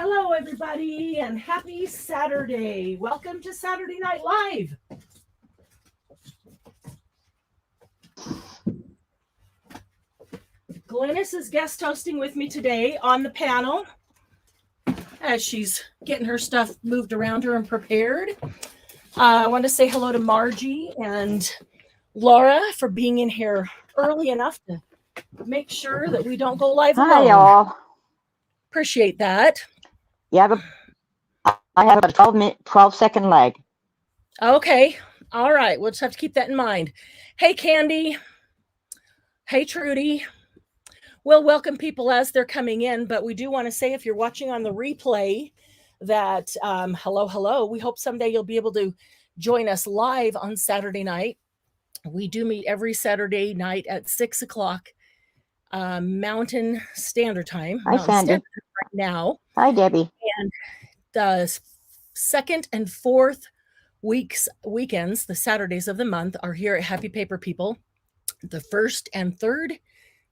Hello, everybody, and happy Saturday. Welcome to Saturday Night Live. Glynis is guest hosting with me today on the panel as she's getting her stuff moved around her and prepared. I want to say hello to Margie and Laura for being in here early enough to make sure that we don't go live alone. Hi, y'all. Appreciate that. I have about a 12-second lag. Okay. All right. We'll just have to keep that in mind. Hey, Candy. Hey, Trudy. We'll welcome people as they're coming in, but we do want to say if you're watching on the replay that hello. We hope someday you'll be able to join us live on Saturday night. We do meet every Saturday night at 6 o'clock Mountain Standard Time. Hi, Sandy. Right now. Hi, Debbie. And the second and fourth weekends, the Saturdays of the month, are here at Happy Paper People. The first and third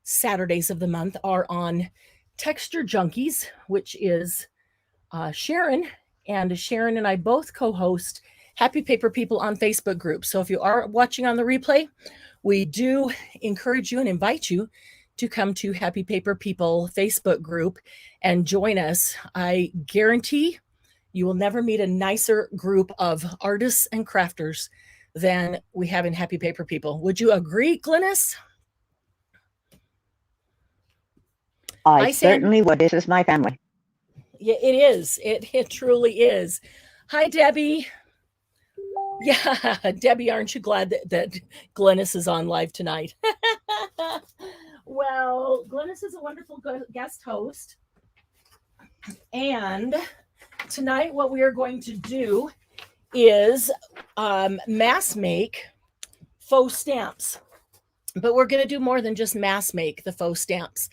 Saturdays of the month are on Texture Junkies, which is Sharon. And Sharon and I both co-host Happy Paper People on Facebook group. So if you are watching on the replay, we do encourage you and invite you to come to Happy Paper People Facebook group and join us. I guarantee you will never meet a nicer group of artists and crafters than we have in Happy Paper People. Would you agree, Glynis? I certainly would. This is my family. Yeah, it is. It truly is. Hi, Debbie. Yeah, Debbie, aren't you glad that Glynis is on live tonight? Well, Glynis is a wonderful guest host. And tonight what we are going to do is mass make faux stamps. But we're going to do more than just mass make the faux stamps.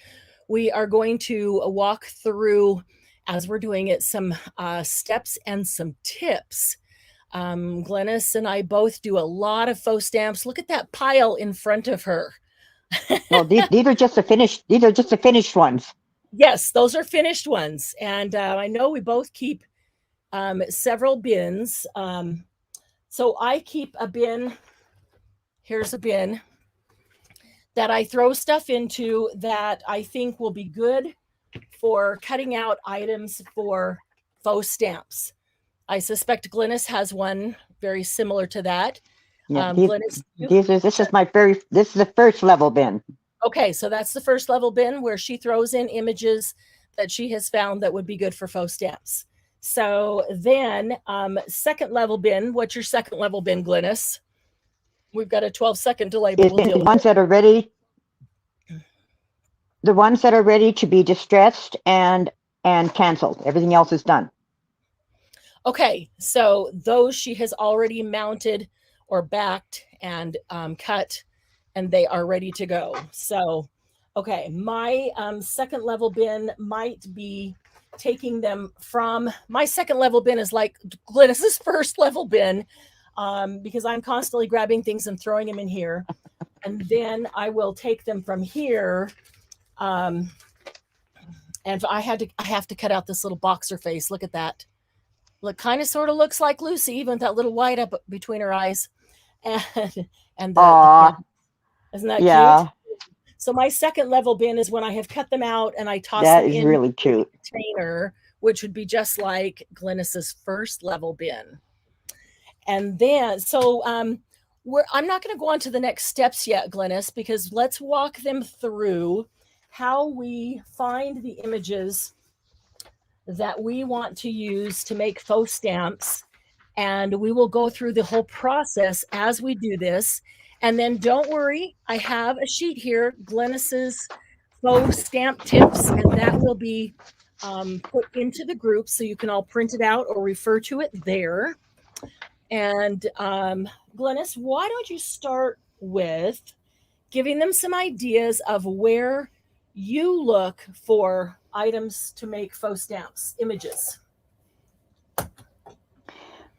We are going to walk through, as we're doing it, some steps and some tips. Glynis and I both do a lot of faux stamps. Look at that pile in front of her. Well, these are just the finished. These are just the finished ones. Yes, those are finished ones, and I know we both keep several bins. So I keep a bin. Here's a bin that I throw stuff into that I think will be good for cutting out items for faux stamps. I suspect Glynis has one very similar to that. Yeah, this is the first level bin. Okay, so that's the first level bin where she throws in images that she has found that would be good for faux stamps. So then second level bin, what's your second level bin, Glynis? We've got a 12-second delay. But we'll the ones that are ready. The ones that are ready to be distressed and canceled. Everything else is done. Okay, so those she has already mounted or backed and cut, and they are ready to go. So, okay, my second level bin might be taking them from, my second level bin is like Glynis's first level bin, because I'm constantly grabbing things and throwing them in here. And then I will take them from here. And I have to cut out this little boxer face. Look at that. Look, kind of sort of looks like Lucy, even with that little white up between her eyes. And isn't that cute? So my second level bin is when I have cut them out and I toss them in really cute container, which would be just like Glynis's first level bin. And then, so I'm not going to go on to the next steps yet, Glynis, because let's walk them through how we find the images that we want to use to make faux stamps. And we will go through the whole process as we do this. And then don't worry, I have a sheet here, Glynis's faux stamp tips, and that will be put into the group so you can all print it out or refer to it there. And Glynis, why don't you start with giving them some ideas of where you look for items to make faux stamps, images?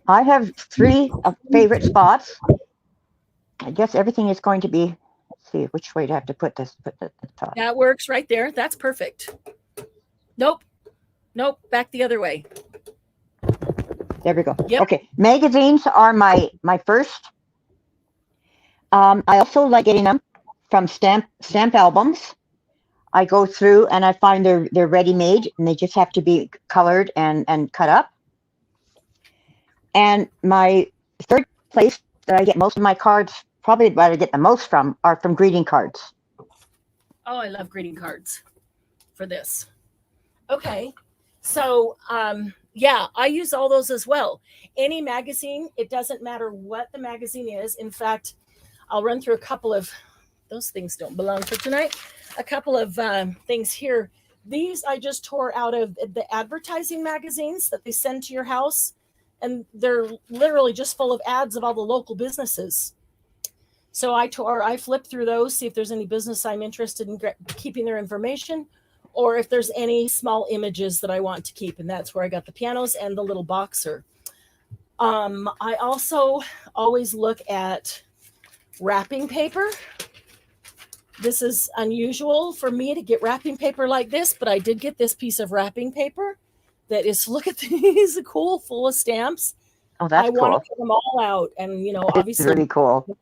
I have 3 favorite spots. I guess everything is going to be, let's see, which way do I have to put this? Put the top. That works right there. That's perfect. Nope. Nope, back the other way. There we go. Yep. Okay, magazines are my first. I also like getting them from stamp albums. I go through and I find they're ready made and they just have to be colored and cut up. And my third place that I get most of my cards, probably what I get the most from, are from greeting cards. Oh, I love greeting cards for this. Okay. So, yeah, I use all those as well. Any magazine, it doesn't matter what the magazine is. In fact, I'll run through a couple of, those things don't belong for tonight. A couple of things here. These I just tore out of the advertising magazines that they send to your house. And they're literally just full of ads of all the local businesses. So I flipped through those, see if there's any business I'm interested in keeping their information, or if there's any small images that I want to keep. And that's where I got the pianos and the little boxer. I also always look at wrapping paper. This is unusual for me to get wrapping paper like this, but I did get this piece of wrapping paper that is, look at these, cool, full of stamps. Oh, that's cool. I want to put them all out, and obviously it's really cool.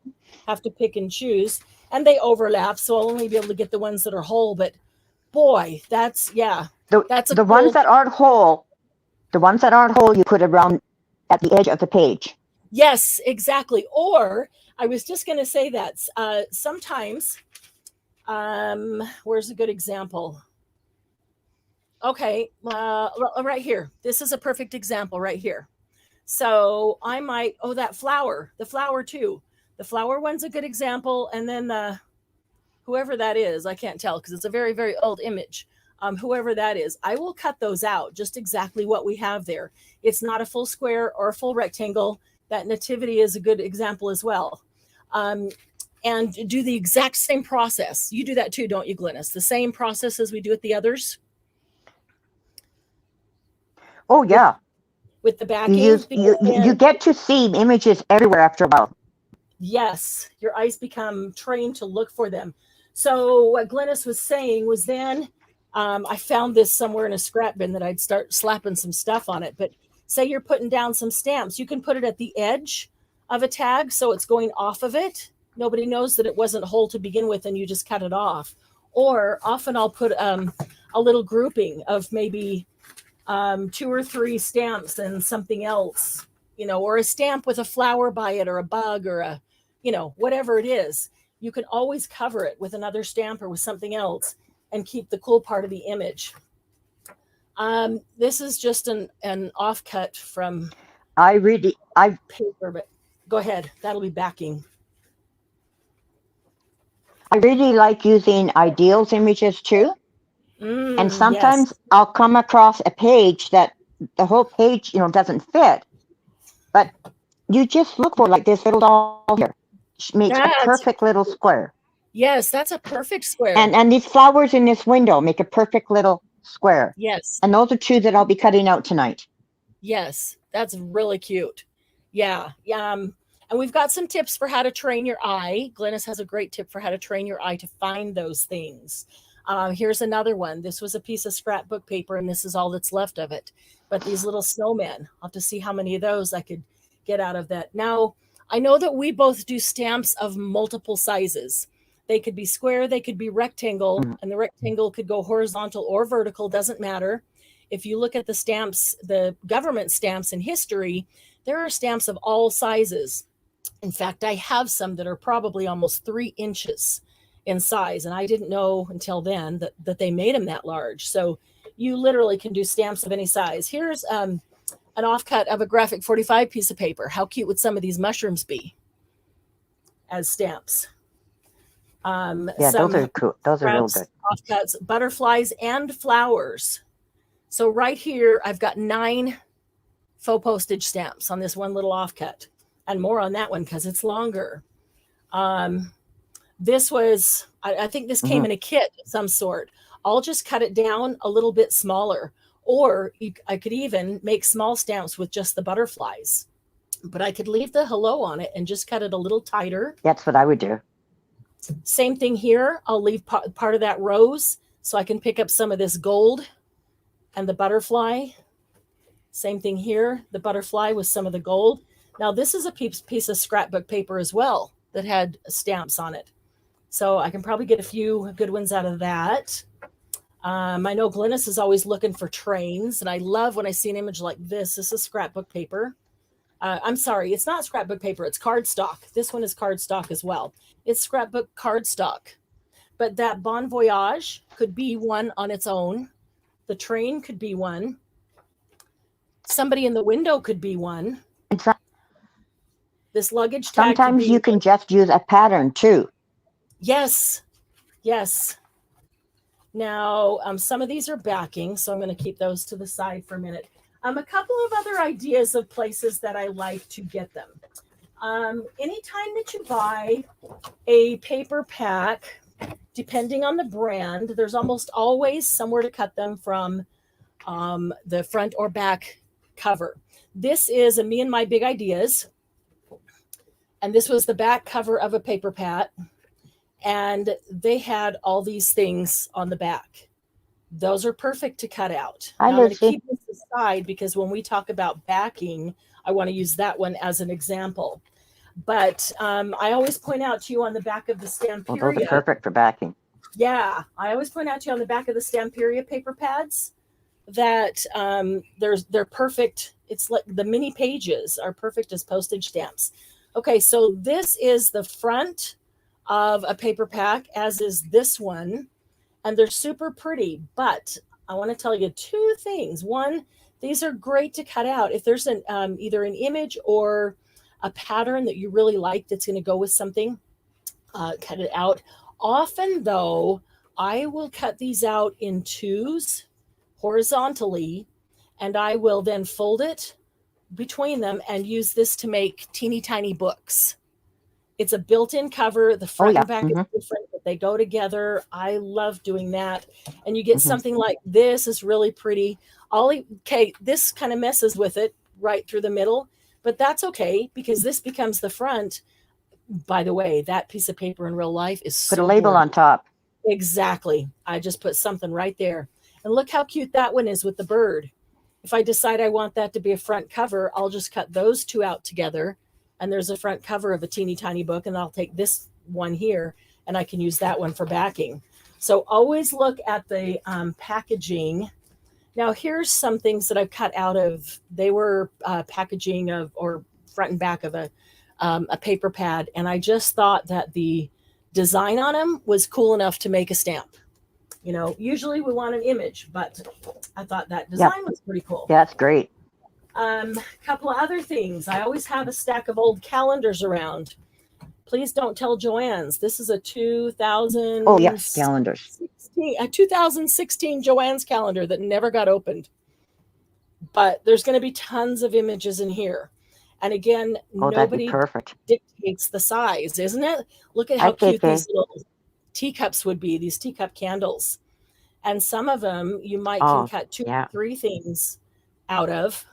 Have to pick and choose, and they overlap, so I'll only be able to get the ones that are whole. But boy, that's that's the ones that aren't whole. The ones that aren't whole, you put around at the edge of the page. Yes, exactly. Or I was just going to say that sometimes, where's a good example? Okay, right here. This is a perfect example right here. So I might, that flower, the flower too. The flower one's a good example. And then whoever that is, I can't tell because it's a very, very old image. Whoever that is, I will cut those out, just exactly what we have there. It's not a full square or a full rectangle. That nativity is a good example as well. And do the exact same process. You do that too, don't you, Glynis? The same process as we do with the others? Oh, yeah. With the backing. You get to see images everywhere after a while. Yes, your eyes become trained to look for them. So what Glynis was saying was then I found this somewhere in a scrap bin that I'd start slapping some stuff on it. But say you're putting down some stamps, you can put it at the edge of a tag so it's going off of it. Nobody knows that it wasn't whole to begin with and you just cut it off. Or often I'll put a little grouping of maybe 2 or 3 stamps and something else, or a stamp with a flower by it or a bug or a, whatever it is. You can always cover it with another stamp or with something else and keep the cool part of the image. This is just an offcut from paper, but go ahead. That'll be backing. I really like using ideals images too. And sometimes I'll come across a page that the whole page, doesn't fit. But you just look for like this little doll here. It makes a perfect little square. Yes, that's a perfect square. And these flowers in this window make a perfect little square. Yes. And those are 2 that I'll be cutting out tonight. Yes, that's really cute. Yeah. And we've got some tips for how to train your eye. Glynis has a great tip for how to train your eye to find those things. Here's another one. This was a piece of scrapbook paper, and this is all that's left of it. But these little snowmen, I'll have to see how many of those I could get out of that. Now, I know that we both do stamps of multiple sizes. They could be square, they could be rectangle, and the rectangle could go horizontal or vertical, doesn't matter. If you look at the stamps, the government stamps in history, there are stamps of all sizes. In fact, I have some that are probably almost 3 inches in size, and I didn't know until then that they made them that large. So you literally can do stamps of any size. Here's an offcut of a graphic 45 piece of paper. How cute would some of these mushrooms be as stamps? Yeah, those are cool. Those are real good. Offcuts, butterflies and flowers. So right here, I've got 9 faux postage stamps on this one little offcut, and more on that one because it's longer. This was, I think this came in a kit of some sort. I'll just cut it down a little bit smaller, or I could even make small stamps with just the butterflies, but I could leave the hello on it and just cut it a little tighter. That's what I would do. Same thing here. I'll leave part of that rose so I can pick up some of this gold And the butterfly, same thing here. The butterfly with some of the gold. Now this is a piece of scrapbook paper as well that had stamps on it. So I can probably get a few good ones out of that. I know Glynis is always looking for trains, and I love when I see an image like this. This is scrapbook paper. I'm sorry, it's not scrapbook paper, it's cardstock. This one is cardstock as well. It's scrapbook cardstock. But that Bon Voyage could be one on its own. The train could be one. Somebody in the window could be one. This luggage tag. Sometimes you can just use a pattern too. Yes. Yes. Now, some of these are backing, so I'm going to keep those to the side for a minute. A couple of other ideas of places that I like to get them. Anytime that you buy a paper pack, depending on the brand, there's almost always somewhere to cut them from the front or back cover. This is a Me and My Big Ideas. And this was the back cover of a paper pat. And they had all these things on the back. Those are perfect to cut out. Now, I'm going to keep this aside because when we talk about backing, I want to use that one as an example. But I always point out to you on the back of the Stamperia. Well, those are perfect for backing. Yeah, I always point out to you on the back of the Stamperia paper pads that they're perfect. It's like the mini pages are perfect as postage stamps. Okay, so this is the front of a paper pack, as is this one. And they're super pretty, but I want to tell you two things. One, these are great to cut out. If there's an either an image or a pattern that you really like that's going to go with something, cut it out. Often, though, I will cut these out in twos horizontally, and I will then fold it between them and use this to make teeny tiny books. It's a built-in cover. The front and back is different, but they go together. I love doing that. And you get something like this is really pretty. Okay, this kind of messes with it right through the middle, but that's okay because this becomes the front. By the way, that piece of paper in real life is put a label on top. Exactly. I just put something right there. And look how cute that one is with the bird. If I decide I want that to be a front cover, I'll just cut those two out together. And there's a front cover of a teeny tiny book, and I'll take this one here and I can use that one for backing. So always look at the packaging. Now here's some things that I've cut out of. They were packaging of or front and back of a paper pad, and I just thought that the design on them was cool enough to make a stamp. You know, usually we want an image, but I thought that design was pretty cool. Yeah, that's great. Couple of other things. I always have a stack of old calendars around. Please don't tell Joanne's. This is a 2000. Oh yes, calendars. A 2016 Joanne's calendar that never got opened. But there's going to be tons of images in here. And again, nobody dictates the size, isn't it? Look at how cute these little teacups would be. These teacup candles, and some of them you might can cut two or three things out of.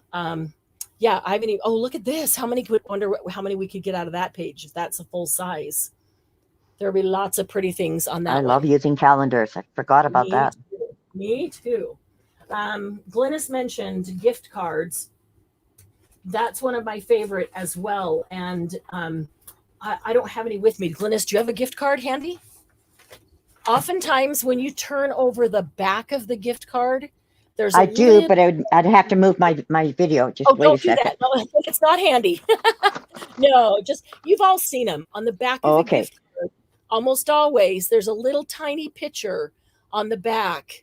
Yeah, I haven't even, look at this. Wonder how many we could get out of that page if that's a full size. There'll be lots of pretty things on that. I love using calendars. I forgot about that. Me too. Glynis mentioned gift cards. That's one of my favorite as well. And I don't have any with me. Glynis, do you have a gift card handy? Oftentimes when you turn over the back of the gift card, I do, but I'd have to move my video. Just wait a second. No, it's not handy. No, just you've all seen them on the back of the gift card. Almost always, there's a little tiny picture on the back,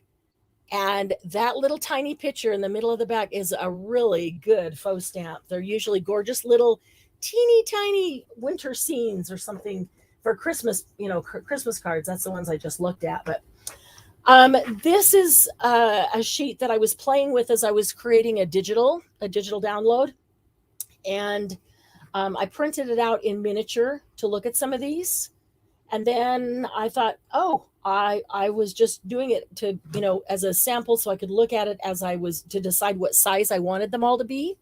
and that little tiny picture in the middle of the back is a really good faux stamp. They're usually gorgeous little, teeny tiny winter scenes or something for Christmas. You know, Christmas cards. That's the ones I just looked at, but. This is a sheet that I was playing with as I was creating a digital download. And I printed it out in miniature to look at some of these. And then I thought, I was just doing it to, as a sample so I could look at it as I was to decide what size I wanted them all to be.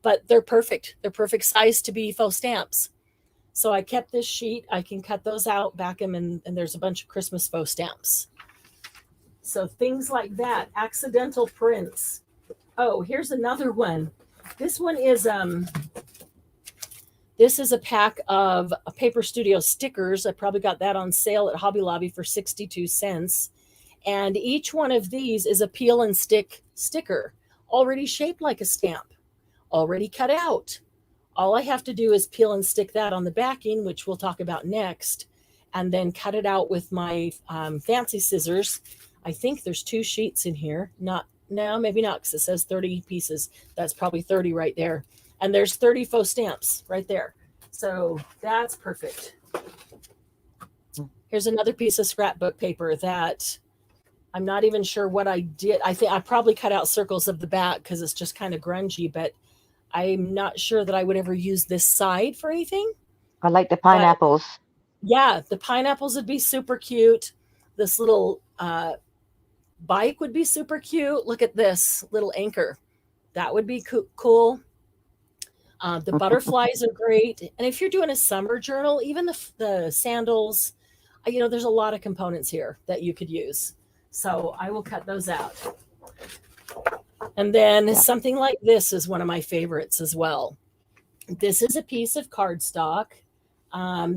But they're perfect. They're perfect size to be faux stamps. So I kept this sheet. I can cut those out, back them, and there's a bunch of Christmas faux stamps. So things like that, accidental prints. Oh, here's another one. This one is this is a pack of Paper Studio stickers. I probably got that on sale at Hobby Lobby for 62 cents. And each one of these is a peel and stick sticker, already shaped like a stamp, already cut out. All I have to do is peel and stick that on the backing, which we'll talk about next, and then cut it out with my fancy scissors. I think there's 2 sheets in here. No, maybe not, because it says 30 pieces. That's probably 30 right there. And there's 30 faux stamps right there. So that's perfect. Here's another piece of scrapbook paper that I'm not even sure what I did. I think I probably cut out circles of the back because it's just kind of grungy, but I'm not sure that I would ever use this side for anything. I like the pineapples. But yeah, the pineapples would be super cute. This little bike would be super cute. Look at this little anchor. That would be cool. The butterflies are great. And if you're doing a summer journal, even the sandals, there's a lot of components here that you could use. So I will cut those out. And then something like this is one of my favorites as well. This is a piece of cardstock.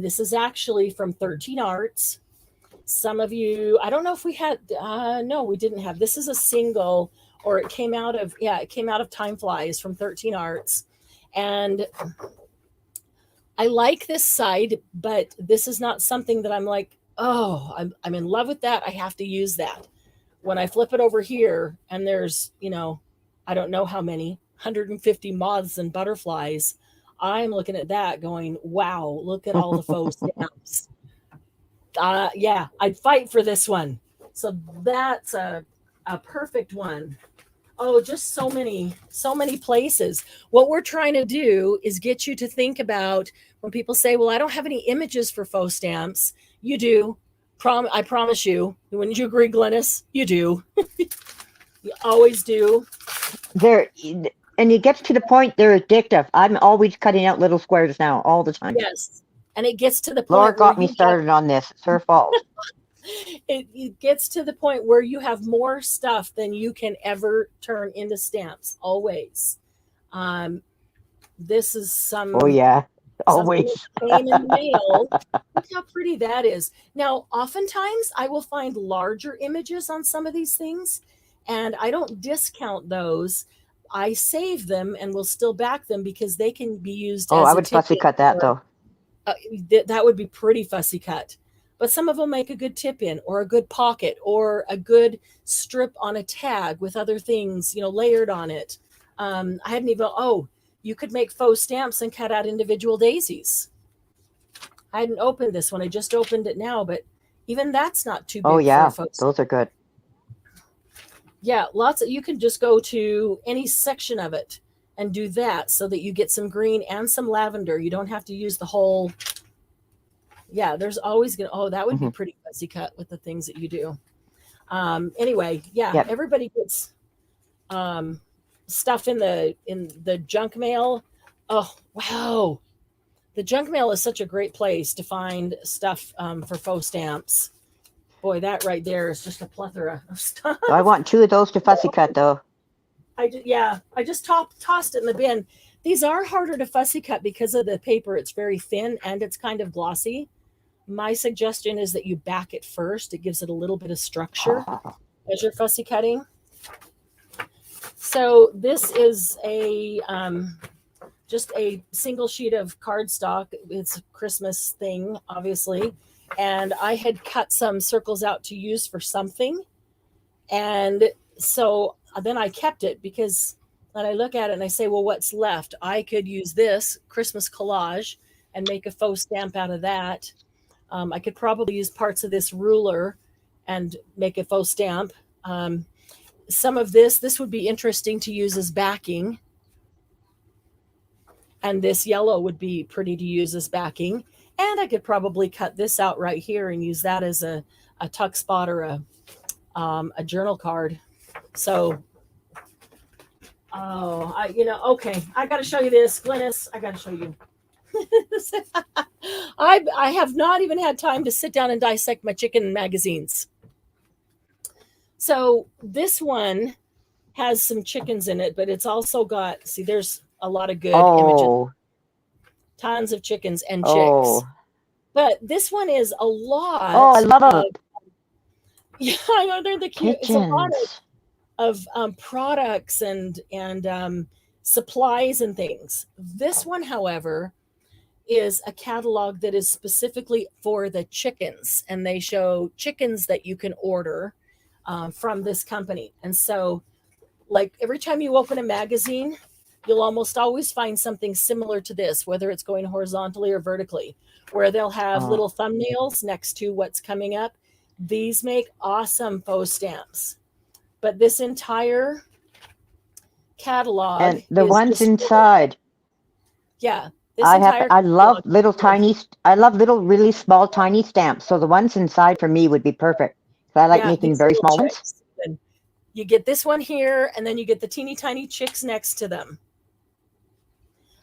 This is actually from 13 Arts. Some of you, I don't know if we had, no, we didn't have. This is a single, or it came out of Time Flies from 13 Arts. And I like this side, but this is not something that I'm like, oh, I'm in love with that. I have to use that. When I flip it over here and there's, I don't know how many, 150 moths and butterflies, I'm looking at that going, wow, look at all the faux stamps. Yeah, I'd fight for this one. So that's a perfect one. Oh, just so many places. What we're trying to do is get you to think about when people say, well, I don't have any images for faux stamps. You do. I promise you. Wouldn't you agree, Glennis? You do. You always do. And it gets to the point they're addictive. I'm always cutting out little squares now, all the time. Yes. And it gets to the point. Laura got me started on this. It's her fault. It gets to the point where you have more stuff than you can ever turn into stamps. Always. This is some. Oh yeah, always. Came in the mail. Look how pretty that is. Now, oftentimes I will find larger images on some of these things, and I don't discount those. I save them and will still back them because they can be used. Oh, I would fussy cut that though. That would be pretty fussy cut. But some of them make a good tip in, or a good pocket, or a good strip on a tag with other things, layered on it. I hadn't even, you could make faux stamps and cut out individual daisies. I hadn't opened this one. I just opened it now, but even that's not too big. Oh yeah, for a faux those are good. Yeah, you can just go to any section of it and do that so that you get some green and some lavender. You don't have to use the whole. Yeah, there's always that would be pretty fussy cut with the things that you do. Anyway, everybody gets stuff in the junk mail. Oh, wow. The junk mail is such a great place to find stuff for faux stamps. Boy, that right there is just a plethora of stuff. I want 2 of those to fussy cut though. I just tossed it in the bin. These are harder to fussy cut because of the paper. It's very thin and it's kind of glossy. My suggestion is that you back it first. It gives it a little bit of structure as you're fussy cutting. So this is just a single sheet of cardstock. It's a Christmas thing, obviously. And I had cut some circles out to use for something. And so then I kept it because when I look at it and I say, well, what's left? I could use this Christmas collage and make a faux stamp out of that. I could probably use parts of this ruler and make a faux stamp. Some of this would be interesting to use as backing. And this yellow would be pretty to use as backing. And I could probably cut this out right here and use that as a tuck spot or a journal card. So, okay. I got to show you this, Glennis. I got to show you. I have not even had time to sit down and dissect my chicken magazines. So this one has some chickens in it, but it's also got, see, there's a lot of good images, tons of chickens and chicks. But this one is a lot. Oh, I love them. Yeah, I know they're the cute. Pigeons. It's a lot of products and supplies and things. This one, however, is a catalog that is specifically for the chickens, and they show chickens that you can order from this company. And so, like, every time you open a magazine, you'll almost always find something similar to this, whether it's going horizontally or vertically, where they'll have little thumbnails next to what's coming up. These make awesome faux stamps. But this entire catalog, and the ones inside, yeah, I love little tiny, I love little really small tiny stamps, so the ones inside for me would be perfect. I like making very small ones. You get this one here, and then you get the teeny tiny chicks next to them.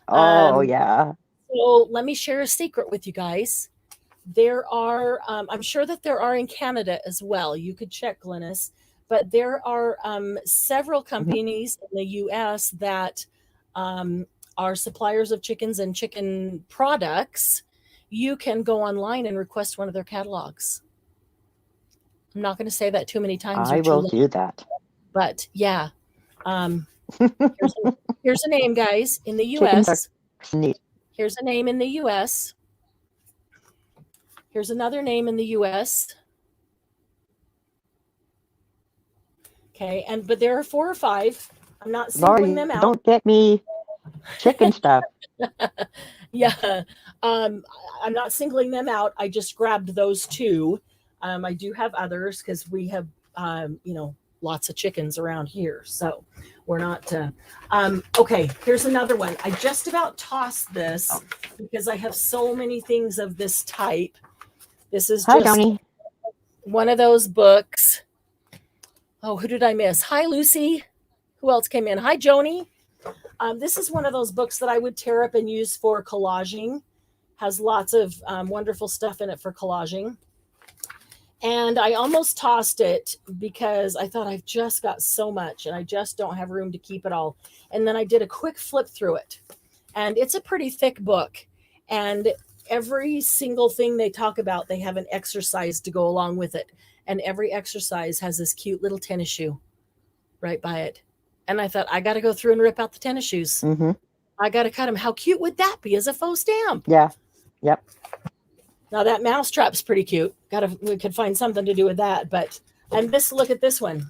Oh, yeah. So let me share a secret with you guys. There are, I'm sure that there are in Canada as well. You could check, Glynis, but there are several companies in the U.S. that are suppliers of chickens and chicken products. You can go online and request one of their catalogs. I'm not going to say that too many times. I will do that. But yeah, here's a name, guys, in the U.S. Here's a name in the U.S. Here's another name in the U.S. Okay, but there are 4 or 5. I'm not singling them out. Don't get me chicken stuff. Yeah, I'm not singling them out. I just grabbed those 2. I do have others because we have, lots of chickens around here. So we're not, okay, here's another one. I just about tossed this because I have so many things of this type. This is just one of those books. Oh, who did I miss? Hi, Lucy. Who else came in? Hi, Joni. This is one of those books that I would tear up and use for collaging. Has lots of wonderful stuff in it for collaging. And I almost tossed it because I thought I've just got so much and I just don't have room to keep it all. And then I did a quick flip through it. And it's a pretty thick book. And every single thing they talk about, they have an exercise to go along with it. And every exercise has this cute little tennis shoe right by it. And I thought, I got to go through and rip out the tennis shoes. I got to cut them. How cute would that be as a faux stamp? Yeah. Yep. Now that mouse trap's pretty cute. We could find something to do with that. But, and this, look at this one.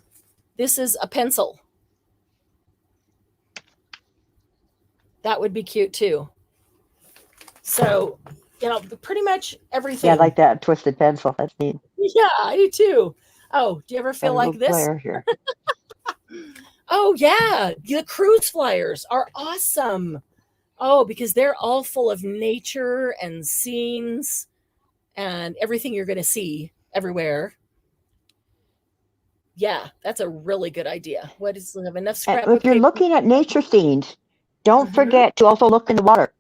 This is a pencil. That would be cute too. So, pretty much everything. Yeah, I like that twisted pencil. That's neat. Yeah, I do too. Oh, do you ever feel like this? Here. Oh, yeah. The cruise flyers are awesome. Oh, because they're all full of nature and scenes and everything you're going to see everywhere. Yeah, that's a really good idea. What is have enough scrapbook if you're looking at nature scenes, don't forget to also look in the water.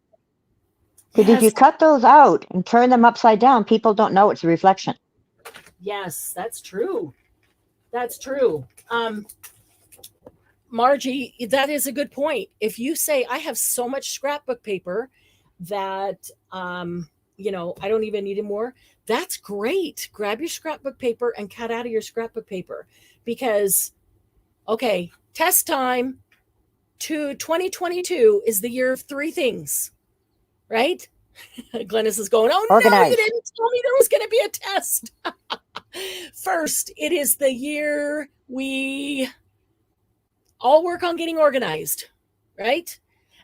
Because if you cut those out and turn them upside down, people don't know it's a reflection. Yes, that's true. That's true. Margie, that is a good point. If you say, I have so much scrapbook paper that, I don't even need any more, that's great. Grab your scrapbook paper and cut out of your scrapbook paper. Because, okay, test time. 2022 is the year of 3 things, right? Glennis is going, oh, Organized. No, you didn't tell me there was going to be a test. First, it is the year we all work on getting organized, right?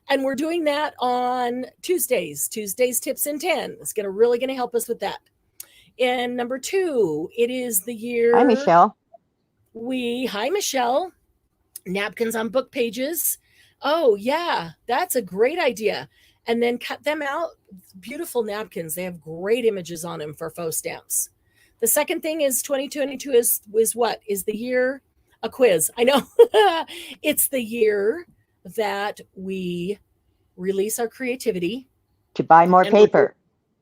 And we're doing that on Tuesdays tips in 10. It's really going to help us with that. And number 2, it is the year. Hi, Michelle. Hi, Michelle. Napkins on book pages. Oh, yeah, that's a great idea. And then cut them out. Beautiful napkins. They have great images on them for faux stamps. The second thing is 2022 is what? Is the year, a quiz. I know. It's the year that we release our creativity. To buy more paper.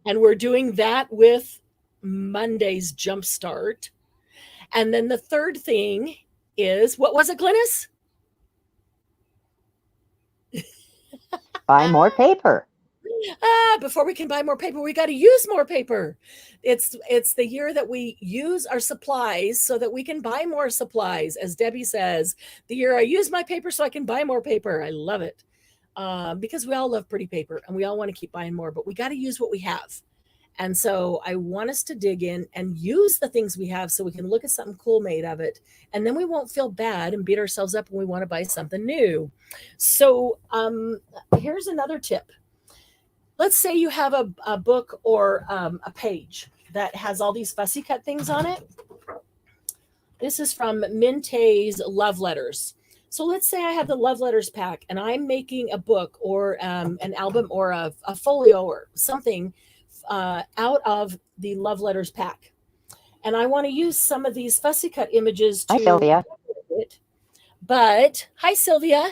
And we're doing that with Monday's Jumpstart. And then the third thing is, what was it, Glynis? Buy more paper. Before we can buy more paper, we got to use more paper. It's the year that we use our supplies so that we can buy more supplies. As Debbie says, the year I use my paper so I can buy more paper. I love it. Because we all love pretty paper and we all want to keep buying more, but we got to use what we have. And so I want us to dig in and use the things we have so we can look at something cool made of it. And then we won't feel bad and beat ourselves up when we want to buy something new. So here's another tip. Let's say you have a book or a page that has all these fussy cut things on it. This is from Minte's Love Letters. So let's say I have the Love Letters pack and I'm making a book or an album or a folio or something out of the Love Letters pack. And I want to use some of these fussy cut images to... Hi, Sylvia. But, hi, Sylvia.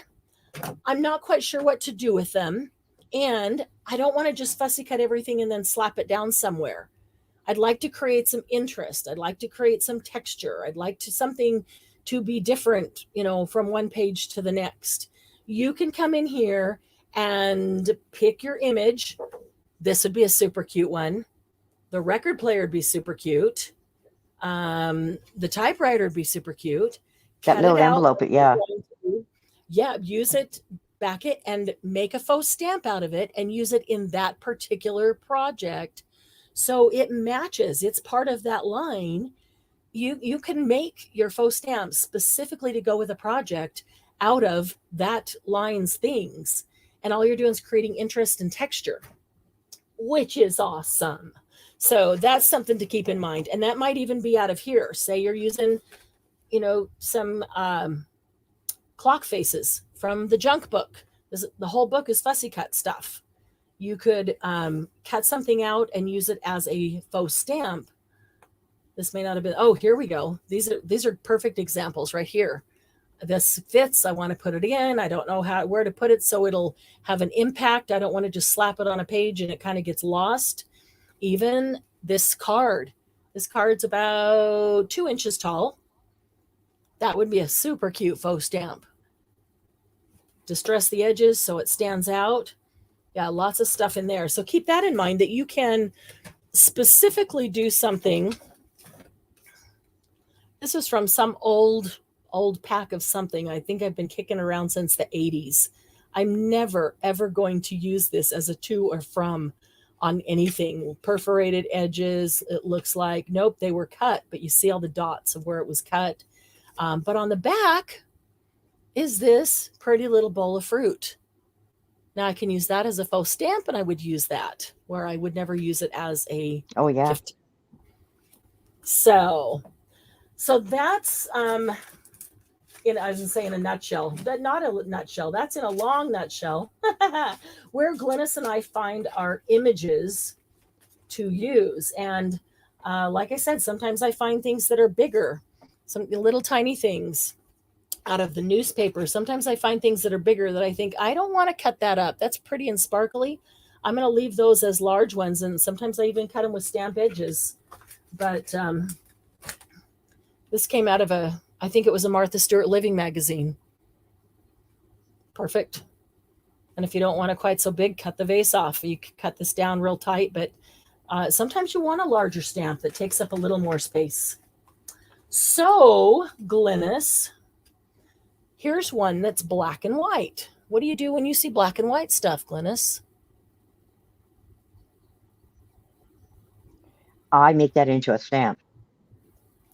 I'm not quite sure what to do with them. And I don't want to just fussy cut everything and then slap it down somewhere. I'd like to create some interest. I'd like to create some texture. I'd like to something to be different, from one page to the next. You can come in here and pick your image. This would be a super cute one. The record player would be super cute. The typewriter would be super cute. That little envelope, yeah. Yeah, use it, back it, and make a faux stamp out of it and use it in that particular project. So it matches. It's part of that line. You can make your faux stamps specifically to go with a project out of that line's things. And all you're doing is creating interest and texture, which is awesome. So that's something to keep in mind. And that might even be out of here. Say you're using, some clock faces from the junk book. The whole book is fussy cut stuff. You could cut something out and use it as a faux stamp. This may not have been, here we go. These are perfect examples right here. This fits. I want to put it in. I don't know where to put it so it'll have an impact. I don't want to just slap it on a page and it kind of gets lost. Even this card. This card's about 2 inches tall. That would be a super cute faux stamp. Distress the edges so it stands out. Yeah, lots of stuff in there. So keep that in mind that you can specifically do something. This is from some old pack of something. I think I've been kicking around since the 80s. I'm never, ever going to use this as a to or from on anything. Perforated edges, it looks like. Nope, they were cut, but you see all the dots of where it was cut. But on the back is this pretty little bowl of fruit. Now I can use that as a faux stamp, and I would use that where I would never use it as a gift. So that's I was going to say in a nutshell, but not a nutshell. That's in a long nutshell where Glynis and I find our images to use. And like I said, sometimes I find things that are bigger, some little tiny things out of the newspaper. Sometimes I find things that are bigger that I think, I don't want to cut that up. That's pretty and sparkly. I'm going to leave those as large ones. And sometimes I even cut them with stamp edges. But this came out of I think it was a Martha Stewart Living magazine. Perfect. And if you don't want it quite so big, cut the vase off. You can cut this down real tight, but sometimes you want a larger stamp that takes up a little more space. So, Glynis, here's one that's black and white. What do you do when you see black and white stuff, Glynis? I make that into a stamp.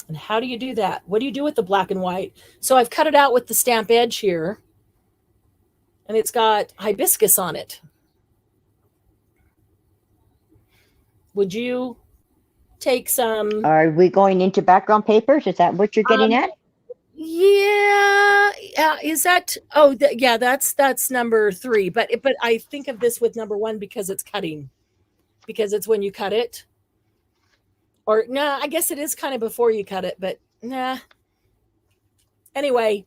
And how do you do that? What do you do with the black and white? So I've cut it out with the stamp edge here. And it's got hibiscus on it. Would you take some... Are we going into background papers? Is that what you're getting at? Yeah. Is that... yeah, that's number 3. But I think of this with number 1 because it's cutting. Because it's when you cut it. Or, nah, I guess it is kind of before you cut it, but nah. Anyway,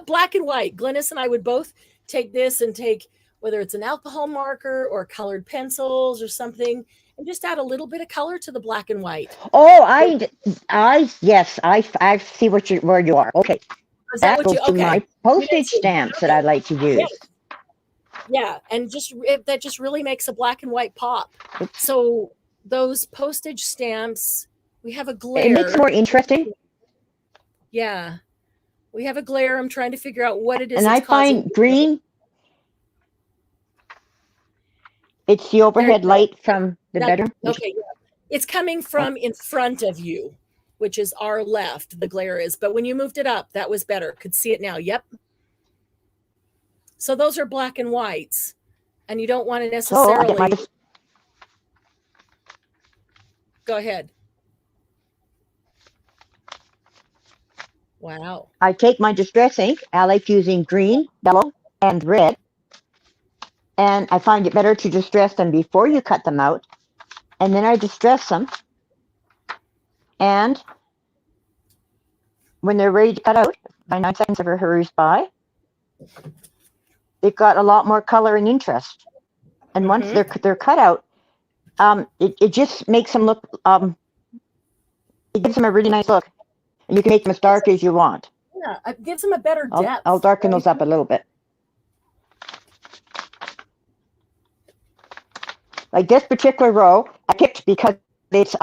black and white. Glynis and I would both take this and take, whether it's an alcohol marker or colored pencils or something, and just add a little bit of color to the black and white. Oh, yes, I see where you are. Okay, Is that what goes you? to Okay, my postage stamps that I like to use. Yeah, and that just really makes a black and white pop. Oops. So those postage stamps, we have a glare. It makes it more interesting. Yeah, we have a glare. I'm trying to figure out what it is. And I find green. It's the overhead light from the bedroom. Okay, yeah. It's coming from in front of you, which is our left, the glare is. But when you moved it up, that was better. Could see it now. Yep. So those are black and whites, and you don't want to necessarily... Go ahead. Wow. I take my distress ink. I like using green, yellow, and red. And I find it better to distress them before you cut them out. And then I distress them. And when they're ready to cut out, by 9 seconds ever hurries by, they've got a lot more color and interest. And once they're cut out, it just makes them look, it gives them a really nice look. And you can make them as dark as you want. Yeah, it gives them a better depth. I'll darken those up a little bit. Like this particular row, I picked because it's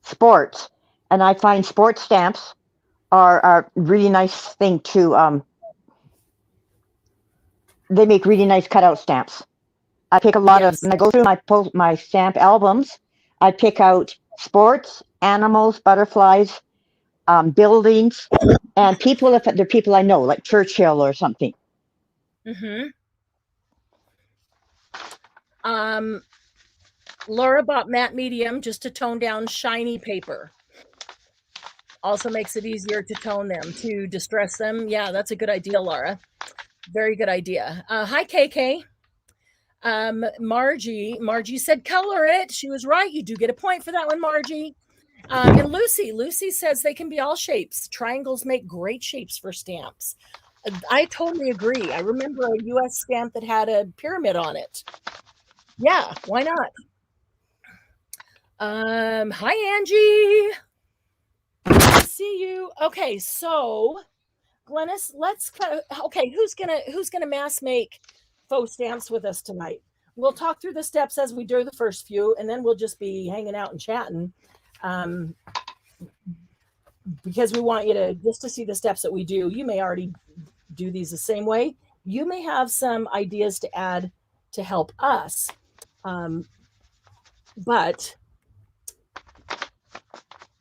sports. And I find sports stamps are a really nice thing to, they make really nice cutout stamps. I pick a lot of, when I go through my stamp albums, I pick out sports, animals, butterflies, buildings, and people, if they're people I know, like Churchill or something. Laura bought matte medium just to tone down shiny paper. Also makes it easier to tone them, to distress them. Yeah, that's a good idea, Laura. Very good idea. Hi, KK. Margie said color it. She was right. You do get a point for that one, Margie. And Lucy says they can be all shapes. Triangles make great shapes for stamps. I totally agree. I remember a US stamp that had a pyramid on it. Yeah, why not? Hi, Angie. Good to see you. Okay, so Glennis, let's who's gonna mass make faux stamps with us tonight? We'll talk through the steps as we do the first few, and then we'll just be hanging out and chatting, because we want you to just to see the steps that we do. You may already do these the same way. You may have some ideas to add to help us, but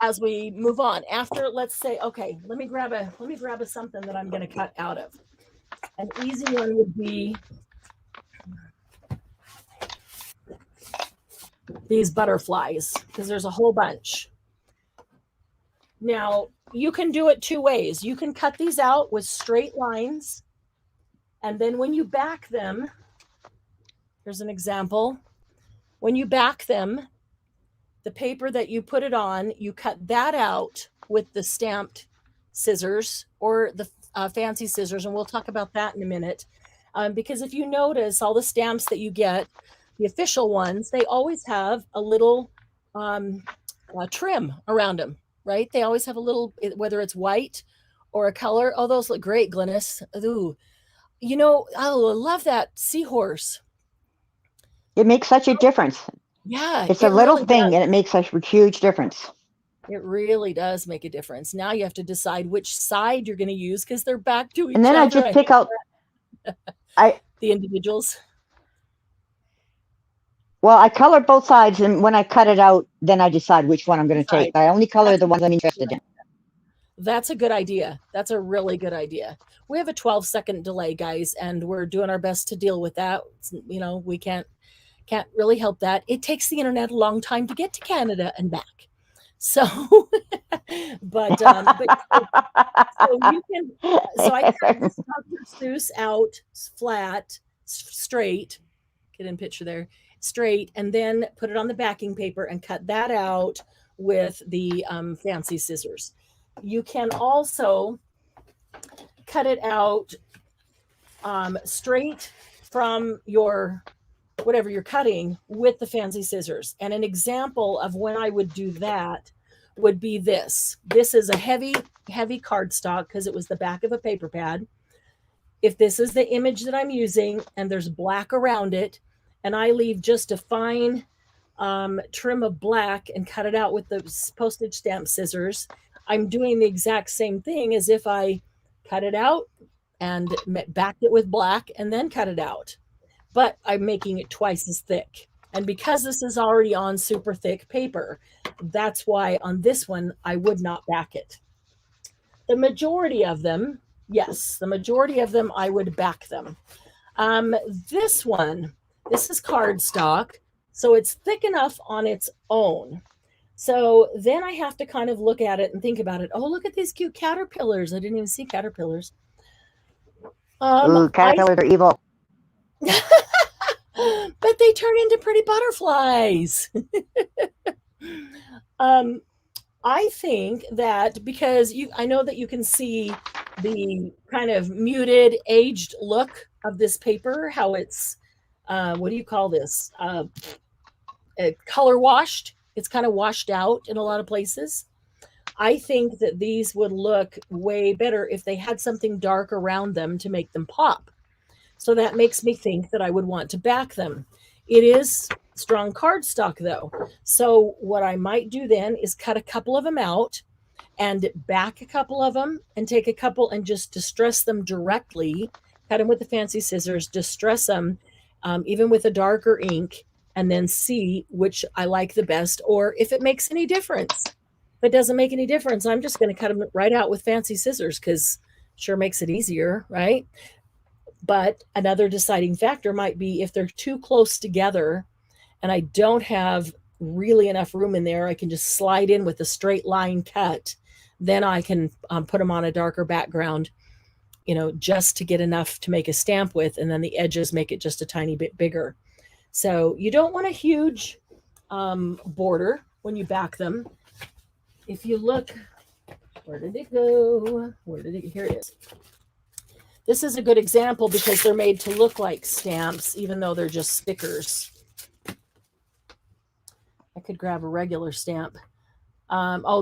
as we move on, after, let's say, okay, let me grab a something that I'm going to cut out of. An easy one would be these butterflies, because there's a whole bunch. Now, you can do it two ways. You can cut these out with straight lines, and then when you back them, here's an example. When you back them, the paper that you put it on, you cut that out with the stamped scissors or the fancy scissors, and we'll talk about that in a minute. Because if you notice, all the stamps that you get, the official ones, they always have a little trim around them, right? They always have a little, whether it's white or a color. Oh, those look great, Glennis. Ooh. You know, I love that seahorse. It makes such a difference. Yeah. It's a little thing, and it makes a huge difference. It really does make a difference. Now you have to decide which side you're going to use because they're back to each other. And then I just pick out the individuals. Well, I color both sides, and when I cut it out, then I decide which one I'm going to take. I only color the ones I'm interested in. That's a good idea. That's a really good idea. We have a 12-second delay, guys, and we're doing our best to deal with that. You know, we can't really help that. It takes the internet a long time to get to Canada and back. So, but so you can. So I cut this Dr. Seuss out flat, straight. Get in picture there, straight, and then put it on the backing paper and cut that out with the fancy scissors. You can also cut it out straight from your whatever you're cutting with the fancy scissors. And an example of when I would do that would be this. This is a heavy cardstock because it was the back of a paper pad. If this is the image that I'm using and there's black around it, and I leave just a fine trim of black and cut it out with the postage stamp scissors, I'm doing the exact same thing as if I cut it out and backed it with black and then cut it out. But I'm making it twice as thick. And because this is already on super thick paper, that's why on this one, I would not back it. The majority of them, yes, the majority of them, I would back them. This one, this is cardstock, so it's thick enough on its own. So then I have to kind of look at it and think about it. Oh, look at these cute caterpillars. I didn't even see caterpillars. Ooh, caterpillars are evil. But they turn into pretty butterflies. I think that because I know that you can see the kind of muted, aged look of this paper, how it's, what do you call this? Color washed. It's kind of washed out in a lot of places. I think that these would look way better if they had something dark around them to make them pop. So that makes me think that I would want to back them. It is strong cardstock though. So what I might do then is cut a couple of them out and back a couple of them and take a couple and just distress them directly, cut them with the fancy scissors, distress them, even with a darker ink, and then see which I like the best, or if it makes any difference. If it doesn't make any difference, I'm just going to cut them right out with fancy scissors because sure makes it easier, right? But another deciding factor might be if they're too close together and I don't have really enough room in there, I can just slide in with a straight line cut. Then I can put them on a darker background, just to get enough to make a stamp with. And then the edges make it just a tiny bit bigger. So you don't want a huge border when you back them. If you look, where did it go? Here it is. This is a good example because they're made to look like stamps, even though they're just stickers. I could grab a regular stamp.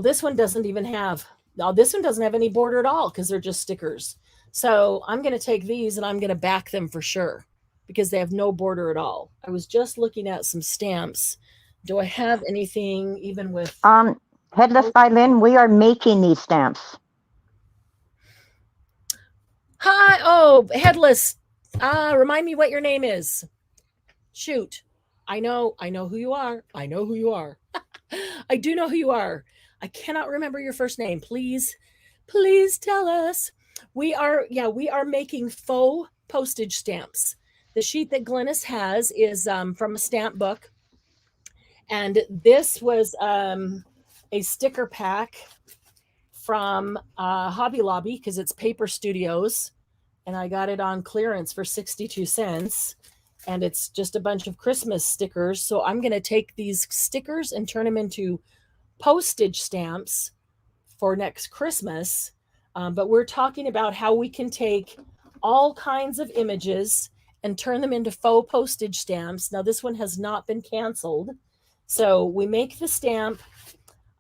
This one doesn't even have, this one doesn't have any border at all because they're just stickers. So I'm going to take these and I'm going to back them for sure because they have no border at all. I was just looking at some stamps. Do I have anything even with... Headless by Lynn, we are making these stamps. Hi, Headless. Remind me what your name is. Shoot. I know who you are. I know who you are. I do know who you are. I cannot remember your first name. Please tell us. We are making faux postage stamps. The sheet that Glynis has is from a stamp book. And this was a sticker pack from Hobby Lobby because it's Paper Studios. And I got it on clearance for 62 cents. And it's just a bunch of Christmas stickers. So I'm going to take these stickers and turn them into postage stamps for next Christmas. But we're talking about how we can take all kinds of images and turn them into faux postage stamps. Now, this one has not been canceled. So we make the stamp.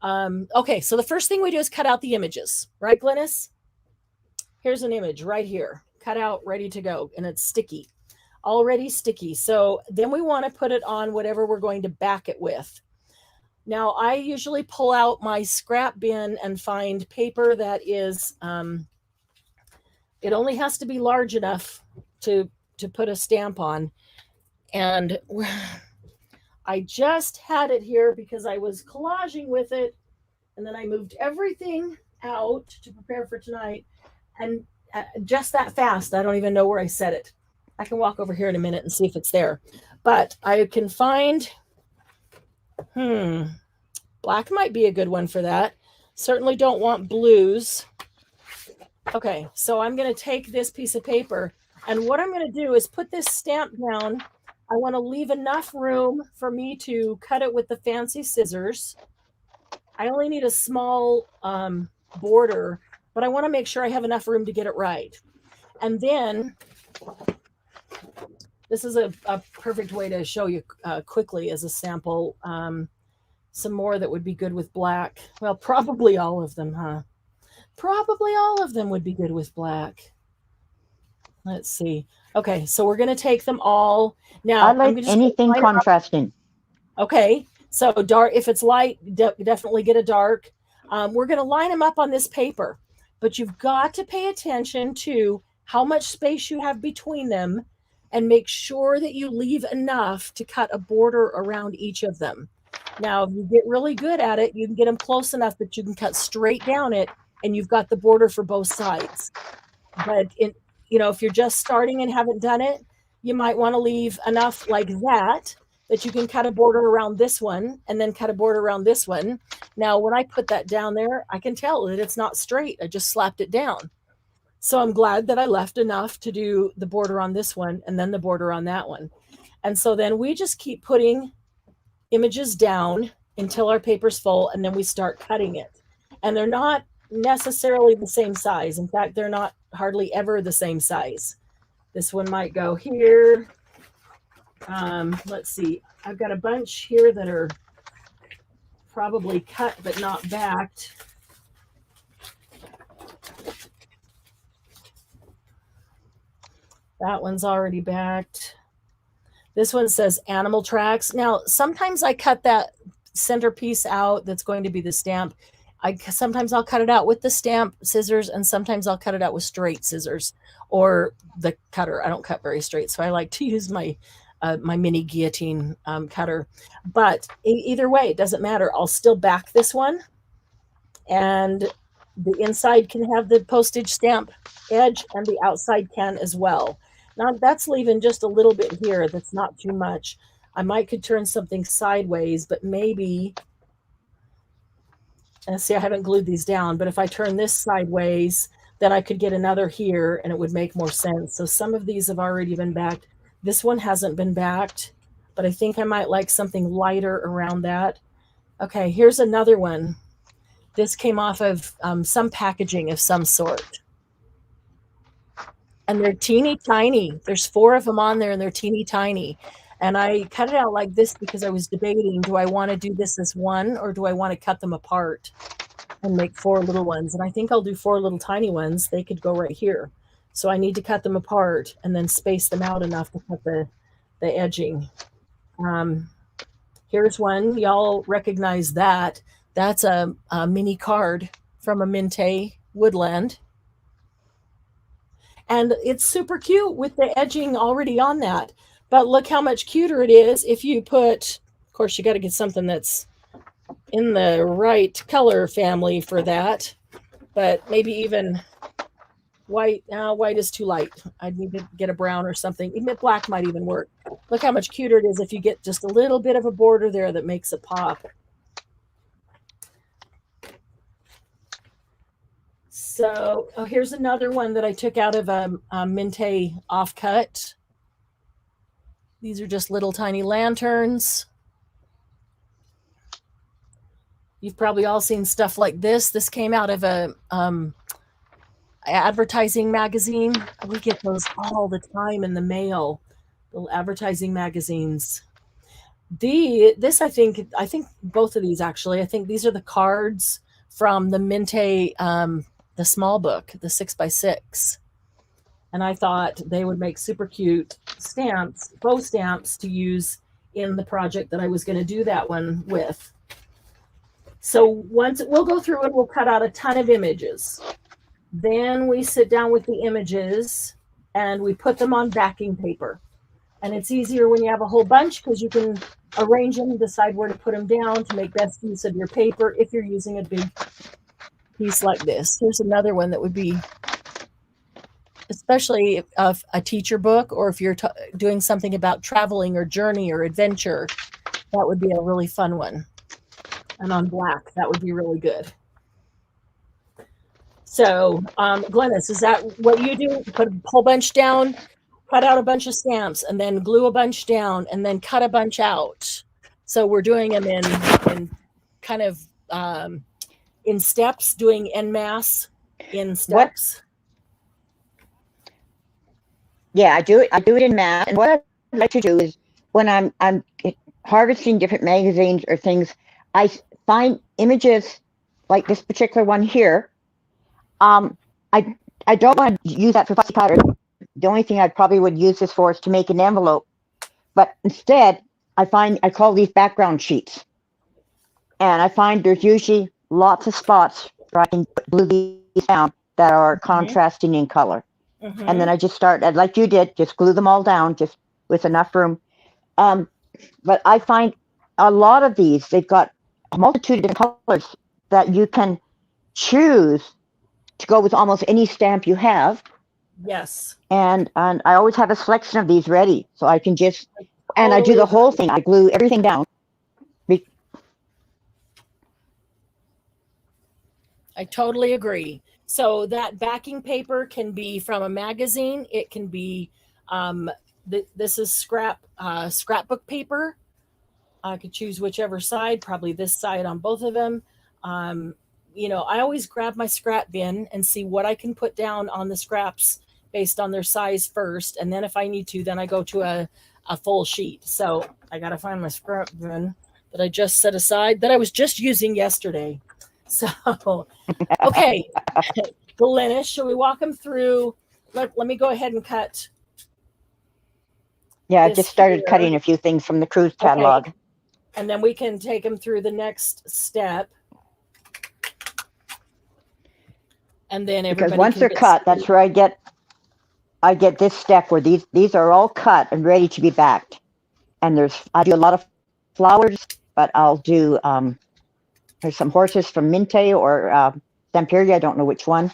Okay, so the first thing we do is cut out the images. Right, Glynis? Here's an image right here. Cut out, ready to go. And it's sticky. Already sticky. So then we want to put it on whatever we're going to back it with. Now, I usually pull out my scrap bin and find paper that is, it only has to be large enough to put a stamp on. And I just had it here because I was collaging with it. And then I moved everything out to prepare for tonight. And just that fast, I don't even know where I set it. I can walk over here in a minute and see if it's there. But I can find, black might be a good one for that. Certainly don't want blues. Okay, so I'm going to take this piece of paper. And what I'm going to do is put this stamp down. I want to leave enough room for me to cut it with the fancy scissors. I only need a small border, but I want to make sure I have enough room to get it right. And then This is a perfect way to show you quickly as a sample. Some more that would be good with black. Well, probably all of them, huh? Probably all of them would be good with black. Let's see. Okay, so we're going to take them all. Now, I like I'm just anything contrasting. Okay, so dark, if it's light, definitely get a dark. We're going to line them up on this paper, but you've got to pay attention to how much space you have between them and make sure that you leave enough to cut a border around each of them. Now, if you get really good at it, you can get them close enough that you can cut straight down it and you've got the border for both sides. But if you're just starting and haven't done it, you might want to leave enough like that you can cut a border around this one and then cut a border around this one. Now, when I put that down there, I can tell that it's not straight. I just slapped it down. So I'm glad that I left enough to do the border on this one and then the border on that one. And so then we just keep putting images down until our paper's full, and then we start cutting it. And they're not necessarily the same size. In fact, they're not hardly ever the same size. This one might go here. Let's see. I've got a bunch here that are probably cut but not backed. That one's already backed. This one says animal tracks. Now, sometimes I cut that centerpiece out that's going to be the stamp. Sometimes I'll cut it out with the stamp scissors, and sometimes I'll cut it out with straight scissors or the cutter. I don't cut very straight, so I like to use my mini guillotine cutter. But either way, it doesn't matter. I'll still back this one, and the inside can have the postage stamp edge, and the outside can as well. Now, that's leaving just a little bit here. That's not too much. I could turn something sideways, but maybe... And see, I haven't glued these down, but if I turn this sideways, then I could get another here and it would make more sense. So some of these have already been backed. This one hasn't been backed, but I think I might like something lighter around that. Okay, here's another one. This came off of some packaging of some sort. And they're teeny tiny. There's 4 of them on there and they're teeny tiny. And I cut it out like this because I was debating, do I want to do this as one or do I want to cut them apart and make 4 little ones? And I think I'll do 4 little tiny ones. They could go right here. So I need to cut them apart and then space them out enough to cut the edging. Here's one. Y'all recognize that. That's a mini card from a Minte Woodland. And it's super cute with the edging already on that. But look how much cuter it is if you put, of course, you got to get something that's in the right color family for that. But maybe even white. White is too light. I'd need to get a brown or something. Even black might even work. Look how much cuter it is if you get just a little bit of a border there that makes it pop. So here's another one that I took out of a Minte offcut. These are just little tiny lanterns. You've probably all seen stuff like this. This came out of a advertising magazine. We get those all the time in the mail, little advertising magazines. I think both of these actually. I think these are the cards from the Minte, the small book, the 6x6. And I thought they would make super cute stamps, faux stamps to use in the project that I was going to do that one with. So once we'll go through and we'll cut out a ton of images. Then we sit down with the images and we put them on backing paper. And it's easier when you have a whole bunch because you can arrange them, decide where to put them down to make best use of your paper if you're using a big piece like this. Here's another one that would be, especially a teacher book, or if you're doing something about traveling or journey or adventure, that would be a really fun one. And on black, that would be really good. So, Glennis, is that what you do? Put a whole bunch down, cut out a bunch of stamps, and then glue a bunch down, and then cut a bunch out. So we're doing them in kind of in steps, doing en masse in steps. Yeah, I do it in math. And what like to do is when I'm harvesting different magazines or things, I find images like this particular one here. I I don't want to use that for fussy cut. The only thing I probably would use this for is to make an envelope. But instead, I call these background sheets, and I find there's usually lots of spots where I can glue these down that are contrasting in color. And then I just start, like you did, just glue them all down, just with enough room. But I find a lot of these, they've got a multitude of different colors that you can choose to go with almost any stamp you have. Yes. And I always have a selection of these ready, so I can just, and I do the whole thing. I glue everything down. I totally agree. So that backing paper can be from a magazine. It can be, this is scrapbook paper. I could choose whichever side, probably this side on both of them. I always grab my scrap bin and see what I can put down on the scraps based on their size first. And then if I need to, then I go to a full sheet. So I got to find my scrap bin that I just set aside that I was just using yesterday. So, okay, Glennis, shall we walk them through? Let me go ahead and cut. Yeah, I just started cutting a few things from the cruise catalog. Okay. And then we can take them through the next step. And then everybody, because once they're cut, that's where I get this step where these are all cut and ready to be backed. And I do a lot of flowers, but I'll do there's some horses from Minte or Stamperia, I don't know which one.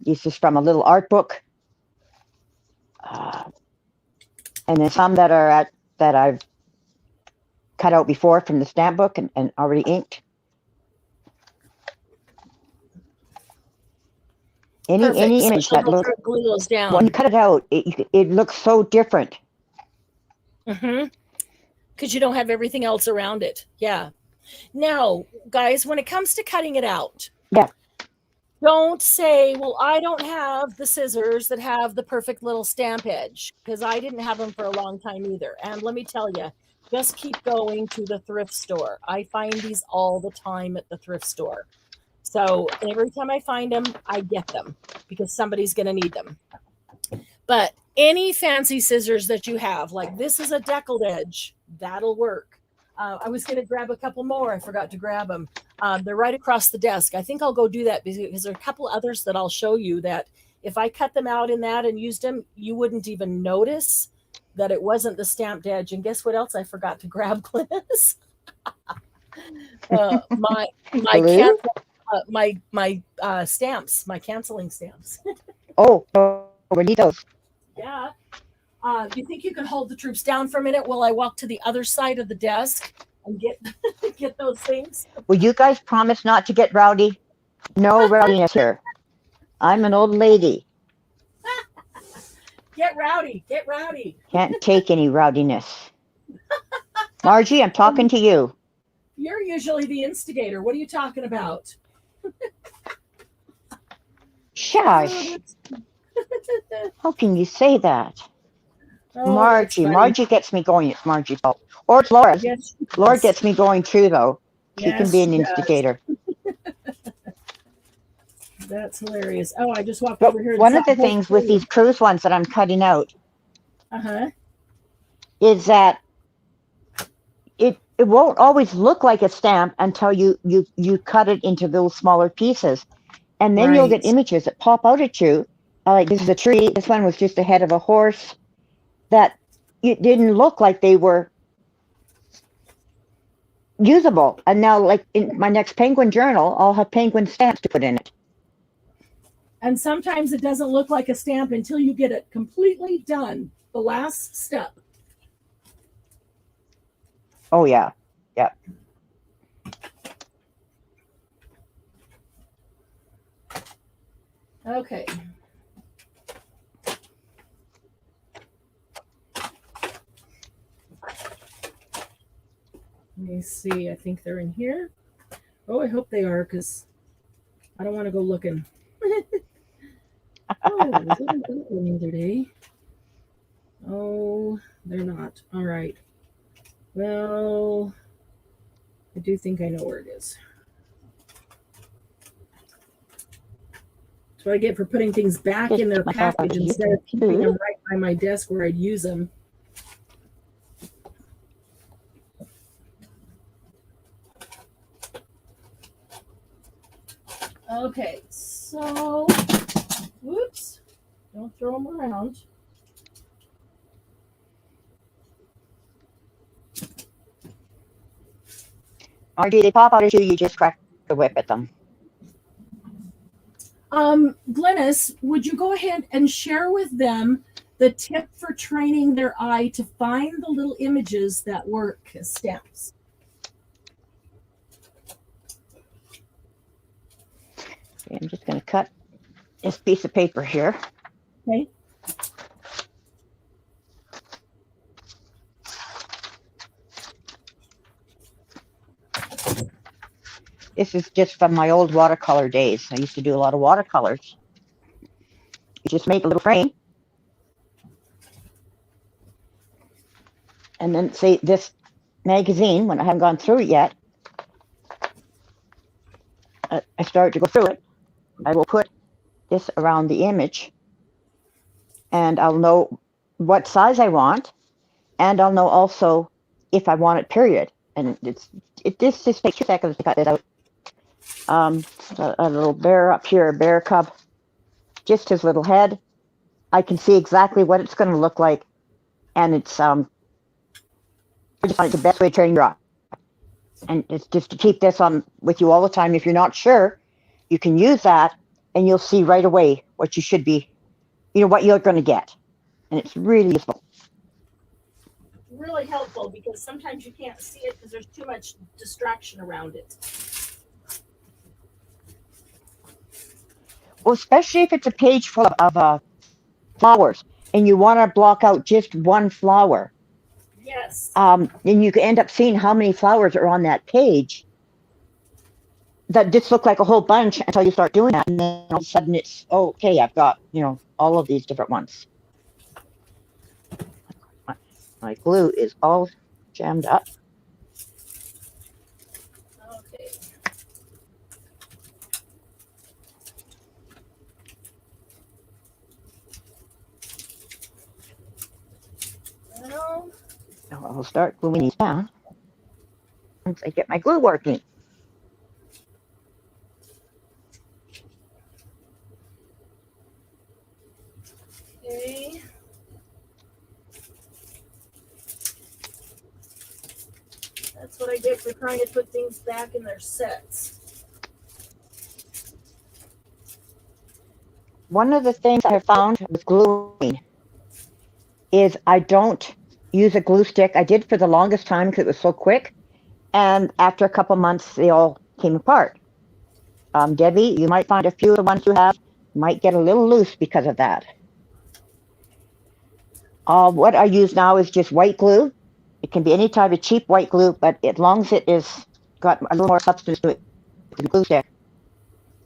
This is from a little art book. And then some that I've cut out before from the stamp book and already inked. Any image that looks, glue those down. When you cut it out, it looks so different. Because you don't have everything else around it. Yeah. Now, guys, when it comes to cutting it out, don't say, well, I don't have the scissors that have the perfect little stamp edge, because I didn't have them for a long time either. And let me tell you, just keep going to the thrift store. I find these all the time at the thrift store. So every time I find them, I get them because somebody's going to need them. But any fancy scissors that you have, like this is a deckled edge, that'll work. I was going to grab a couple more. I forgot to grab them. They're right across the desk. I think I'll go do that because there are a couple others that I'll show you that if I cut them out in that and used them, you wouldn't even notice that it wasn't the stamped edge. And guess what else I forgot to grab, Glennis? my stamps, my canceling stamps. We need those. Yeah. Do you think you can hold the troops down for a minute while I walk to the other side of the desk and get those things? Will you guys promise not to get rowdy? No rowdiness here. I'm an old lady. Get rowdy. Get rowdy. Can't take any rowdiness. Margie, I'm talking to you. You're usually the instigator. What are you talking about? Shush. How can you say that? Oh, Margie gets me going. It's Margie's fault. Or it's Laura's. Yes, Laura gets me going too, though. She can be an instigator. That's hilarious. Oh, I just walked over here. One of the things with these cruise ones that I'm cutting out is that it won't always look like a stamp until you cut it into those smaller pieces. And then you'll get images that pop out at you. Like this is a tree. This one was just a head of a horse. That it didn't look like they were usable. And now, like in my next penguin journal, I'll have penguin stamps to put in it. And sometimes it doesn't look like a stamp until you get it completely done. The last step. Oh, yeah. Yeah. Okay. Let me see. I think they're in here. Oh, I hope they are because I don't want to go looking. Oh, was it the other day? Oh, they're not. All right. Well, I do think I know where it is. That's what I get for putting things back Just in their take myself out package of here instead of keeping them too. right by my desk where I'd use them. Okay, so, whoops, don't throw them around. Or do they pop out at you? You just crack the whip at them. Glennis, would you go ahead and share with them the tip for training their eye to find the little images that work as stamps? Okay, I'm just going to cut this piece of paper here. Okay. This is just from my old watercolor days. I used to do a lot of watercolors. You just make a little frame. And then, say, this magazine, when I haven't gone through it yet, I start to go through it. I will put this around the image, and I'll know what size I want, and I'll know also if I want it period. And this just takes 2 seconds to cut this out. A little bear up here, a bear cub, just his little head. I can see exactly what it's going to look like, and it's I just find it's the best way to train your eye. And it's just to keep this on with you all the time. If you're not sure, you can use that, and you'll see right away what you should be, what you're going to get, and it's really useful. Really helpful because sometimes you can't see it because there's too much distraction around it. Well, especially if it's a page full of flowers, and you want to block out just one flower. Yes. And you can end up seeing how many flowers are on that page that just look like a whole bunch until you start doing that, and then all of a sudden it's, oh, okay, I've got all of these different ones. My glue is all jammed up. Okay. Well, Now I'll start gluing these down once I get my glue working. okay. That's what I get for trying to put things back in their sets. One of the things I have found with gluing is I don't use a glue stick. I did for the longest time because it was so quick, and after a couple months, they all came apart. Debbie, you might find a few of the ones you have might get a little loose because of that. What I use now is just white glue. It can be any type of cheap white glue, but as long as it is got a little more substance to it than glue stick,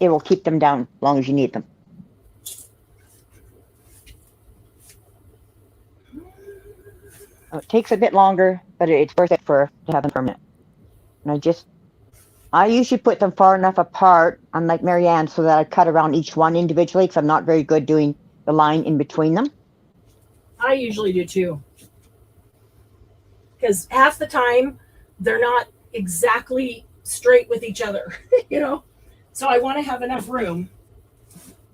it will keep them down as long as you need them. It takes a bit longer, but it's worth it to have them permanent. And I usually put them far enough apart, unlike Marianne, so that I cut around each one individually because I'm not very good doing the line in between them. I usually do too. Because half the time they're not exactly straight with each other, So I want to have enough room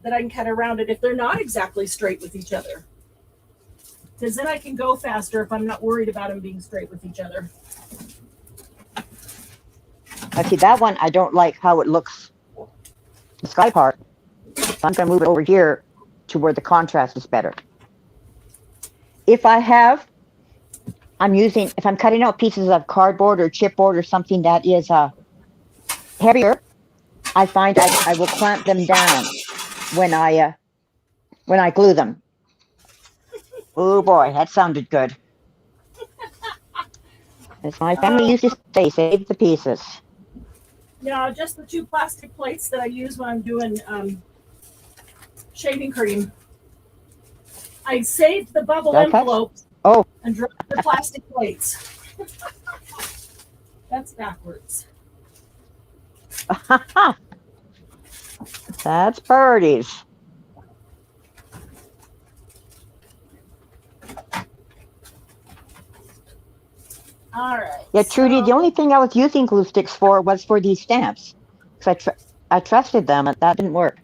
that I can cut around it if they're not exactly straight with each other. Because then I can go faster if I'm not worried about them being straight with each other. See, that one, I don't like how it looks, the sky part. So I'm going to move it over here to where the contrast is better. If I'm cutting out pieces of cardboard or chipboard or something that is heavier, I find I will clamp them down when I glue them. Oh boy, that sounded good. As my family used to say, save the pieces. Yeah, just the 2 plastic plates that I use when I'm doing shaving cream. I saved the bubble Die cuts? envelopes Oh, and dropped the plastic plates. That's backwards. that's birdies. All right. Yeah, Trudy, the only thing I was using glue sticks for was for these stamps. Because I trusted them, and that didn't work.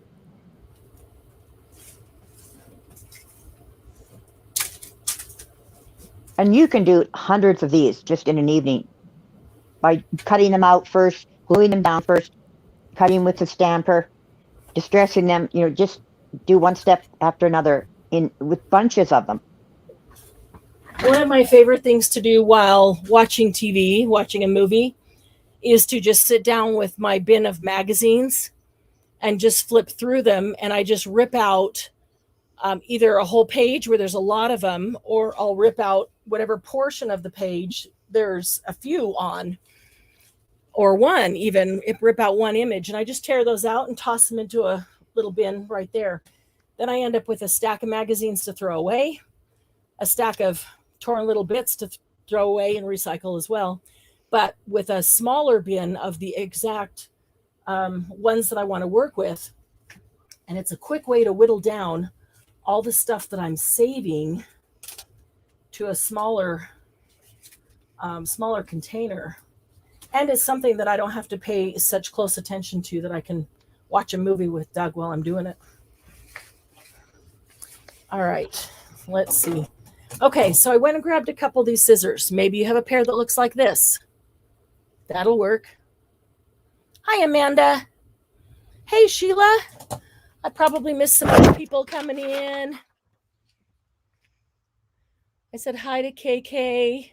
And you can do hundreds of these just in an evening by cutting them out first, gluing them down first, cutting with the stamper, distressing them, just do one step after another with bunches of them. One of my favorite things to do while watching TV, watching a movie, is to just sit down with my bin of magazines and just flip through them. And I just rip out either a whole page where there's a lot of them, or I'll rip out whatever portion of the page there's a few on, or one even, rip out one image. And I just tear those out and toss them into a little bin right there. Then I end up with a stack of magazines to throw away, a stack of torn little bits to throw away and recycle as well, but with a smaller bin of the exact ones that I want to work with. And it's a quick way to whittle down all the stuff that I'm saving to a smaller container. And it's something that I don't have to pay such close attention to, that I can watch a movie with Doug while I'm doing it. All right, let's see. Okay, so I went and grabbed a couple of these scissors. Maybe you have a pair that looks like this. That'll work. Hi, Amanda. Hey, Sheila. I probably missed some other people coming in. I said hi to KK.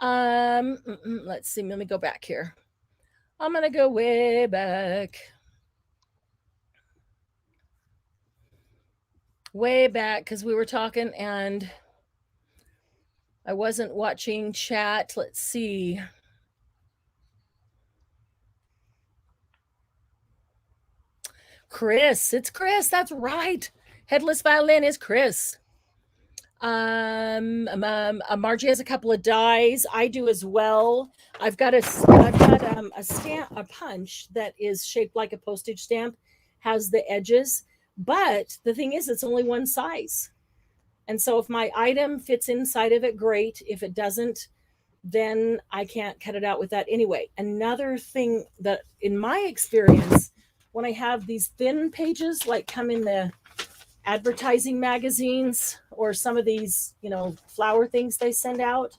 Let's see. Let me go back here. I'm going to go way back. Way back, because we were talking and I wasn't watching chat. Let's see. Chris, it's Chris. That's right. Headless Violin is Chris. Margie has a couple of dies. I do as well. I've got a punch that is shaped like a postage stamp, has the edges, but the thing is, it's only one size. And so if my item fits inside of it, great. If it doesn't, then I can't cut it out with that anyway. Another thing that, in my experience, when I have these thin pages, like come in the advertising magazines or some of these, flower things they send out.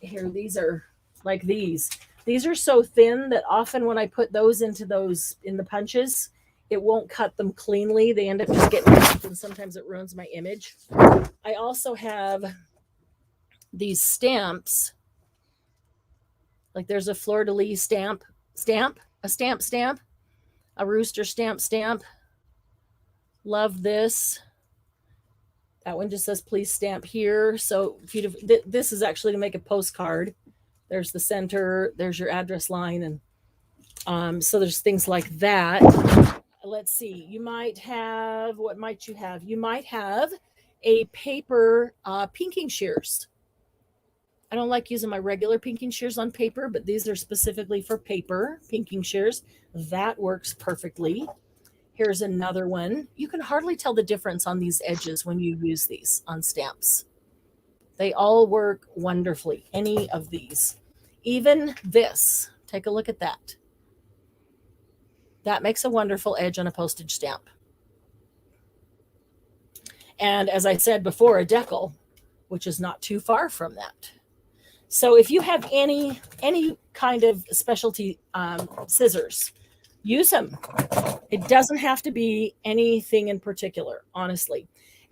Here, these are like these. These are so thin that often when I put those in the punches, it won't cut them cleanly. They end up just getting mixed, and sometimes it ruins my image. I also have these stamps. Like there's a fleur-de-lis stamp, a rooster stamp. Love this. That one just says please stamp here. So this is actually to make a postcard. There's the center, there's your address line, and so there's things like that. Let's see. You might have, what might you have? You might have a paper pinking shears. I don't like using my regular pinking shears on paper, but these are specifically for paper pinking shears. That works perfectly. Here's another one. You can hardly tell the difference on these edges when you use these on stamps. They all work wonderfully, any of these. Even this, take a look at that. That makes a wonderful edge on a postage stamp. And as I said before, a deckle, which is not too far from that. So if you have any kind of specialty scissors, use them. It doesn't have to be anything in particular, honestly.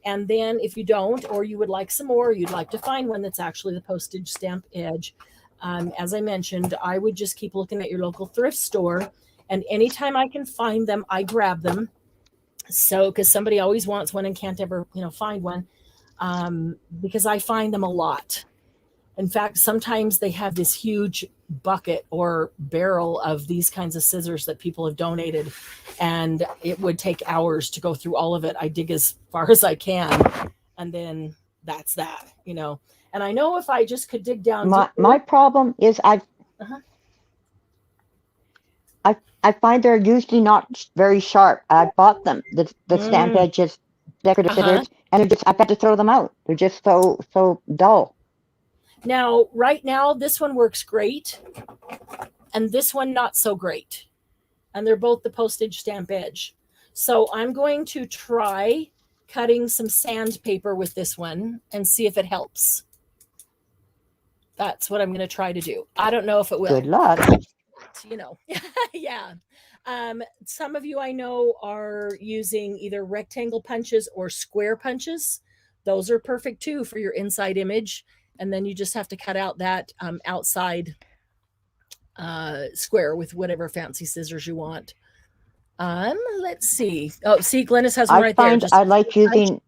And then if you don't, or you would like some more, you'd like to find one that's actually the postage stamp edge, as I mentioned, I would just keep looking at your local thrift store. And anytime I can find them, I grab them. So, because somebody always wants one and can't ever, find one, because I find them a lot. In fact, sometimes they have this huge bucket or barrel of these kinds of scissors that people have donated, and it would take hours to go through all of it. I dig as far as I can, and then that's that, you know. And I know if I just could dig down My problem is uh-huh. I find they're usually not very sharp. I bought them, the stamp edges, decorative Uh-huh. scissors, and I've got to throw them out. They're just so dull. Now, right now, this one works great, and this one not so great. And they're both the postage stamp edge. So I'm going to try cutting some sandpaper with this one and see if it helps. That's what I'm going to try to do. I don't know if it will. Good luck. You know, yeah. Some of you I know are using either rectangle punches or square punches. Those are perfect too for your inside image. And then you just have to cut out that outside square with whatever fancy scissors you want. Let's see. Oh, see, Glennis has one right there. I like using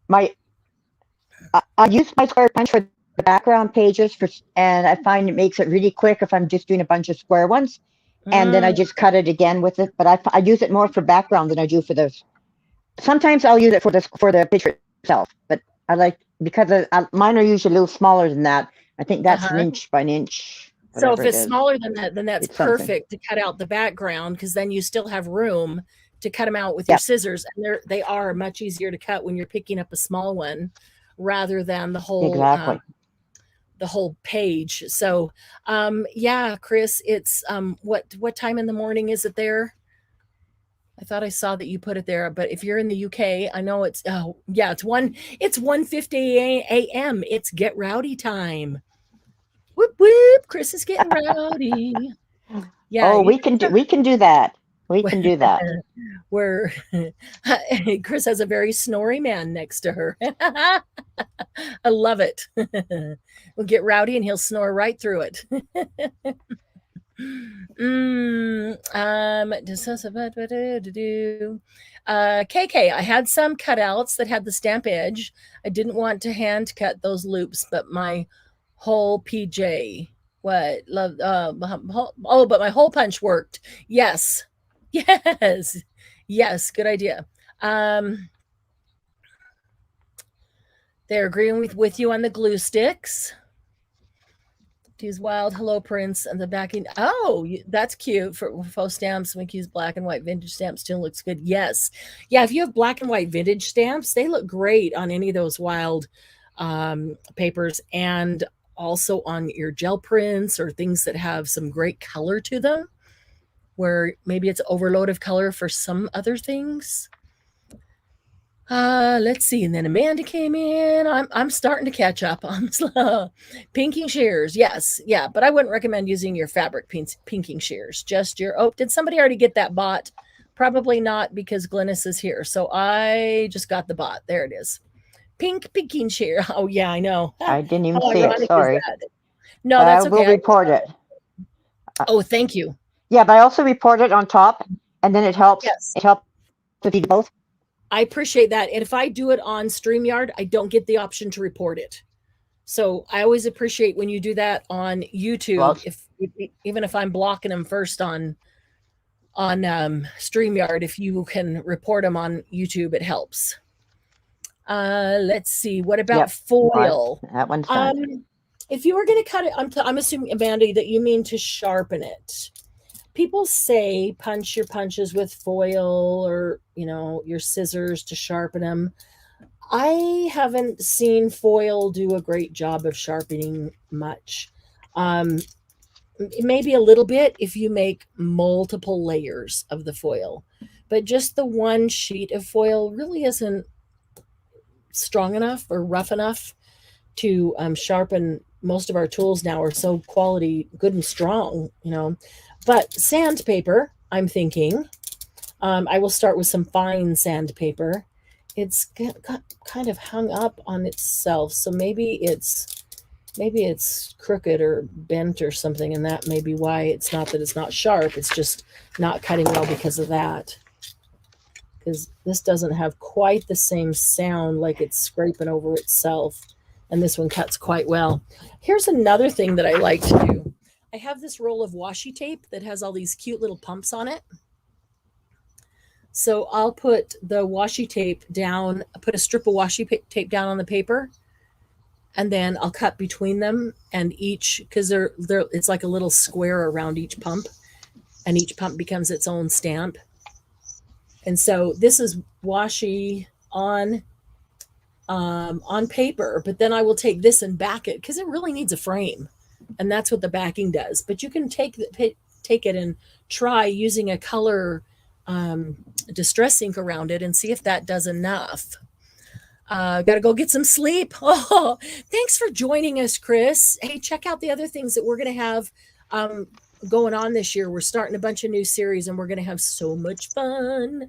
my. I use my square punch for the background pages and I find it makes it really quick if I'm just doing a bunch of square ones, and then I just cut it again with it. But I use it more for background than I do for those. Sometimes I'll use it for the picture itself, but I like because mine are usually a little smaller than that. I think that's an inch by an inch. So if it's smaller than that, then that's perfect to cut out the background, because then you still have room to cut them out with your scissors. And they are much easier to cut when you're picking up a small one rather than the whole the whole page. So yeah, Chris, it's what time in the morning is it there? I thought I saw that you put it there, but if you're in the UK, I know it's it's 1:50 a.m. It's get rowdy time. Whoop whoop! Chris is getting rowdy. Yeah. Oh, we can do that. We can do that. Where Chris has a very snory man next to her. I love it. We'll get rowdy and he'll snore right through it. KK, I had some cutouts that had the stamp edge. I didn't want to hand cut those loops, but my whole PJ, but my hole punch worked. Yes, good idea. They're agreeing with you on the glue sticks. Use wild hello prints and the backing. Oh, that's cute for faux stamps. We can use black and white vintage stamps too. Looks good. Yes, yeah. If you have black and white vintage stamps, they look great on any of those wild papers, and also on your gel prints or things that have some great color to them, where maybe it's overload of color for some other things. Let's see. And then Amanda came in. I'm starting to catch up. I'm slow. Pinking shears. Yes. Yeah. But I wouldn't recommend using your fabric pinking shears. Just your, did somebody already get that bot? Probably not, because Glynis is here. So I just got the bot. There it is. Pinking shear. Oh yeah, I know. I didn't even see it. Sorry. No, that's okay. I will report it. Oh, thank you. Yeah, but I also report it on top, and then it helps. Yes. It helps with you both. I appreciate that. And if I do it on StreamYard, I don't get the option to report it. So I always appreciate when you do that on YouTube. Well, even if I'm blocking them first on StreamYard, if you can report them on YouTube, it helps. Let's see. What about foil? That one's fun. If you were going to cut it, I'm assuming, Amanda, that you mean to sharpen it. People say punch your punches with foil or, your scissors to sharpen them. I haven't seen foil do a great job of sharpening much. Maybe a little bit if you make multiple layers of the foil, but just the one sheet of foil really isn't strong enough or rough enough to sharpen. Most of our tools now are so quality, good and strong, But sandpaper, I'm thinking, I will start with some fine sandpaper. It's got kind of hung up on itself, so maybe it's crooked or bent or something, and that may be why it's not that it's not sharp. It's just not cutting well because of that. Because this doesn't have quite the same sound, like it's scraping over itself, and this one cuts quite well. Here's another thing that I like to do. I have this roll of washi tape that has all these cute little pumps on it. So I'll put the washi tape down, put a strip of washi tape down on the paper, and then I'll cut between them, and each, because they're it's like a little square around each pump, and each pump becomes its own stamp. And so this is washi on paper, but then I will take this and back it because it really needs a frame, and that's what the backing does. But you can take it and try using a color distress ink around it and see if that does enough. Gotta go get some sleep. Oh, thanks for joining us, Chris. Hey, check out the other things that we're going to have going on this year. We're starting a bunch of new series, and we're going to have so much fun.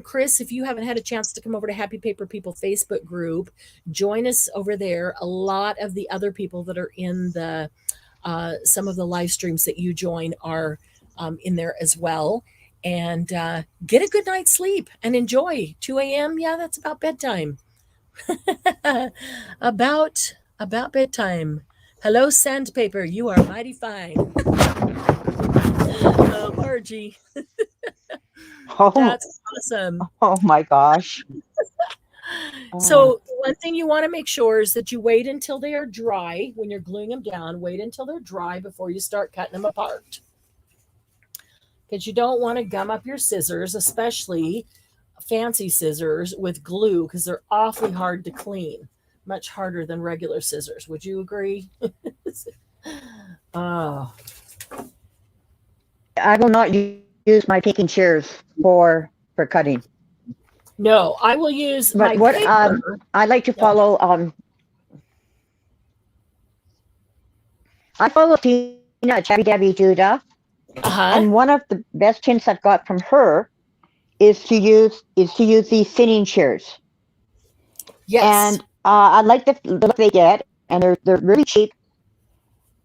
Chris, if you haven't had a chance to come over to Happy Paper People Facebook group, join us over there. A lot of the other people that are in the some of the live streams that you join are in there as well. And get a good night's sleep and enjoy. 2 a.m. Yeah, that's about bedtime. about bedtime. Hello, sandpaper. You are mighty fine. Oh, Margie. Oh, that's awesome. Oh my gosh. So one thing you want to make sure is that you wait until they are dry. When you're gluing them down, wait until they're dry before you start cutting them apart. Because you don't want to gum up your scissors, especially fancy scissors with glue, because they're awfully hard to clean, much harder than regular scissors. Would you agree? Oh. I will not use my picking shears for cutting. No, I will use but my what paper. I like to follow I follow Tina at Chabby Dabby Judah. And one of the best hints I've got from her is to use these thinning shears. Yes. And I like the look they get, and they're really cheap.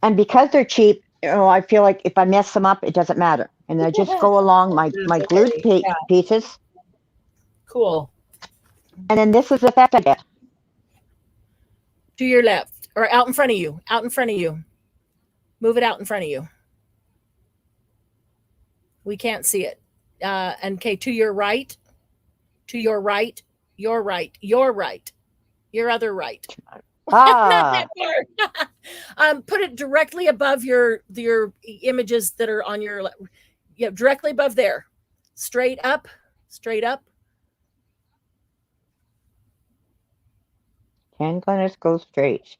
And because they're cheap, I feel like if I mess them up, it doesn't matter, and they just go along my glued pieces. Cool. And then this is the effect I get. To your left, or out in front of you. Out in front of you. Move it out in front of you. We can't see it. And okay, to your right, your right, your right, your right, your other right. Ah. Put it directly above your images that are on your, yeah, directly above there. Straight up, straight up. Can Glennis go straight?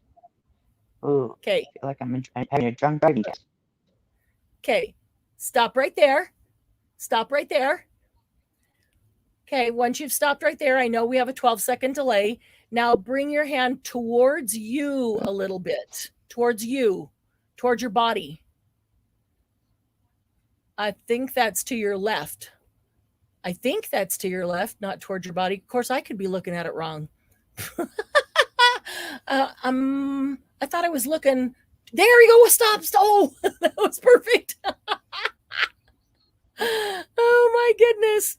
Ooh. Okay. I feel like I'm having a drunk driving test. Okay. Stop right there. Stop right there. Okay, once you've stopped right there, I know we have a 12-second delay. Now bring your hand towards you a little bit. Towards you. Towards your body. I think that's to your left. I think that's to your left, not towards your body. Of course, I could be looking at it wrong. I thought I was looking. There you go. Stop. Oh, that was perfect. Oh my goodness.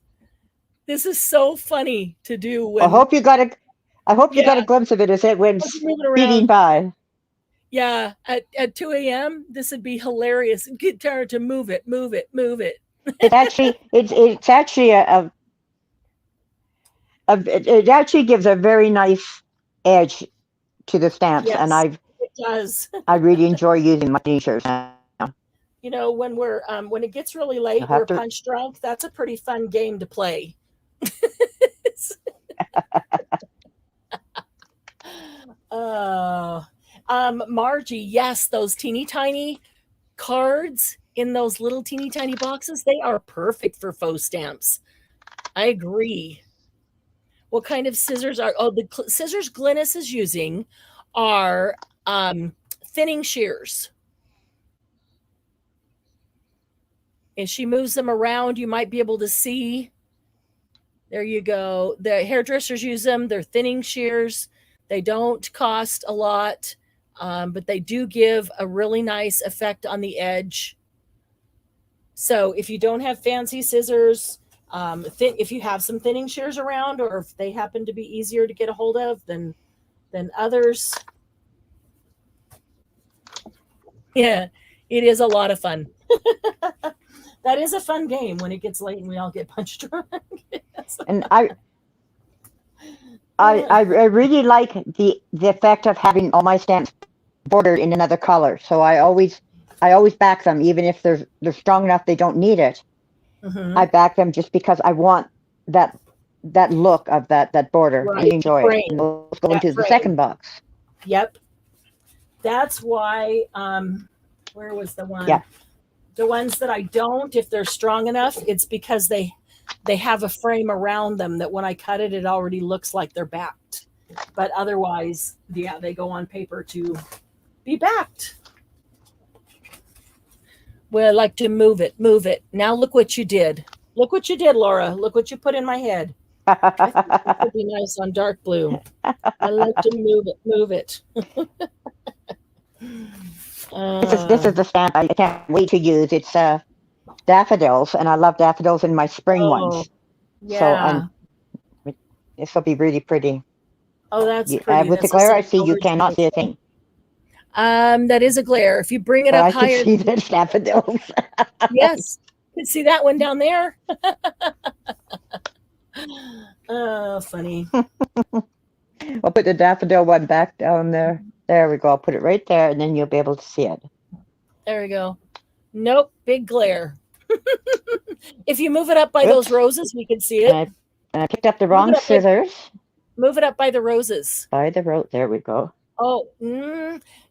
This is so funny to do. When, I hope you got a glimpse of it as it went speeding by. Yeah, at 2 a.m. this would be hilarious. Get Tara to move it. It actually gives a very nice edge to the stamps, yes, and it does. I really enjoy using my t-shirts now. You know, when we're when it gets really late, we're punch drunk. That's a pretty fun game to play. Margie, yes, those teeny tiny cards in those little teeny tiny boxes, they are perfect for faux stamps. I agree. What kind of scissors are? Oh, the scissors Glynis is using are thinning shears. If she moves them around, you might be able to see. There you go. The hairdressers use them. They're thinning shears. They don't cost a lot, but they do give a really nice effect on the edge. So if you don't have fancy scissors, if you have some thinning shears around, or if they happen to be easier to get a hold of than others, yeah, it is a lot of fun. That is a fun game when it gets late and we all get punch drunk. Yes. And I really like the effect of having all my stamps bordered in another color. So I always back them, even if they're strong enough they don't need it. I back them just because I want that look of that border. Right. I enjoy it. And those go into the second box. Yep. That's why where was the one? Yeah. The ones that I don't, if they're strong enough, it's because they have a frame around them that when I cut it, it already looks like they're backed. But otherwise, yeah, they go on paper to be backed. Well, I like to move it. Now look what you did. Look what you did, Laura. Look what you put in my head. I think that would be nice on dark blue. I like to move it. This is the stamp I can't wait to use. It's daffodils, and I love daffodils in my spring ones. Yeah. So this will be really pretty. Oh, that's pretty. With the glare I see, you cannot see a thing. That is a glare. If you bring it up higher, I can see the daffodils. Yes, you can see that one down there. Oh, funny. I'll put the daffodil one back down there. There we go. I'll put it right there, and then you'll be able to see it. There we go. Nope, big glare. If you move it up by those roses, we can see it. And I picked up the wrong scissors. Move it up by the roses. By the rose. There we go. Oh,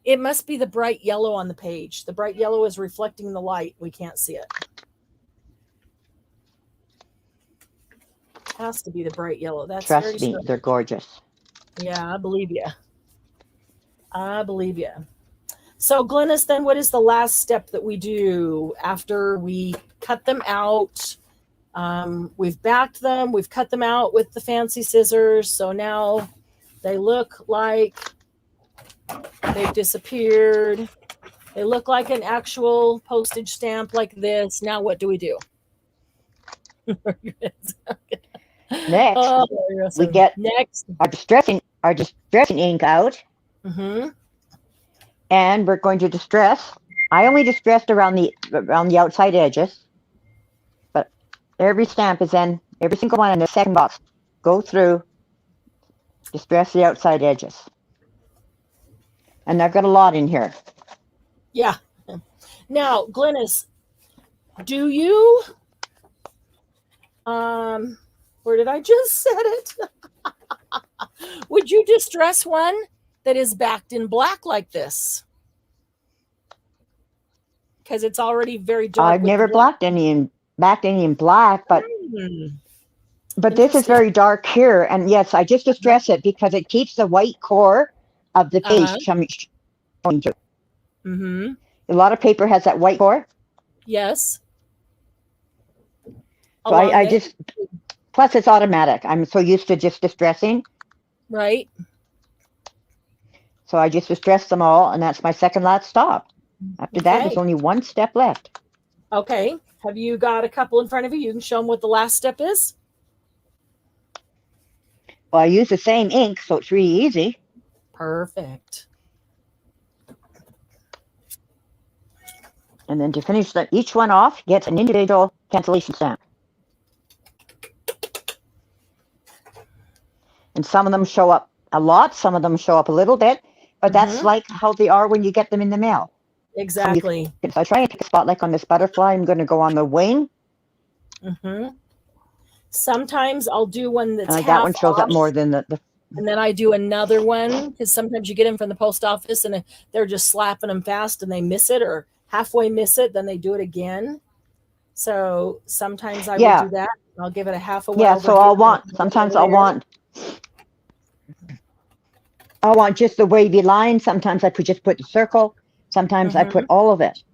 it must be the bright yellow on the page. The bright yellow is reflecting the light. We can't see it. Has to be the bright yellow. That's Trust me, they're gorgeous. Yeah, I believe you. I believe you. So, Glynis, then what is the last step that we do after we cut them out? We've backed them. We've cut them out with the fancy scissors. So now they look like they've disappeared. They look like an actual postage stamp like this. Now what do we do? Next, we get our distressing ink out. And we're going to distress. I only distressed around the outside edges, but every stamp is in, every single one in the second box. Go through, distress the outside edges. And I've got a lot in here. Yeah. Now, Glynis, do you, where did I just set it? Would you distress one that is backed in black like this? Because it's already very dark. I've never backed any in black, but this is very dark here. And yes, I just distress it because it keeps the white core of the page showing through. A lot of paper has that white core. Yes. So I just, plus it's automatic. I'm so used to just distressing. Right. So I just distressed them all, and that's my second last stop. After that, there's only one step left. Okay. Have you got a couple in front of you? You can show them what the last step is. Well, I use the same ink, so it's really easy. Perfect. And then to finish each one off, gets an individual cancellation stamp. And some of them show up a lot, some of them show up a little bit, but that's like how they are when you get them in the mail. Exactly. If I try and pick a spot like on this butterfly, I'm going to go on the wing. Sometimes I'll do one that's half that one shows off, up more than the and then I do another one because sometimes you get them from the post office and they're just slapping them fast and they miss it or halfway miss it, then they do it again. So sometimes I will do that. I'll give it a half a yeah. So sometimes I'll want just the wavy line. Sometimes I just put the circle. Sometimes I put all of it.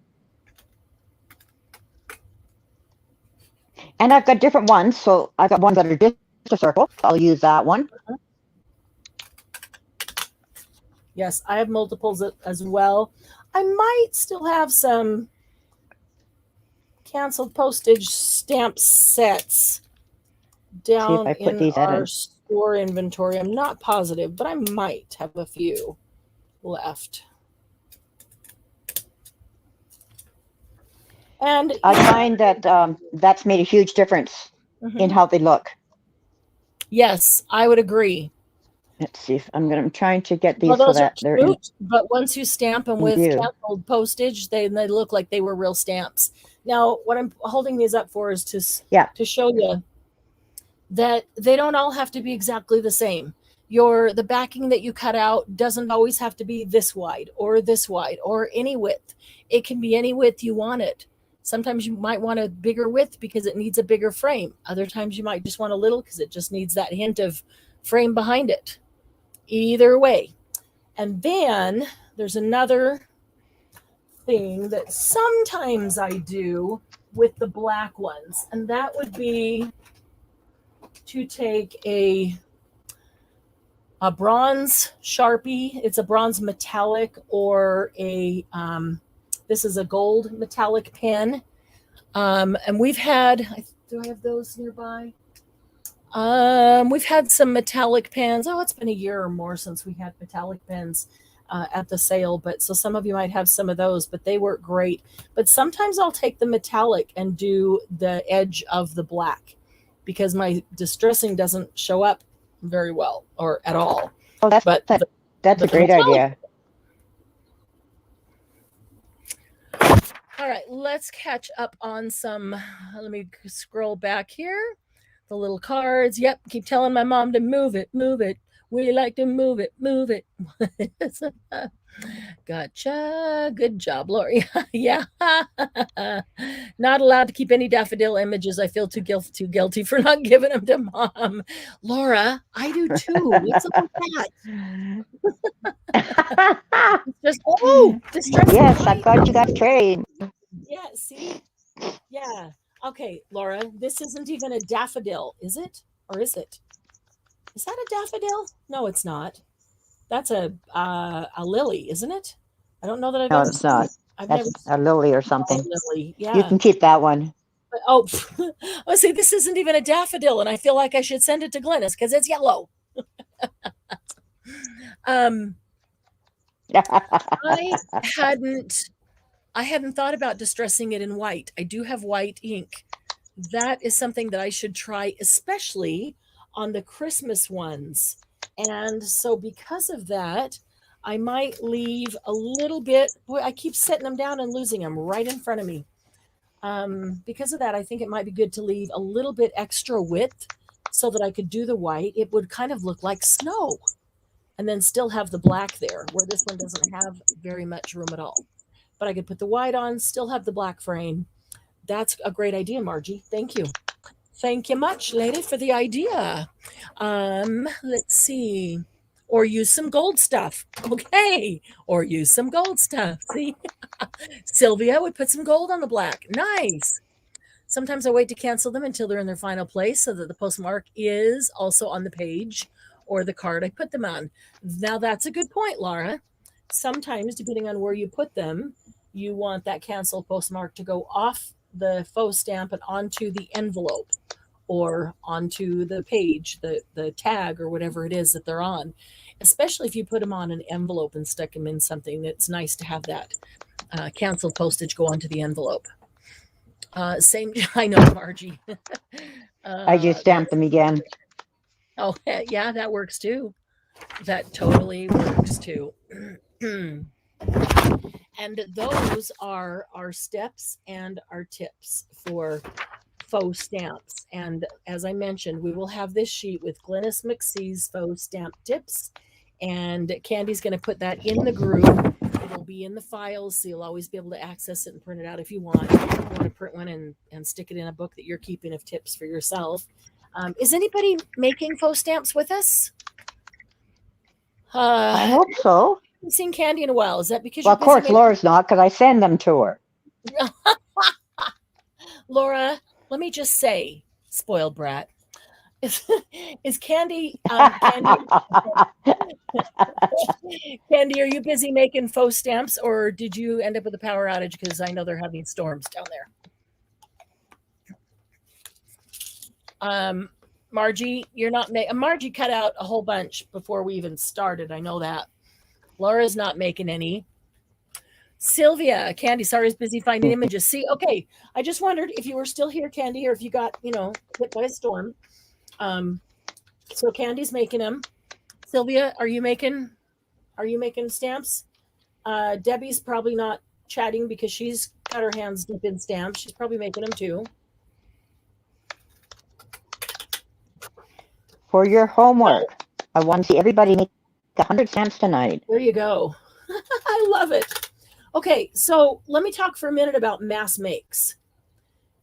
And I've got different ones. So I've got ones that are just a circle. I'll use that one. Yes, I have multiples as well. I might still have some canceled postage stamp sets down in our store inventory. I'm not positive, but I might have a few left. And I find that that's made a huge difference in how they look. Yes, I would agree. Let's see if I'm trying to get Well, these so those are that they're cute, but once you stamp them in with view. canceled postage, they look like they were real stamps. Now, what I'm holding these up for is to show you that they don't all have to be exactly the same. The backing that you cut out doesn't always have to be this wide or any width. It can be any width you want it. Sometimes you might want a bigger width because it needs a bigger frame. Other times you might just want a little because it just needs that hint of frame behind it. Either way. And then there's another thing that sometimes I do with the black ones, and that would be to take a bronze Sharpie. It's a bronze metallic or this is a gold metallic pen. And we've had, do I have those nearby? We've had some metallic pens. Oh, it's been a year or more since we had metallic pens at the sale. But so some of you might have some of those, but they work great. But sometimes I'll take the metallic and do the edge of the black because my distressing doesn't show up very well or at all. Oh, that's a great idea. All right, let's catch up on some. Let me scroll back here. The little cards. Yep, keep telling my mom to move it, move it. We like to move it, move it. Gotcha. Good job, Lori. Yeah. Not allowed to keep any daffodil images. I feel too guilty for not giving them to mom. Laura, I do too. What's up with that? Yes, I've got you guys trained. Yeah, see? Yeah. Okay, Laura, this isn't even a daffodil, is it? Or is it? Is that a daffodil? No, it's not. That's a lily, isn't it? I don't know that I've ever seen it. That's a lily or something. Lily. Yeah. You can keep that one. But, let's see, this isn't even a daffodil, and I feel like I should send it to Glennis because it's yellow. I hadn't thought about distressing it in white. I do have white ink. That is something that I should try, especially on the Christmas ones. And so because of that, I might leave a little bit. Boy, I keep setting them down and losing them right in front of me. Because of that, I think it might be good to leave a little bit extra width so that I could do the white. It would kind of look like snow and then still have the black there where this one doesn't have very much room at all. But I could put the white on, still have the black frame. That's a great idea, Margie. Thank you. Thank you much, lady, for the idea. Let's see. Or use some gold stuff. Okay. Or use some gold stuff. See? Sylvia would put some gold on the black. Nice. Sometimes I wait to cancel them until they're in their final place so that the postmark is also on the page or the card I put them on. Now, that's a good point, Laura. Sometimes, depending on where you put them, you want that cancel postmark to go off the faux stamp and onto the envelope or onto the page, the tag or whatever it is that they're on, especially if you put them on an envelope and stuck them in something. That's nice to have that canceled postage go onto the envelope. Same, I know, Margie. I just stamped them again. Oh, yeah, that works too. That totally works too. And those are our steps and our tips for faux stamps. And as I mentioned, we will have this sheet with Glennis McCee's faux stamp tips. And Candy's going to put that in the group. It'll be in the files, so you'll always be able to access it and print it out if you want. If you want to print one and stick it in a book that you're keeping of tips for yourself. Is anybody making faux stamps with us? I hope so. I haven't seen Candy in a while. Is that because well, of course, Laura's not, because I send them to her. Laura, let me just say, spoiled brat, is Candy, Candy, are you busy making faux stamps, or did you end up with a power outage? Because I know they're having storms down there. Margie, you're not Margie cut out a whole bunch before we even started. I know that. Laura's not making any. Sylvia, Candy, sorry, is busy finding images. See, okay, I just wondered if you were still here, Candy, or if you got, hit by a storm. So Candy's making them. Sylvia, are you making stamps? Debbie's probably not chatting because she's got her hands deep in stamps. She's probably making them too. For your homework, I want to see everybody make 100 stamps tonight. There you go. I love it. Okay, so let me talk for a minute about mass makes,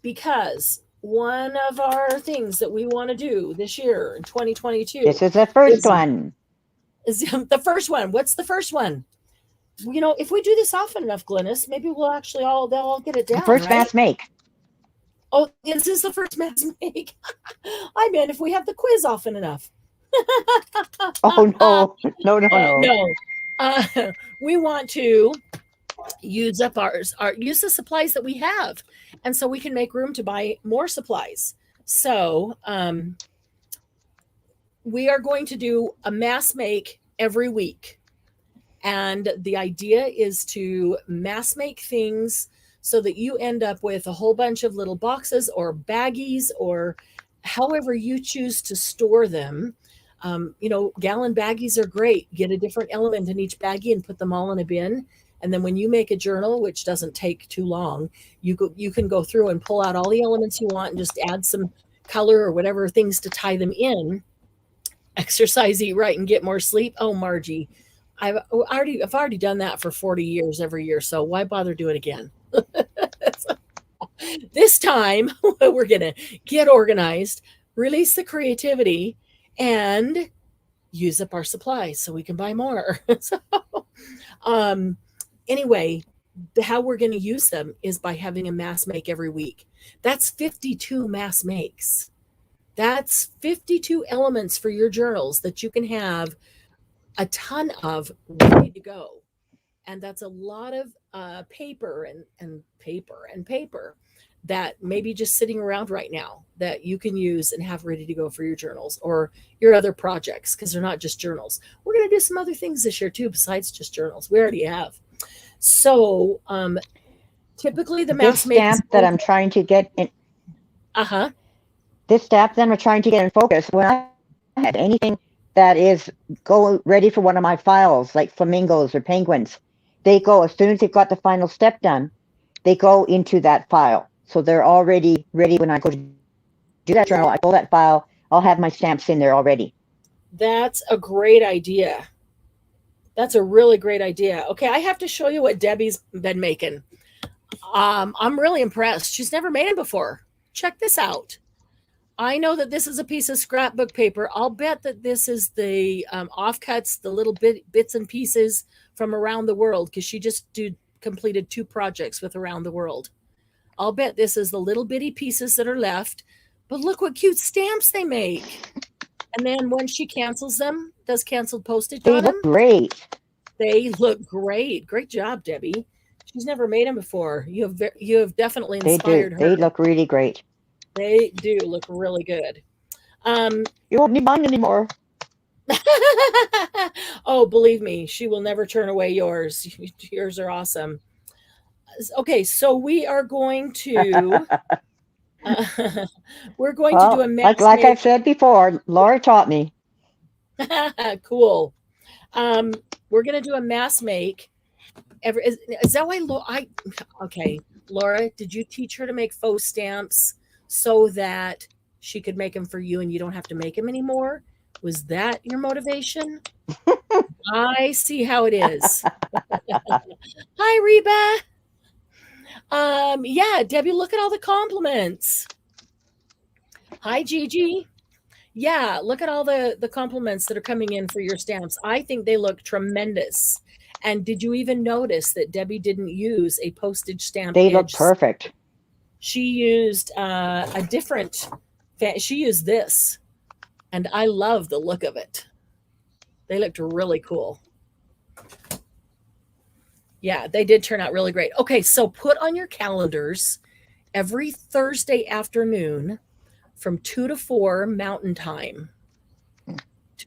because one of our things that we want to do this year in 2022. This is the first one. Is the first one. What's the first one? If we do this often enough, Glynis, maybe we'll actually they'll all get it down. The first right? mass make. Oh, this is the first mass make. I meant if we have the quiz often enough. Oh, no. We want to use up use the supplies that we have, and so we can make room to buy more supplies. So we are going to do a mass make every week, and the idea is to mass make things so that you end up with a whole bunch of little boxes or baggies, or however you choose to store them. Gallon baggies are great. Get a different element in each baggie and put them all in a bin. And then when you make a journal, which doesn't take too long, you can go through and pull out all the elements you want and just add some color or whatever things to tie them in. Exercise, eat right, and get more sleep. Oh, Margie, I've already done that for 40 years every year. So why bother doing it again? This time we're going to get organized, release the creativity, and use up our supplies so we can buy more. Anyway, how we're going to use them is by having a mass make every week. That's 52 mass makes. That's 52 elements for your journals that you can have a ton of ready to go. And that's a lot of paper and paper that maybe just sitting around right now that you can use and have ready to go for your journals or your other projects, because they're not just journals. We're going to do some other things this year too besides just journals. We already have. So typically the mass stamp that I'm trying to get in. This stamp that I'm trying to get in focus, when I have anything that is ready for one of my files, like flamingos or penguins, they go, as soon as they've got the final step done, they go into that file. So they're already ready when I go to do that journal. I pull that file, I'll have my stamps in there already. That's a great idea. That's a really great idea. Okay, I have to show you what Debbie's been making. I'm really impressed. She's never made them before. Check this out. I know that this is a piece of scrapbook paper. I'll bet that this is the offcuts, the little bits and pieces from around the world, because she just completed 2 projects with around the world. I'll bet this is the little bitty pieces that are left. But look what cute stamps they make. And then when she cancels them, does canceled postage on them. They look great. They look great. Great job, Debbie. She's never made them before. You have definitely inspired her. They look really great. They do look really good. You won't need mine anymore. Oh, believe me, she will never turn away yours. Yours are awesome. Okay, so we are going to we're going to do a mass like I've said before, Laura taught me. Cool. We're going to do a mass make. Is that why okay, Laura, did you teach her to make faux stamps so that she could make them for you and you don't have to make them anymore? Was that your motivation? I see how it is. Hi, Reba. Yeah, Debbie, look at all the compliments. Hi, Gigi. Yeah, look at all the compliments that are coming in for your stamps. I think they look tremendous. And did you even notice that Debbie didn't use a postage stamp? They look perfect. She used a different, she used this. And I love the look of it. They looked really cool. Yeah, they did turn out really great. Okay, so put on your calendars every Thursday afternoon from 2 to 4 Mountain Time. 2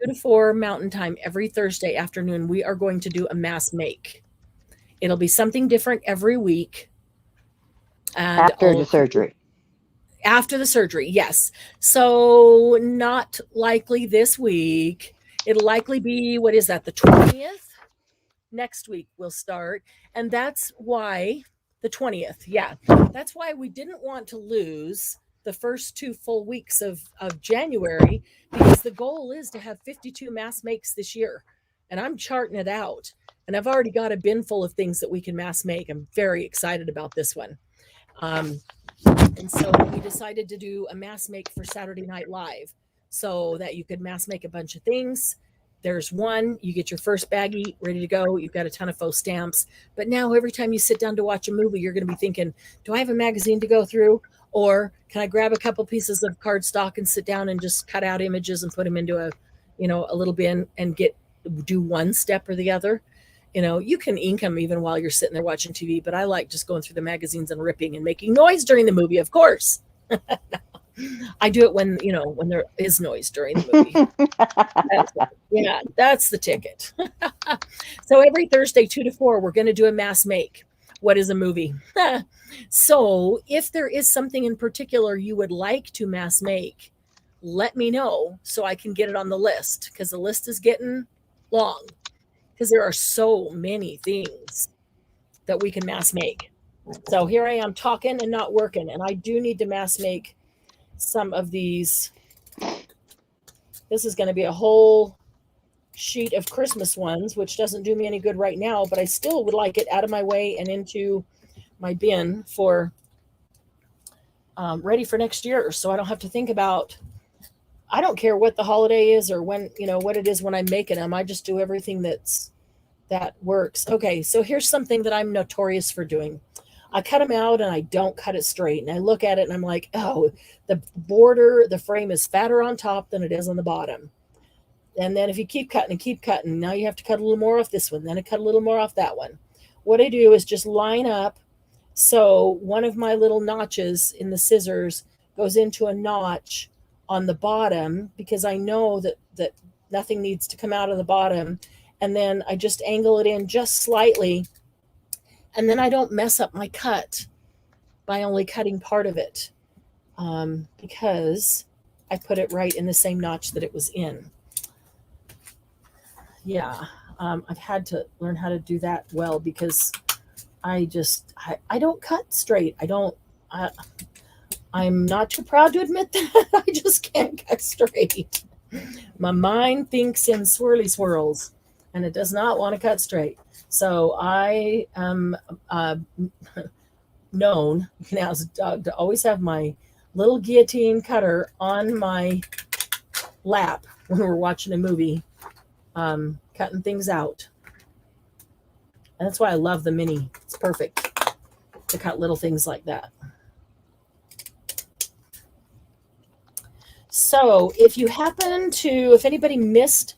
to 4 Mountain Time every Thursday afternoon, we are going to do a mass make. It'll be something different every week. And After the surgery. After the surgery, yes. So not likely this week. It'll likely be, what is that, the 20th? Next week we'll start. And that's why, the 20th, yeah. That's why we didn't want to lose the first 2 full weeks of January, because the goal is to have 52 mass makes this year. And I'm charting it out. And I've already got a bin full of things that we can mass make. I'm very excited about this one. And so we decided to do a mass make for Saturday Night Live so that you could mass make a bunch of things. There's one, you get your first baggie ready to go. You've got a ton of faux stamps. But now every time you sit down to watch a movie, you're going to be thinking, do I have a magazine to go through? Or can I grab a couple pieces of cardstock and sit down and just cut out images and put them into a little bin and do one step or the other? You can ink them even while you're sitting there watching TV, but I like just going through the magazines and ripping and making noise during the movie, of course. I do it when there is noise during the movie. That's the ticket. So every Thursday, 2 to 4, we're going to do a mass make. What is a movie? So if there is something in particular you would like to mass make, let me know so I can get it on the list, because the list is getting long. Because there are so many things that we can mass make. So here I am talking and not working, and I do need to mass make some of these. This is going to be a whole sheet of Christmas ones, which doesn't do me any good right now, but I still would like it out of my way and into my bin for ready for next year, so I don't have to think about. I don't care what the holiday is or when, what it is when I'm making them. I just do everything that works. Okay, so here's something that I'm notorious for doing. I cut them out and I don't cut it straight. And I look at it and I'm like, oh, the border, the frame is fatter on top than it is on the bottom. And then if you keep cutting and keep cutting, now you have to cut a little more off this one, then I cut a little more off that one. What I do is just line up. So one of my little notches in the scissors goes into a notch on the bottom, because I know that nothing needs to come out of the bottom. And then I just angle it in just slightly. And then I don't mess up my cut by only cutting part of it, because I put it right in the same notch that it was in. Yeah, I've had to learn how to do that well, because I don't cut straight. I'm not too proud to admit that. I just can't cut straight. My mind thinks in swirly swirls, and it does not want to cut straight. So I am known now as a dog to always have my little guillotine cutter on my lap when we're watching a movie, cutting things out. And that's why I love the mini. It's perfect to cut little things like that. So if anybody missed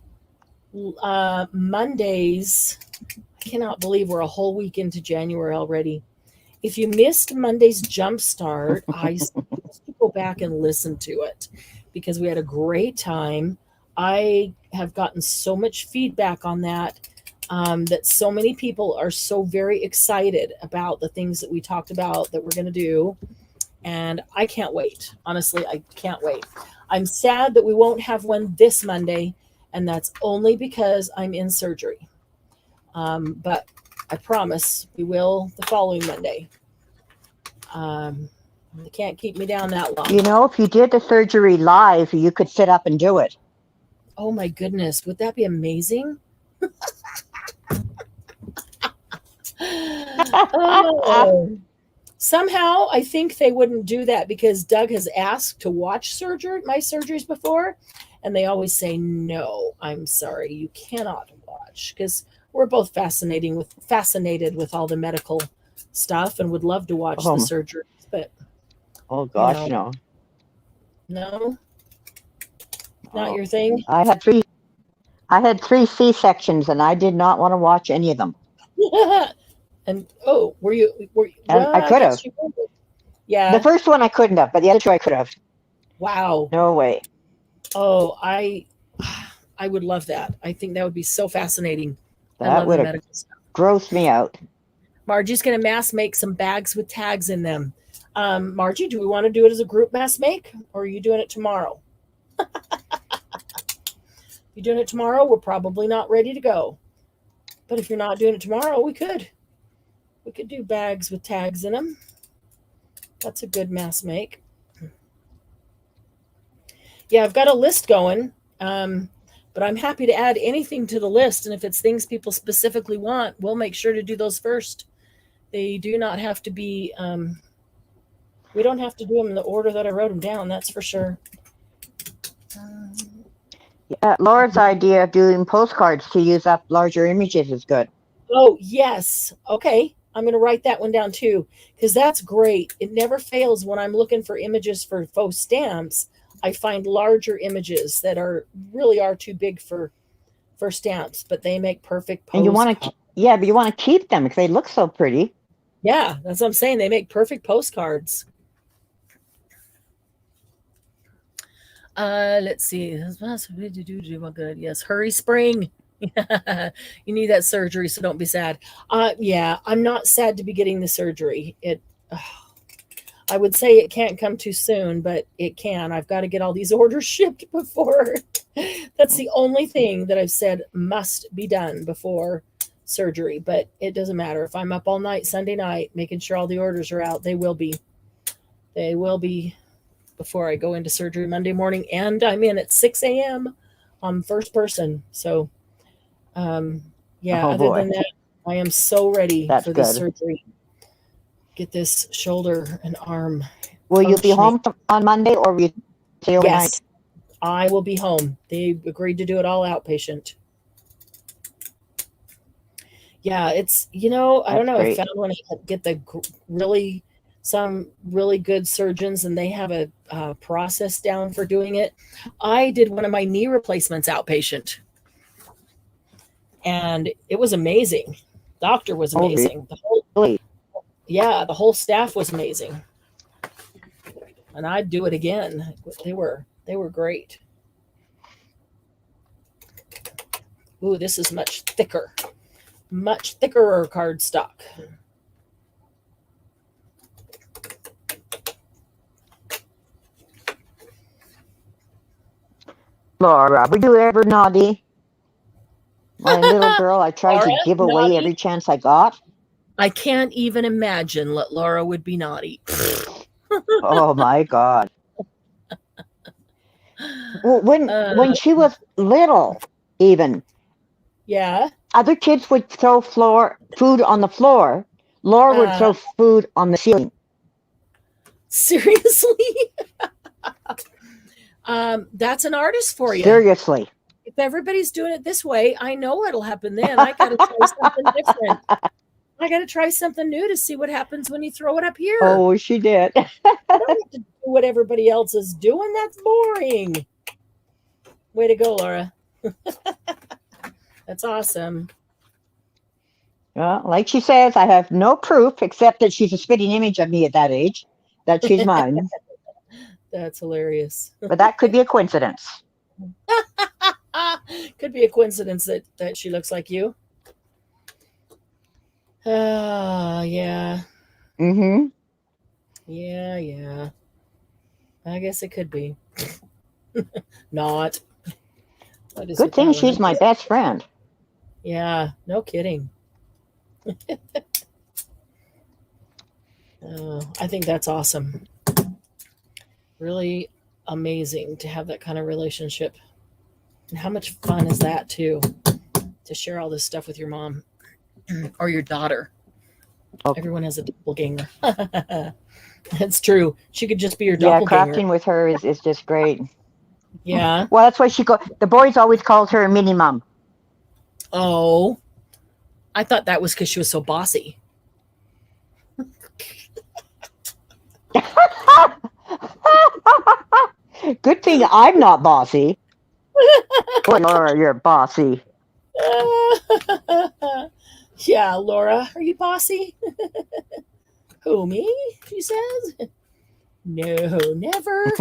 Mondays, I cannot believe we're a whole week into January already. If you missed Monday's Jumpstart, I suggest you go back and listen to it, because we had a great time. I have gotten so much feedback on that, that so many people are so very excited about the things that we talked about that we're going to do. And I can't wait. Honestly, I can't wait. I'm sad that we won't have one this Monday, and that's only because I'm in surgery. But I promise we will the following Monday. They can't keep me down that long. If you did the surgery live, you could sit up and do it. Oh my goodness, would that be amazing? Oh. Somehow I think they wouldn't do that, because Doug has asked to watch my surgeries before, and they always say, no, I'm sorry, you cannot watch, because we're both fascinated with all the medical stuff and would love to watch the surgeries, but oh gosh, no. No? Not your thing? I had three C-sections, and I did not want to watch any of them. And were you I could have. Yeah. The first one I couldn't have, but the other two I could have. Wow. No way. Oh, I would love that. I think that would be so fascinating. That would have grossed me out. Margie's going to mass make some bags with tags in them. Margie, do we want to do it as a group mass make, or are you doing it tomorrow? You're doing it tomorrow, we're probably not ready to go. But if you're not doing it tomorrow, we could do bags with tags in them. That's a good mass make. Yeah, I've got a list going, but I'm happy to add anything to the list. And if it's things people specifically want, we'll make sure to do those first. They do not have to be, we don't have to do them in the order that I wrote them down, that's for sure. Yeah, Laura's idea of doing postcards to use up larger images is good. Oh, yes. Okay. I'm going to write that one down too, because that's great. It never fails when I'm looking for images for faux stamps. I find larger images that really are too big for stamps, but they make perfect postcards. And you want to, yeah, but you want to keep them because they look so pretty. Yeah, that's what I'm saying. They make perfect postcards. Let's see. Good. Yes, hurry, spring. You need that surgery, so don't be sad. Yeah, I'm not sad to be getting the surgery. I would say it can't come too soon, but it can. I've got to get all these orders shipped before. That's the only thing that I've said must be done before surgery, but it doesn't matter. If I'm up all night Sunday night making sure all the orders are out, they will be before I go into surgery Monday morning, and I'm in at 6 a.m. First person. So yeah, other than that, I am so ready for this surgery. Get this shoulder and arm. Will you be home on Monday, or will you stay overnight? Yes, I will be home. They agreed to do it all outpatient. Yeah, it's, I don't know. I found when I get some really good surgeons and they have a process down for doing it. I did one of my knee replacements outpatient, and it was amazing. Doctor was amazing. The whole staff was amazing, and I'd do it again. They were great. Ooh, this is much thicker cardstock. Laura, were you ever naughty? My little girl, I tried to give away every chance I got. I can't even imagine that Laura would be naughty. Oh my God. Well, when she was little, even. Yeah. Other kids would throw food on the floor. Laura would throw food on the ceiling. Seriously? That's an artist for you. Seriously. If everybody's doing it this way, I know what'll happen then. I got to try something different. I got to try something new to see what happens when you throw it up here. Oh, she did. I don't have to do what everybody else is doing. That's boring. Way to go, Laura. That's awesome. Well, like she says, I have no proof except that she's a spitting image of me at that age, that she's mine. That's hilarious. But that could be a coincidence. Could be a coincidence that she looks like you. Yeah. Mm-hmm. Yeah. I guess it could be. Not. Good thing she's my best friend. Yeah, no kidding. I think that's awesome. Really amazing to have that kind of relationship. And how much fun is that too, to share all this stuff with your mom or your daughter. Oh. Everyone has a doppelganger. That's true. She could just be your doppelganger. Yeah, crafting with her is just great. Yeah. Well, that's why the boys always called her mini mom. Oh, I thought that was because she was so bossy. Good thing I'm not bossy. Boy, Laura, you're bossy. Yeah, Laura, are you bossy? Who, me? She says. No, never.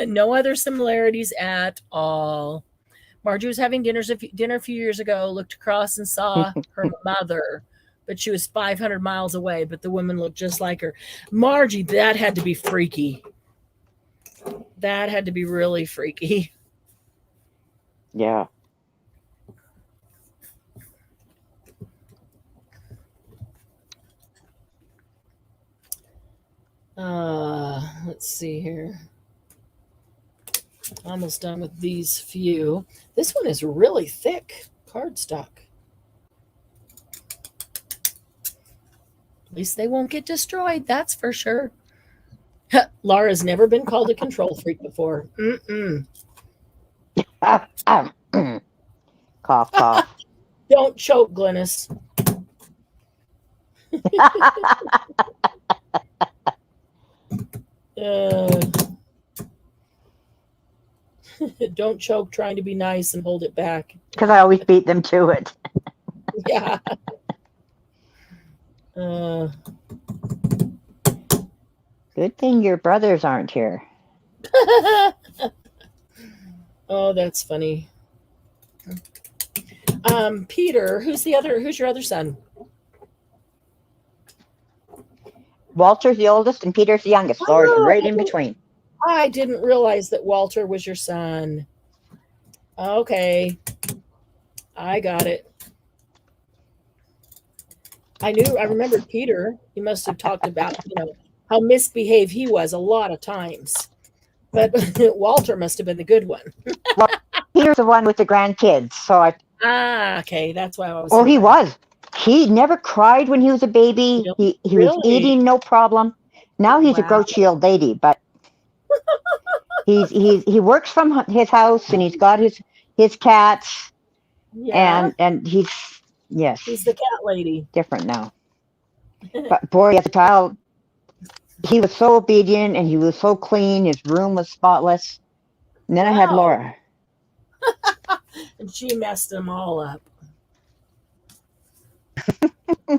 No other similarities at all. Margie was having dinner a few years ago, looked across and saw her mother but she was 500 miles away, but the woman looked just like her. Margie, that had to be freaky. That had to be really freaky. Yeah. Let's see here. Almost done with these few. This one is really thick cardstock. At least they won't get destroyed, that's for sure. Laura's never been called a control freak before. Cough, cough. Don't choke, Glynis. Don't choke trying to be nice and hold it back. Because I always beat them to it. Yeah. Good thing your brothers aren't here. Oh, that's funny. Peter, who's your other son? Walter's the oldest and Peter's the youngest. Laura's right in between. I didn't realize that Walter was your son. Okay. I got it. I remembered Peter. He must have talked about, how misbehaved he was a lot of times. But Walter must have been the good one. Well, Peter's the one with the grandkids. So okay. That's why I was. Oh, he was. He never cried when he was a baby. He was eating no problem. Now he's a grouchy old lady, but he works from his house and he's got his cats. Yeah. And he's the cat lady. Different now. But boy, as a child, he was so obedient and he was so clean. His room was spotless. And then I had Laura. And she messed them all up. So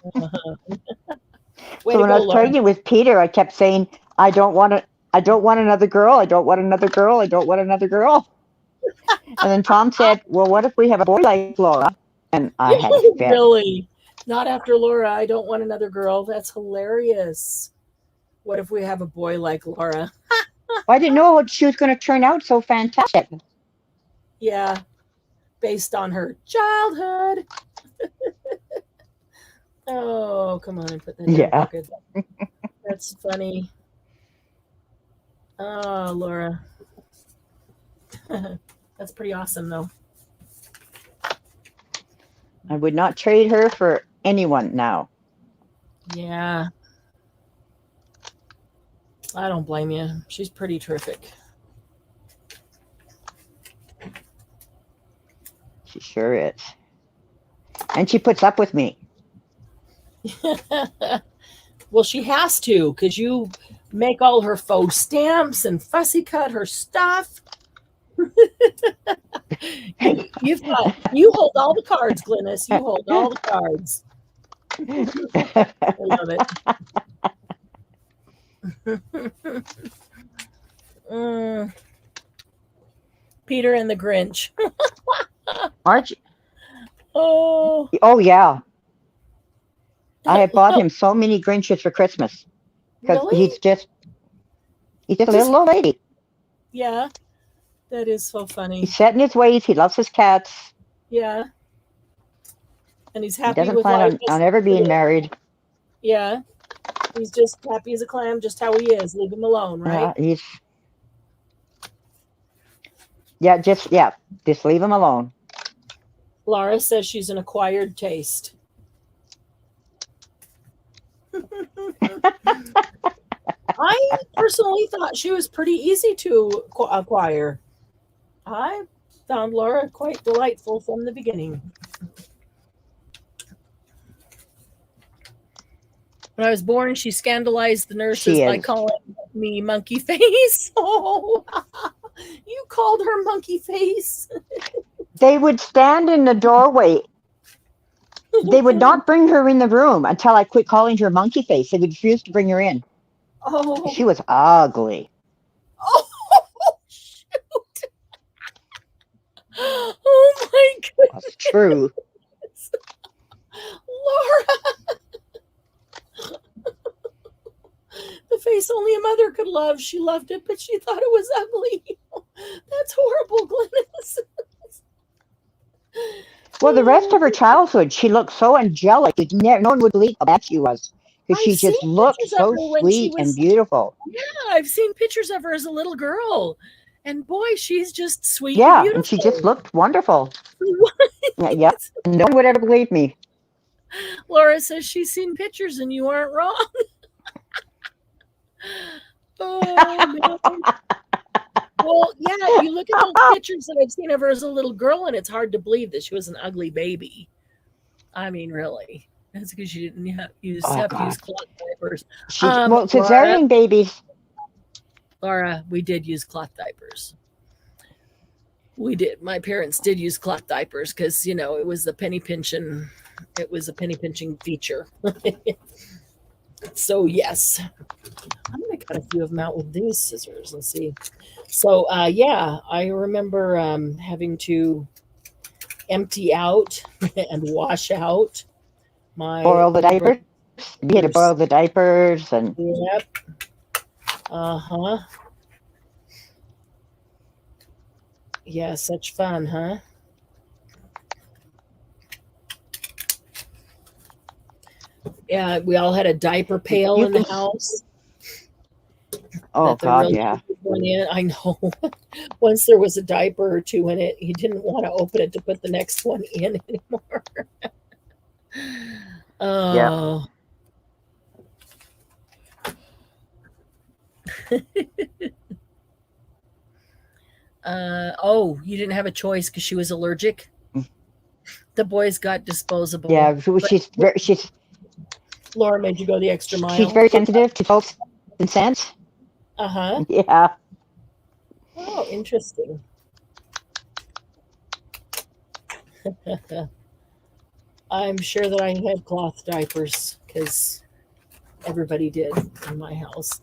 when I was pregnant with Peter, I kept saying, I don't want another girl. I don't want another girl. I don't want another girl. And then Tom said, well, what if we have a boy like Laura? And I had to fit. Really? Not after Laura. I don't want another girl. That's hilarious. What if we have a boy like Laura? I didn't know she was going to turn out so fantastic. Yeah. Based on her childhood. Oh, come on and put that in the pocket. That's funny. Oh, Laura. That's pretty awesome, though. I would not trade her for anyone now. Yeah. I don't blame you. She's pretty terrific. She sure is. And she puts up with me. Well, she has to, because you make all her faux stamps and fussy cut her stuff. You hold all the cards, Glynis. You hold all the cards. I love it. Peter and the Grinch. Aren't you? Oh yeah. I had bought him so many Grinches for Christmas because really? he's just a little old lady. Yeah, that is so funny. He's set in his ways. He loves his cats. Yeah, and he's happy. He doesn't plan on ever being married. Yeah, he's just happy as a clam, just how he is. Leave him alone, right? Just leave him alone. Laura says she's an acquired taste. I personally thought she was pretty easy to acquire. I found Laura quite delightful from the beginning. When I was born, she scandalized the nurses by calling me monkey face. Oh, you called her monkey face. They would stand in the doorway. They would not bring her in the room until I quit calling her monkey face. They would refuse to bring her in. Oh, she was ugly. Oh, shoot. Oh, my goodness. That's true. Laura. face only a mother could love. She loved it, but she thought it was ugly. That's horrible, Glennis. Well, the rest of her childhood, she looked so angelic. No one would believe how bad she was because I've she seen just looked pictures of so her when she sweet and was, beautiful. yeah, I've seen pictures of her as a little girl. And boy, she's just sweet and Yeah, beautiful. and she just looked wonderful. What? Yeah, no one would ever believe me. Laura says she's seen pictures and you aren't wrong. Oh, man. Well, yeah, you look at those pictures that I've seen of her as a little girl, and it's hard to believe that she was an ugly baby. I mean, really. That's because she didn't have to use cloth diapers. Well, cesarean babies. Laura, we did use cloth diapers. We did. My parents did use cloth diapers because, you know, it was a penny pinching feature. So, yes. I'm going to cut a few of them out with these scissors and see. So, yeah, I remember having to empty out and wash out my... Boil the diapers. You had to boil the diapers. And yep. Uh-huh. Yeah, such fun, huh? Yeah, we all had a diaper pail in the house. Oh, God, yeah. Went in. I know. Once there was a diaper or two in it, you didn't want to open it to put the next one in anymore. Oh. Oh, you didn't have a choice because she was allergic. The boys got disposable. Yeah, she's Laura made you go the extra mile. She's very sensitive to folks and scents. Uh-huh. Yeah. Oh, interesting. I'm sure that I had cloth diapers because everybody did in my house.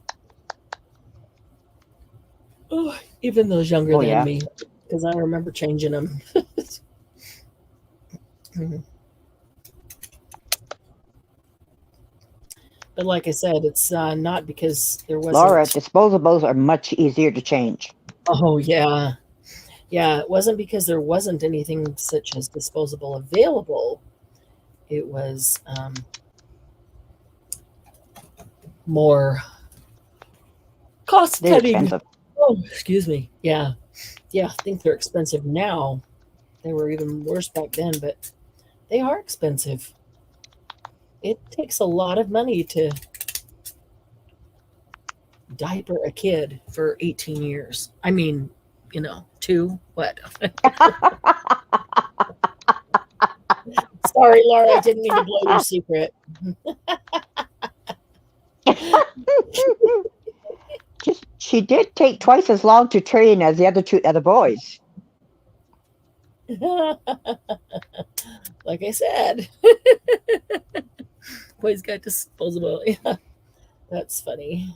Oh, even those younger than me, because I remember changing them. But like I said, it's not because there wasn't... Laura, disposables are much easier to change. Oh, yeah. Yeah, it wasn't because there wasn't anything such as disposable available. It was more cost-cutting. Oh, excuse me. Yeah. Yeah, I think they're expensive now. They were even worse back then, but they are expensive. It takes a lot of money to diaper a kid for 18 years. I mean, you know, what? Sorry, Laura, I didn't mean to blow your secret. She did take twice as long to train as the other boys. Like I said. Boys got disposable. Yeah. That's funny.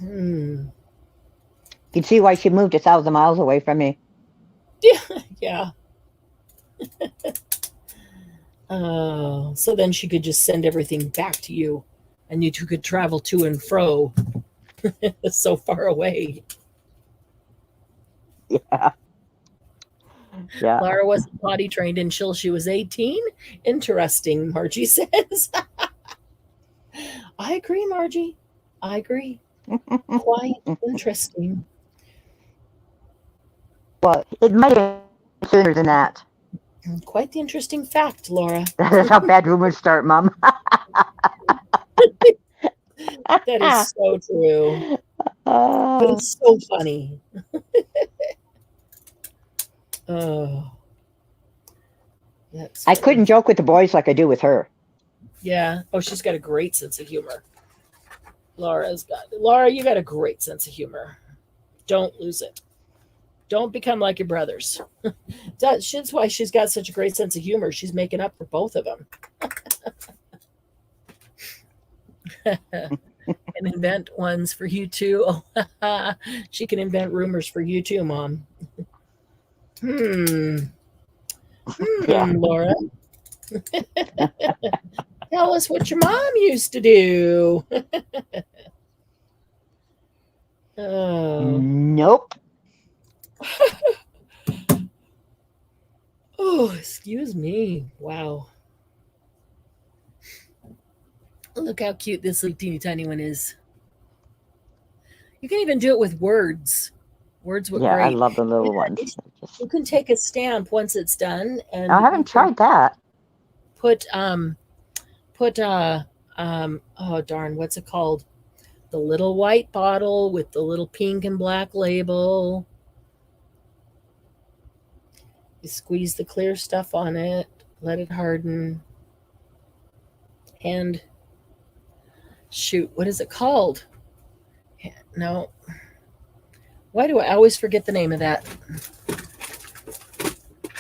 You can see why she moved 1,000 miles away from me. Yeah. So then she could just send everything back to you, and you two could travel to and fro. So far away. Yeah. Yeah. Laura wasn't potty trained until she was 18. Interesting, Margie says. I agree, Margie. I agree. Quite interesting. Well, it might have been sooner than that. Quite the interesting fact, Laura. That's how bad rumors start, Mom. That is so true. But it's so funny. Oh. I couldn't joke with the boys like I do with her. Yeah. Oh, she's got a great sense of humor. Laura, you got a great sense of humor. Don't lose it. Don't become like your brothers. That's why she's got such a great sense of humor. She's making up for both of them. And invent ones for you too. Oh, she can invent rumors for you too, Mom. Yeah. Laura. Tell us what your mom used to do. Oh. Nope. Oh, excuse me. Wow. Look how cute this little teeny tiny one is. You can even do it with words. Words were Yeah, I great. love the little Yeah, ones. you can take a stamp once it's done, and I you haven't can tried that. put oh darn, what's it called? The little white bottle with the little pink and black label. You squeeze the clear stuff on it, let it harden, and shoot, what is it called? No. Why do I always forget the name of that?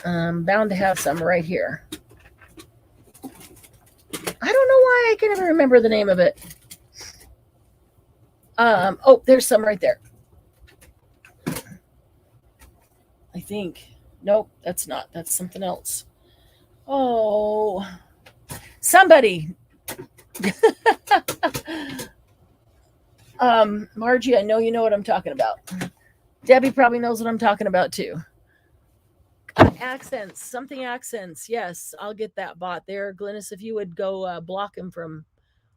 I'm bound to have some right here. I don't know why I can never remember the name of it. Oh, there's some right there. I think. Nope, that's not. That's something else. Oh, somebody. Margie, I know you know what I'm talking about. Debbie probably knows what I'm talking about too. Accents, something accents. Yes, I'll get that bot there. Glynis, if you would go block him from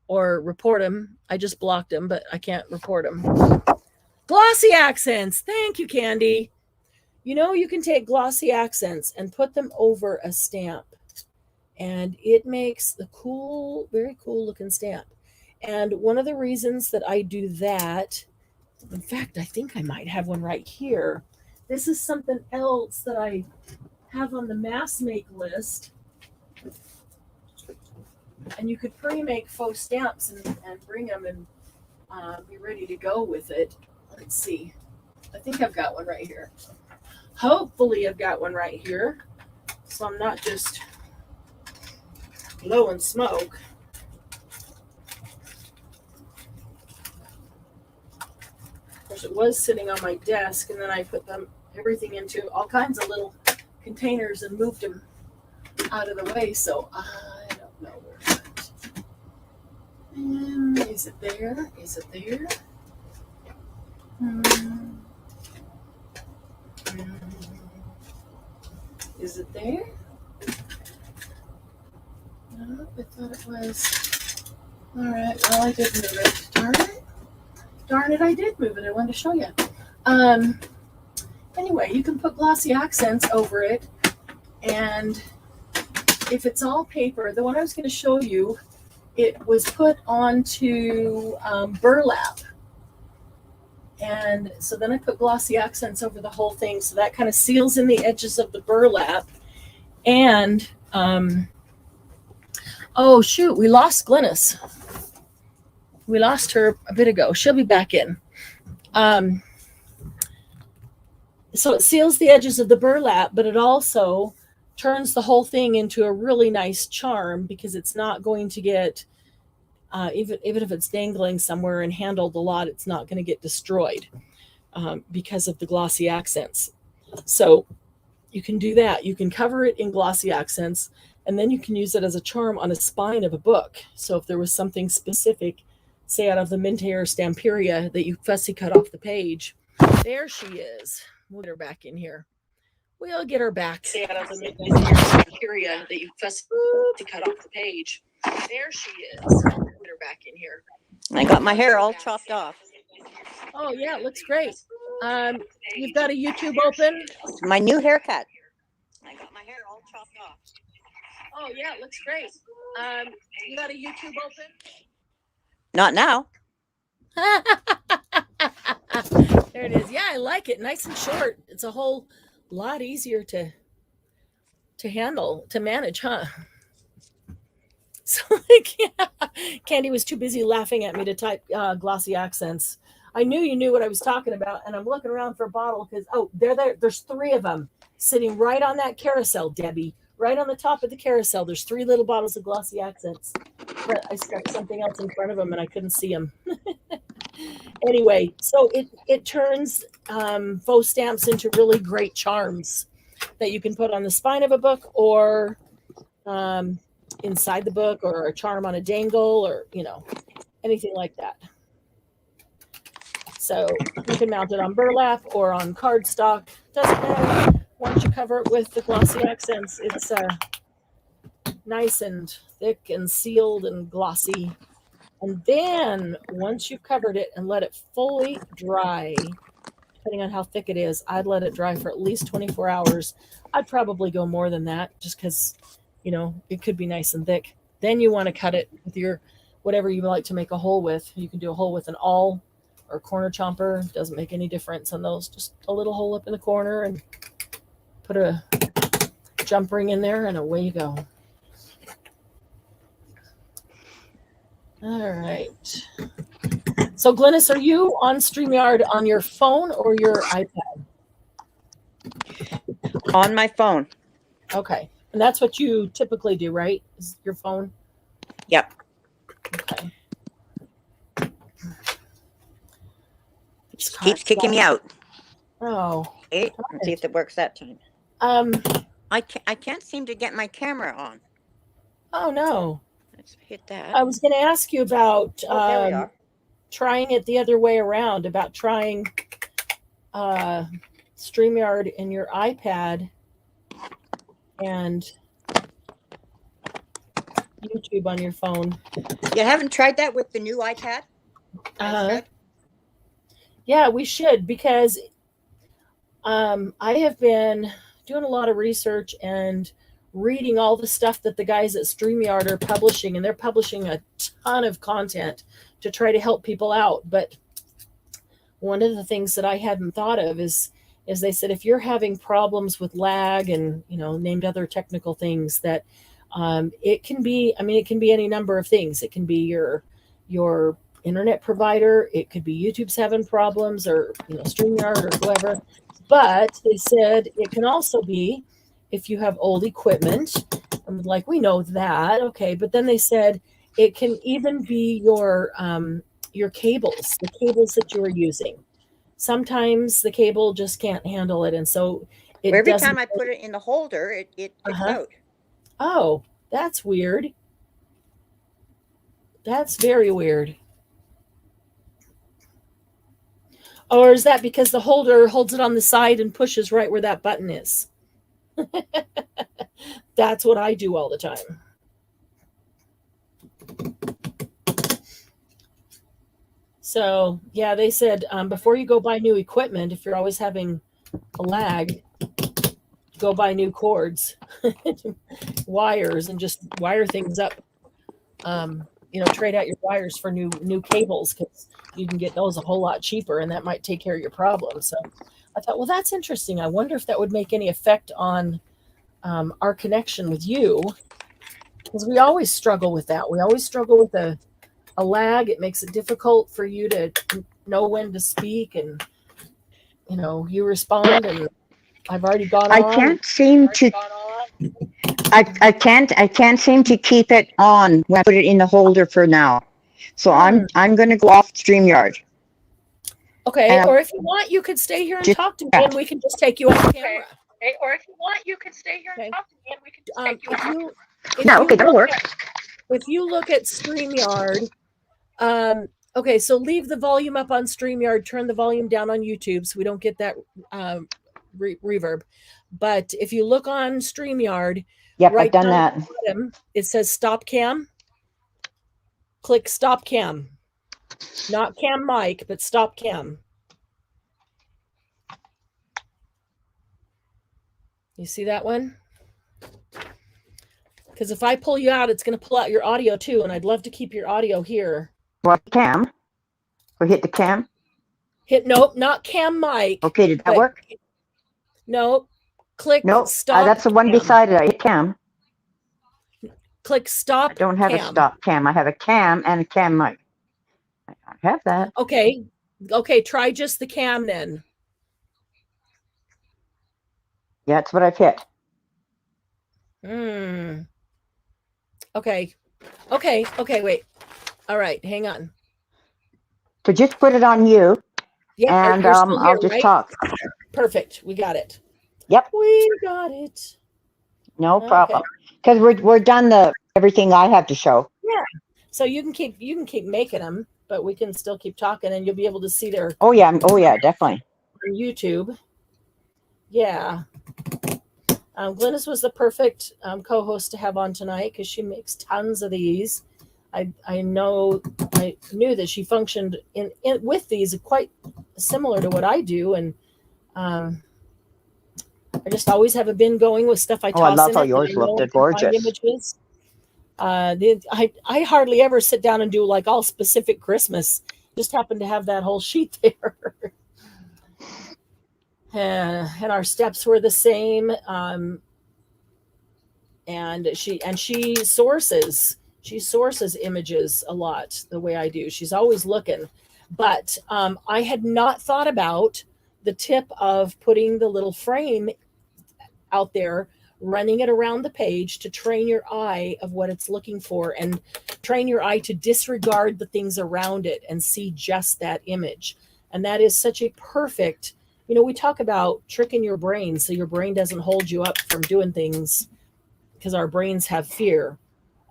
or report him. I just blocked him, but I can't report him. Glossy accents. Thank you, Candy. You know, you can take glossy accents and put them over a stamp, and it makes the cool, very cool looking stamp. And one of the reasons that I do that, in fact, I think I might have one right here. This is something else that I have on the mass make list. And you could pre-make faux stamps and bring them and be ready to go with it. Let's see. I think I've got one right here. Hopefully I've got one right here, so I'm not just blowing smoke. Of course, it was sitting on my desk, and then I put everything into all kinds of little containers and moved them out of the way, so I don't know where it is. Is it there? Is it there? Is it there? No, I thought it was. All right, well, I did move it. Darn it. Darn it, I did move it. I wanted to show you. Anyway, you can put glossy accents over it, and if it's all paper, the one I was going to show you, it was put onto burlap. And so then I put glossy accents over the whole thing, so that kind of seals in the edges of the burlap. And oh shoot, we lost Glynis. We lost her a bit ago. She'll be back in. So it seals the edges of the burlap, but it also turns the whole thing into a really nice charm, because it's not going to get even if it's dangling somewhere and handled a lot, it's not going to get destroyed because of the glossy accents. So you can do that. You can cover it in glossy accents, and then you can use it as a charm on a spine of a book. So if there was something specific, say out of the Mintair Stamperia, that you fussy cut off the page, there she is. We'll get her back in here. We'll get her back. Say out of the Mintair Stamperia that you fussy cut off the page. There she is. Get her back in here. I got my hair all chopped off. Oh yeah, it looks great. You've got a YouTube open? My new haircut. I got my hair all chopped off. Oh yeah, it looks great. You got a YouTube open? Not now. There it is. Yeah, I like it. Nice and short. It's a whole lot easier to handle, to manage, huh? So like, yeah, Candy was too busy laughing at me to type glossy accents. I knew you knew what I was talking about, and I'm looking around for a bottle because, oh, they're there. There's 3 of them sitting right on that carousel, Debbie. Right on the top of the carousel. There's 3 little bottles of glossy accents. But I stuck something else in front of them, and I couldn't see them. Anyway, so it turns faux stamps into really great charms that you can put on the spine of a book or inside the book, or a charm on a dangle, or anything like that. So you can mount it on burlap or on cardstock. Doesn't matter. Once you cover it with the Glossy Accents, it's nice and thick and sealed and glossy. And then once you've covered it and let it fully dry, depending on how thick it is, I'd let it dry for at least 24 hours. I'd probably go more than that, just because, it could be nice and thick. Then you want to cut it with your, whatever you like to make a hole with. You can do a hole with an awl or corner chomper. Doesn't make any difference on those. Just a little hole up in the corner and put a jump ring in there, and away you go. All right. So Glynis, are you on StreamYard on your phone or your iPad? On my phone. Okay. And that's what you typically do, right? Is your phone? Yep. Okay. Keeps kicking me out. Oh. Okay. Let's see if it works that time. I can't seem to get my camera on. Oh no. Let's hit that. I was going to ask you about there we are. trying it the other way around, about trying StreamYard in your iPad and YouTube on your phone. You haven't tried that with the new iPad? Yeah, we should, because I have been doing a lot of research and reading all the stuff that the guys at StreamYard are publishing, and they're publishing a ton of content to try to help people out. But one of the things that I hadn't thought of is they said, if you're having problems with lag and, named other technical things, that it can be any number of things. It can be your internet provider. It could be YouTube's having problems, or, StreamYard or whoever. But they said it can also be if you have old equipment. I'm like, we know that. Okay. But then they said it can even be your cables, the cables that you are using. Sometimes the cable just can't handle it. And so every time I put it in the holder, it kicks out. Oh, that's weird. That's very weird. Or is that because the holder holds it on the side and pushes right where that button is? That's what I do all the time. So, yeah, they said before you go buy new equipment, if you're always having a lag, go buy new cords, wires, and just wire things up. Trade out your wires for new cables, because you can get those a whole lot cheaper, and that might take care of your problem. So I thought, well, that's interesting. I wonder if that would make any effect on our connection with you, because we always struggle with that. We always struggle with a lag. It makes it difficult for you to know when to speak, and you respond, and I've already gone on. I can't seem to. I can't seem to keep it on when I put it in the holder for now. So I'm going to go off StreamYard. Okay, or if you want, you could stay here and talk to me, and we can just take you off camera. Okay, or if you want, you can stay here and talk to me, and we can just take you off camera. Okay, that'll work. If you look at StreamYard, okay, so leave the volume up on StreamYard, turn the volume down on YouTube so we don't get that reverb. But if you look on StreamYard, yep, right I've done down that. at the bottom, it says Stop Cam. Click Stop Cam. Not Cam Mic, but Stop Cam. You see that one? Because if I pull you out, it's going to pull out your audio too, and I'd love to keep your audio here. What, cam? Or hit the cam? Nope, not Cam Mic. Okay, did that work? Nope. Click Stop. That's the one cam. beside it. I hit cam. Click Stop. I don't have a stop cam. I have a cam and a cam mic. I don't have that. Okay, try just the cam then. Yeah, that's what I've hit. Okay, wait. All right, hang on. So just put it on you. Yeah, and I'll just talk. Perfect. We got it. Yep. We got it. No Okay. problem. Because we're done everything I have to show. Yeah. So you can keep making them, but we can still keep talking, and you'll be able to see their Oh yeah, definitely. on YouTube. Yeah. Glynis was the perfect co-host to have on tonight because she makes tons of these. I knew that she functioned in with these quite similar to what I do, and I just always have a bin going with stuff I toss Oh, I love in how it. yours looked. They're gorgeous. Images. I hardly ever sit down and do like all specific Christmas. Just happen to have that whole sheet there. And our steps were the same. And she sources images a lot the way I do. She's always looking. But I had not thought about the tip of putting the little frame out there, running it around the page to train your eye of what it's looking for, and train your eye to disregard the things around it and see just that image. And that is such a perfect, we talk about tricking your brain so your brain doesn't hold you up from doing things because our brains have fear.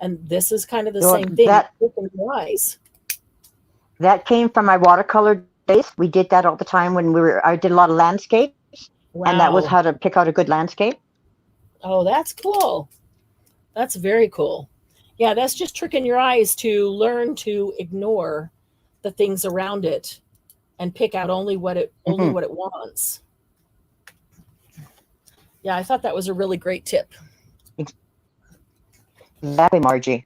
And this is kind of the same thing. That came from my watercolor days. We did that all the time when I did a lot of landscapes. Wow. And that was how to pick out a good landscape. Oh, that's cool. That's very cool. Yeah, that's just tricking your eyes to learn to ignore the things around it and pick out only what it wants. Yeah, I thought that was a really great tip. Exactly, Margie.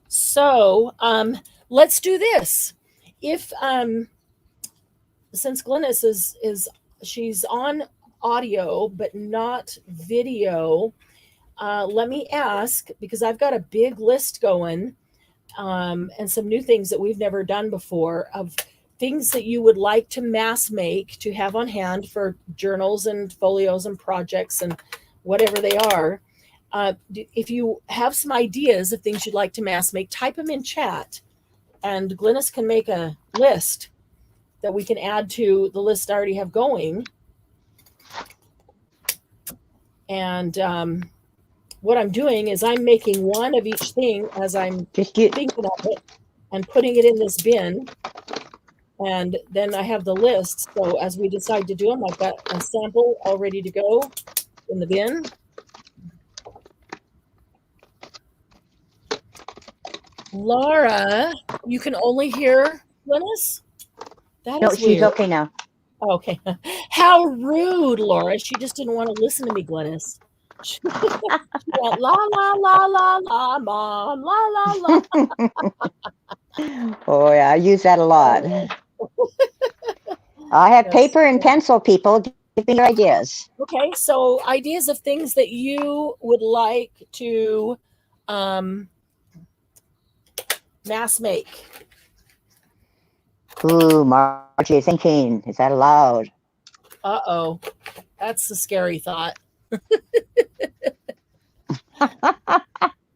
So let's do this. If since Glynis she's on audio but not video, let me ask, because I've got a big list going and some new things that we've never done before, of things that you would like to mass make to have on hand for journals and folios and projects and whatever they are. If you have some ideas of things you'd like to mass make, type them in chat, and Glynis can make a list that we can add to the list I already have going. And what I'm doing is I'm making one of each thing as I'm thinking of it and putting it in this bin. And then I have the list. So as we decide to do them, I've got a sample all ready to go in the bin. Laura, you can only hear Glynis? That is she's weird. Okay now. Okay. How rude, Laura. She just didn't want to listen to me, Glynis. She went, la, la, la, la, la, mom, la, la, la. Oh, yeah, I use that a lot. I have paper and pencil, people. Give me your ideas. Okay, so ideas of things that you would like to mass make. Ooh, Margie thinking. Is that allowed? Uh-oh. That's a scary thought.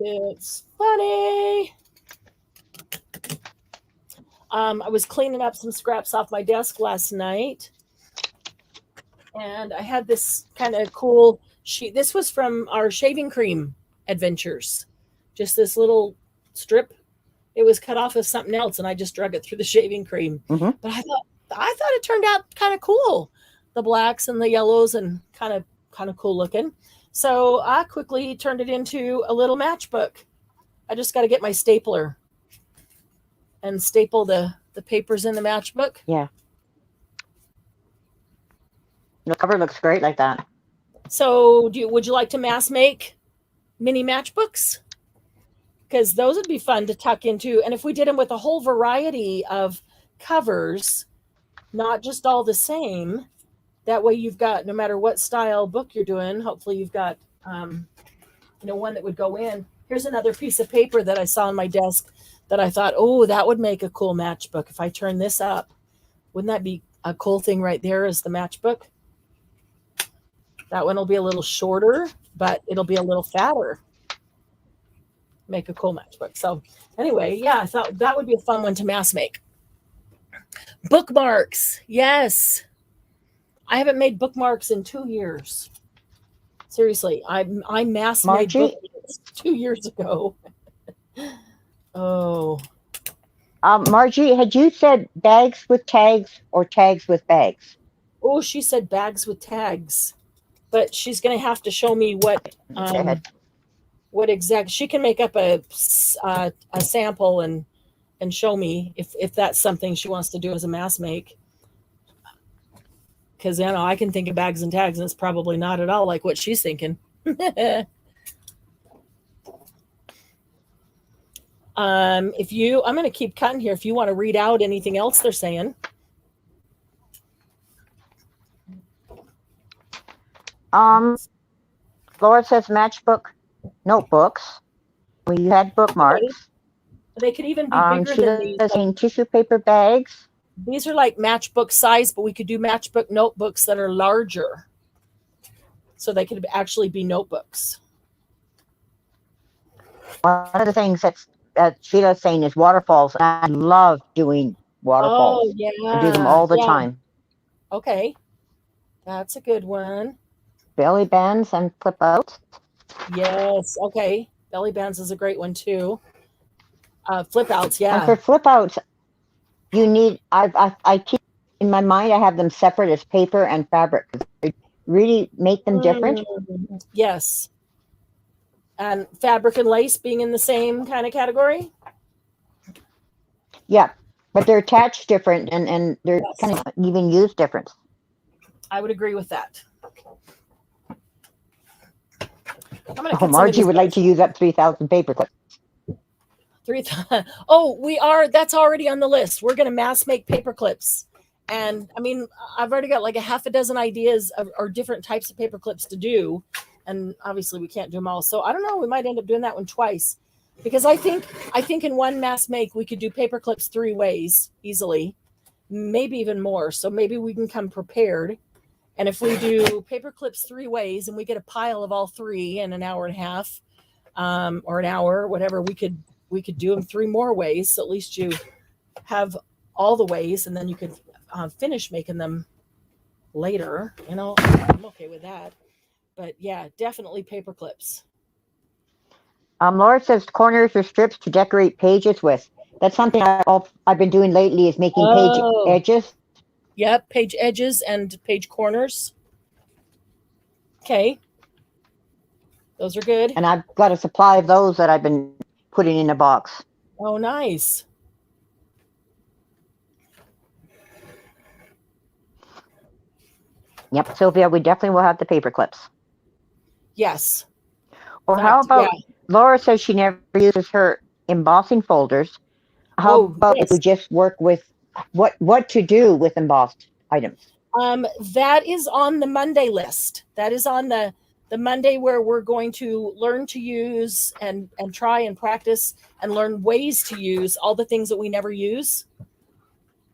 It's funny. I was cleaning up some scraps off my desk last night, and I had this kind of cool sheet. This was from our shaving cream adventures. Just this little strip. It was cut off of something else, and I just drug it through the shaving cream. Mm-hmm. But I thought it turned out kind of cool. The blacks and the yellows, and kind of cool looking. So I quickly turned it into a little matchbook. I just got to get my stapler and staple the papers in the matchbook. Yeah. The cover looks great like that. So would you like to mass make mini matchbooks? Because those would be fun to tuck into. And if we did them with a whole variety of covers, not just all the same, that way you've got, no matter what style book you're doing, hopefully you've got, one that would go in. Here's another piece of paper that I saw on my desk that I thought, oh, that would make a cool matchbook. If I turn this up, wouldn't that be a cool thing right there as the matchbook? That one will be a little shorter, but it'll be a little fatter. Make a cool matchbook. So anyway, yeah, I thought that would be a fun one to mass make. Bookmarks. Yes. I haven't made bookmarks in 2 years. Seriously, I mass made Margie? books 2 years ago. Oh, Margie, had you said bags with tags or tags with bags? oh, she said bags with tags, but she's going to have to show me what exact. She can make up a sample and show me if that's something she wants to do as a mass make. Because I can think of bags and tags, and it's probably not at all like what she's thinking. I'm going to keep cutting here. If you want to read out anything else they're saying. Laura says matchbook notebooks. We had bookmarks. They could even be bigger than these. Like, tissue paper bags. These are like matchbook size, but we could do matchbook notebooks that are larger. So they could actually be notebooks. One of the things that Sheila's saying is waterfalls. I love doing waterfalls. Oh, yeah. I do them all the time. Okay. That's a good one. Belly bands and flip outs. Yes. Okay. Belly bands is a great one too. Flip outs. Yeah. And for flip outs, you need, I keep in my mind, I have them separate as paper and fabric. Really make them different. Yes. And fabric and lace being in the same kind of category? Yeah, but they're attached different and they're kind of even used different. I would agree with that. Margie would like to use up 3,000 paper clips. 3,000. Oh, we are. That's already on the list. We're going to mass make paper clips. And I mean, I've already got like a half a dozen ideas or different types of paper clips to do. And obviously we can't do them all. So I don't know. We might end up doing that one twice because I think in one mass make, we could do paper clips 3 ways easily, maybe even more. So maybe we can come prepared. And if we do paper clips 3 ways and we get a pile of all 3 in an hour and a half or an hour, whatever, we could do them 3 more ways. So at least you have all the ways and then you could finish making them later. I'm okay with that. But yeah, definitely paper clips. Laura says corners or strips to decorate pages with. That's something I've been doing lately is making page edges. Yep, page edges and page corners. Okay. Those are good. And I've got a supply of those that I've been putting in a box. Oh, nice. Yep, Sylvia, we definitely will have the paper clips. Yes. Or how about Laura says she never uses her embossing folders. How about if we just work with what to do with embossed items? That is on the Monday list. That is on the Monday where we're going to learn to use and try and practice and learn ways to use all the things that we never use.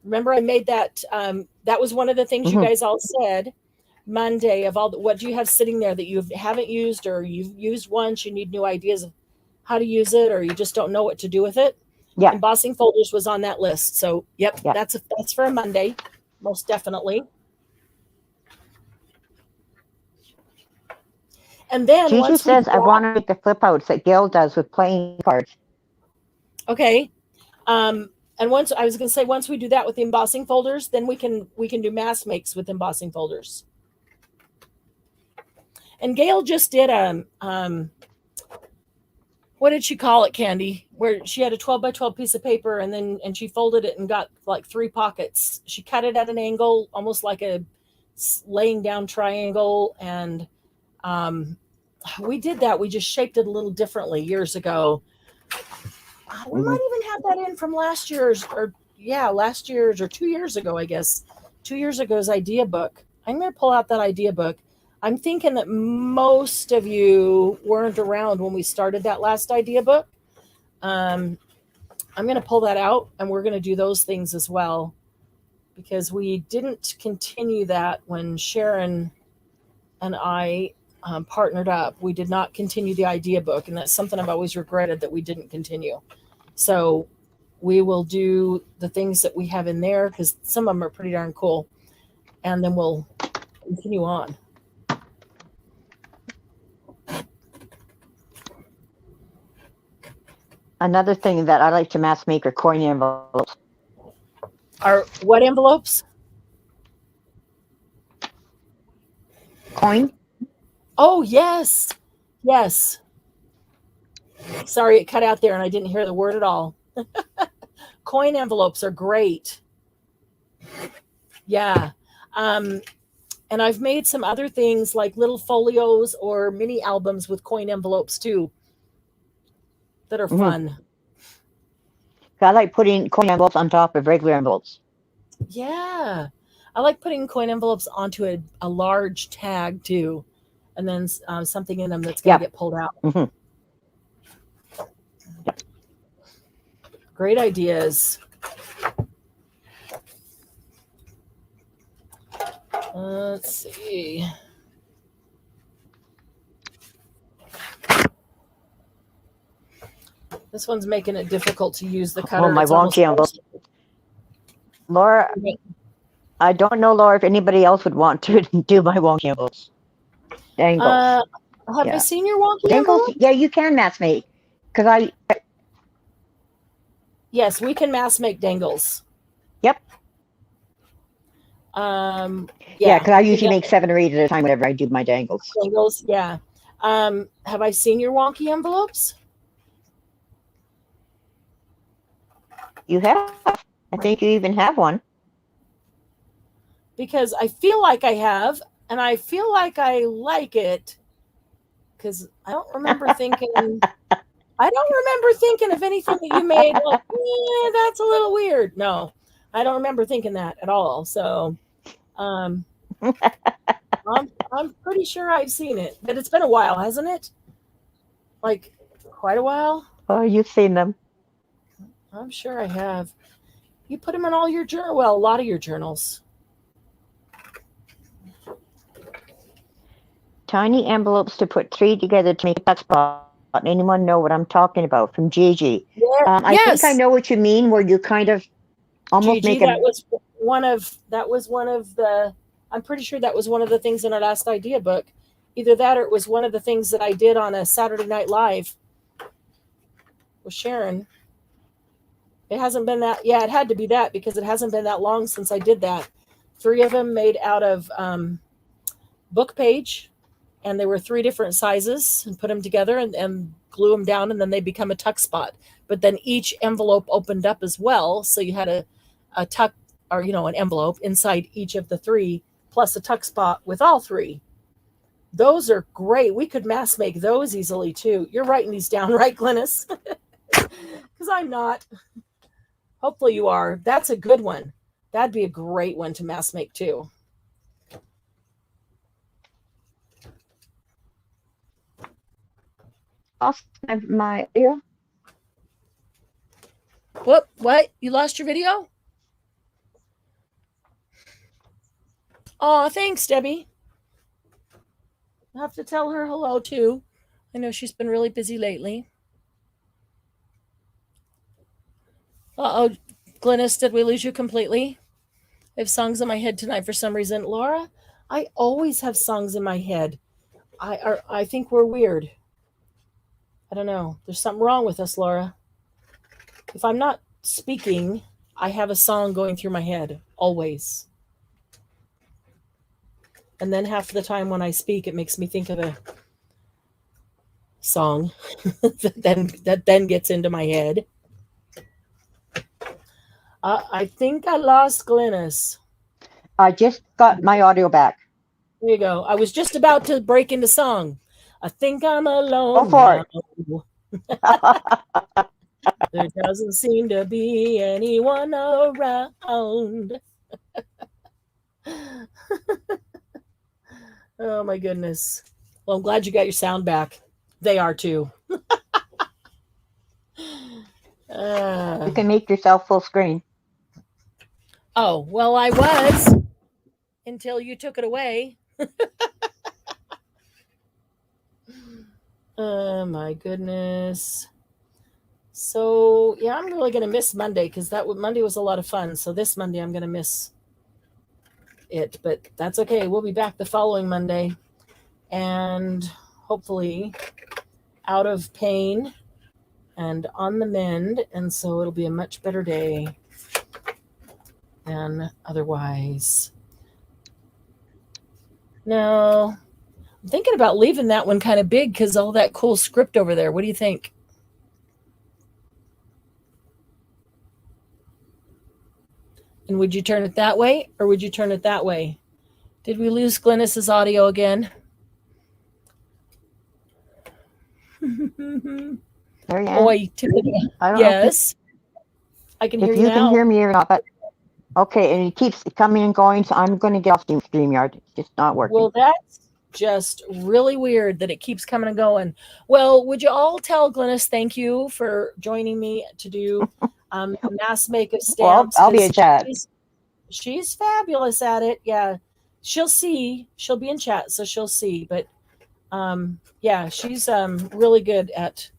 Remember I made that, that was one of the things you guys all said Monday of all what do you have sitting there that you haven't used or you've used once, you need new ideas of how to use it or you just don't know what to do with it. Yeah. Embossing folders was on that list. So yep. That's for a Monday, most definitely. And then Gigi says I want to make the flip outs that Gail does with playing cards. Okay. And once I was going to say, once we do that with the embossing folders, then we can do mass makes with embossing folders. And Gail just did what did she call it, Candy? Where she had a 12 by 12 piece of paper and she folded it and got like 3 pockets. She cut it at an angle, almost like a laying down triangle. And we did that. We just shaped it a little differently years ago. We might even have that in from last year's or 2 years ago, I guess. 2 years ago's idea book. I'm going to pull out that idea book. I'm thinking that most of you weren't around when we started that last idea book. I'm going to pull that out and we're going to do those things as well because we didn't continue that when Sharon and I partnered up. We did not continue the idea book, and that's something I've always regretted that we didn't continue. So we will do the things that we have in there because some of them are pretty darn cool, and then we'll continue on. Another thing that I like to mass make are coin envelopes. Are what envelopes? Coin? Oh, yes. Yes. Sorry, it cut out there and I didn't hear the word at all. Coin envelopes are great. Yeah. And I've made some other things like little folios or mini albums with coin envelopes too that are fun. I like putting coin envelopes on top of regular envelopes. Yeah. I like putting coin envelopes onto a large tag too, and then something in them that's going to get pulled out. Great ideas. Let's see. This one's making it difficult to use the cutter. Oh, my wonky envelope. Laura, I don't know, Laura, if anybody else would want to do my wonky envelopes. Dangles. Have I seen your wonky envelope? Yeah, you can mass make. Yes, we can mass make dangles. Yep. Yeah, because I usually make 7 or 8 at a time whenever I do my dangles. Dangles, yeah. Have I seen your wonky envelopes? You have. I think you even have one. Because I feel like I have, and I feel like I like it. Because I don't remember thinking. I don't remember thinking of anything that you made. Like, that's a little weird. No, I don't remember thinking that at all. So, I'm pretty sure I've seen it, but it's been a while, hasn't it? Like quite a while. Oh, you've seen them. I'm sure I have. You put them in all your journal. Well, a lot of your journals. Tiny envelopes to put 3 together to make a tuck spot. Anyone know what I'm talking about? From Gigi. Yeah, I think I know what you mean, where you kind of almost Gigi, make that was one of the. I'm pretty sure that was one of the things in our last idea book. Either that or it was one of the things that I did on a Saturday Night Live with Sharon. It hasn't been that. Yeah, it had to be that because it hasn't been that long since I did that. 3 of them made out of book page, and there were 3 different sizes, and put them together and glue them down, and then they become a tuck spot. But then each envelope opened up as well, so you had a tuck, or an envelope inside each of the 3, plus a tuck spot with all 3. Those are great. We could mass make those easily too. You're writing these down, right, Glynis? Because I'm not. Hopefully you are. That's a good one. That'd be a great one to mass make too. my ear. What? You lost your video? Oh, thanks, Debbie. I'll have to tell her hello too. I know she's been really busy lately. Uh-oh, Glynis, did we lose you completely? I have songs in my head tonight for some reason. Laura, I always have songs in my head. I think we're weird. I don't know. There's something wrong with us, Laura. If I'm not speaking, I have a song going through my head, always. And then half the time when I speak, it makes me think of a song that then gets into my head. I think I lost Glynis. I just got my audio back. There you go. I was just about to break into song. I think I'm alone. Go for it. There doesn't seem to be anyone around. Oh my goodness. Well, I'm glad you got your sound back. They are too. You can make yourself full screen. Oh, well, I was until you took it away. Oh my goodness. So yeah, I'm really gonna miss Monday because Monday was a lot of fun. So this Monday I'm gonna miss it, but that's okay. We'll be back the following Monday, and hopefully out of pain and on the mend, and so it'll be a much better day than otherwise. Now, I'm thinking about leaving that one kind of big because all that cool script over there. What do you think? And would you turn it that way or would you turn it that way? Did we lose Glynis's audio again? Oh, I took it. Yes. I can hear you now. If you can hear me or not, but okay, and it keeps coming and going, so I'm going to get off StreamYard. It's just not working. Well, that's just really weird that it keeps coming and going. Well, would you all tell Glynis thank you for joining me to do a mass make of stamps? Well, I'll be in chat. She's fabulous at it. Yeah, she'll see. She'll be in chat, so she'll see. But yeah, she's really good at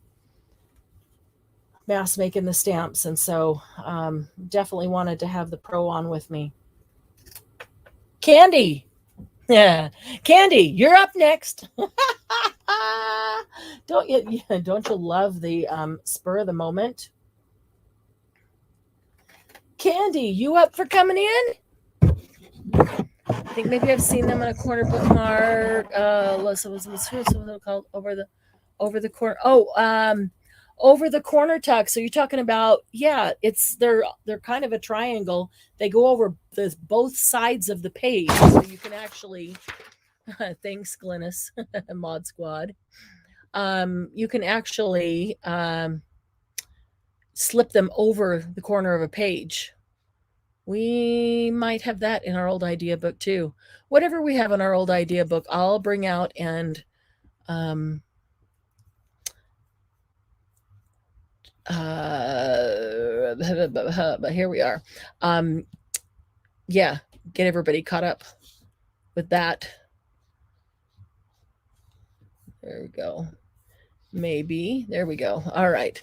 mass making the stamps, and so definitely wanted to have the pro on with me. Candy. Yeah, Candy, you're up next. Don't you love the spur of the moment? Candy, you up for coming in? I think maybe I've seen them on a corner bookmark. What's it called? Over the corner. Oh, over the corner tuck. So you're talking about, yeah, they're kind of a triangle. They go over both sides of the page, so you can actually thanks Glynis Mod Squad. You can actually slip them over the corner of a page. We might have that in our old idea book too. Whatever we have in our old idea book, I'll bring out and but here we are. Yeah, get everybody caught up with that. There we go. Maybe. There we go. All right.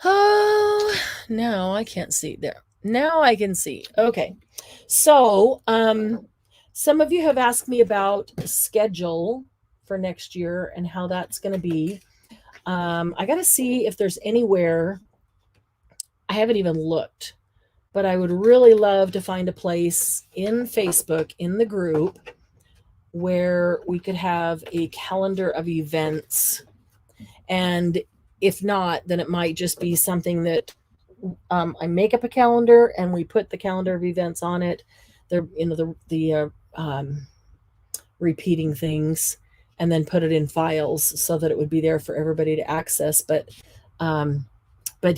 Oh, now I can't see there. Now I can see. Okay. So, some of you have asked me about schedule for next year and how that's going to be. I got to see if there's anywhere. I haven't even looked, but I would really love to find a place in Facebook, in the group, where we could have a calendar of events. And if not, then it might just be something that I make up a calendar and we put the calendar of events on it. The repeating things, and then put it in files so that it would be there for everybody to access. But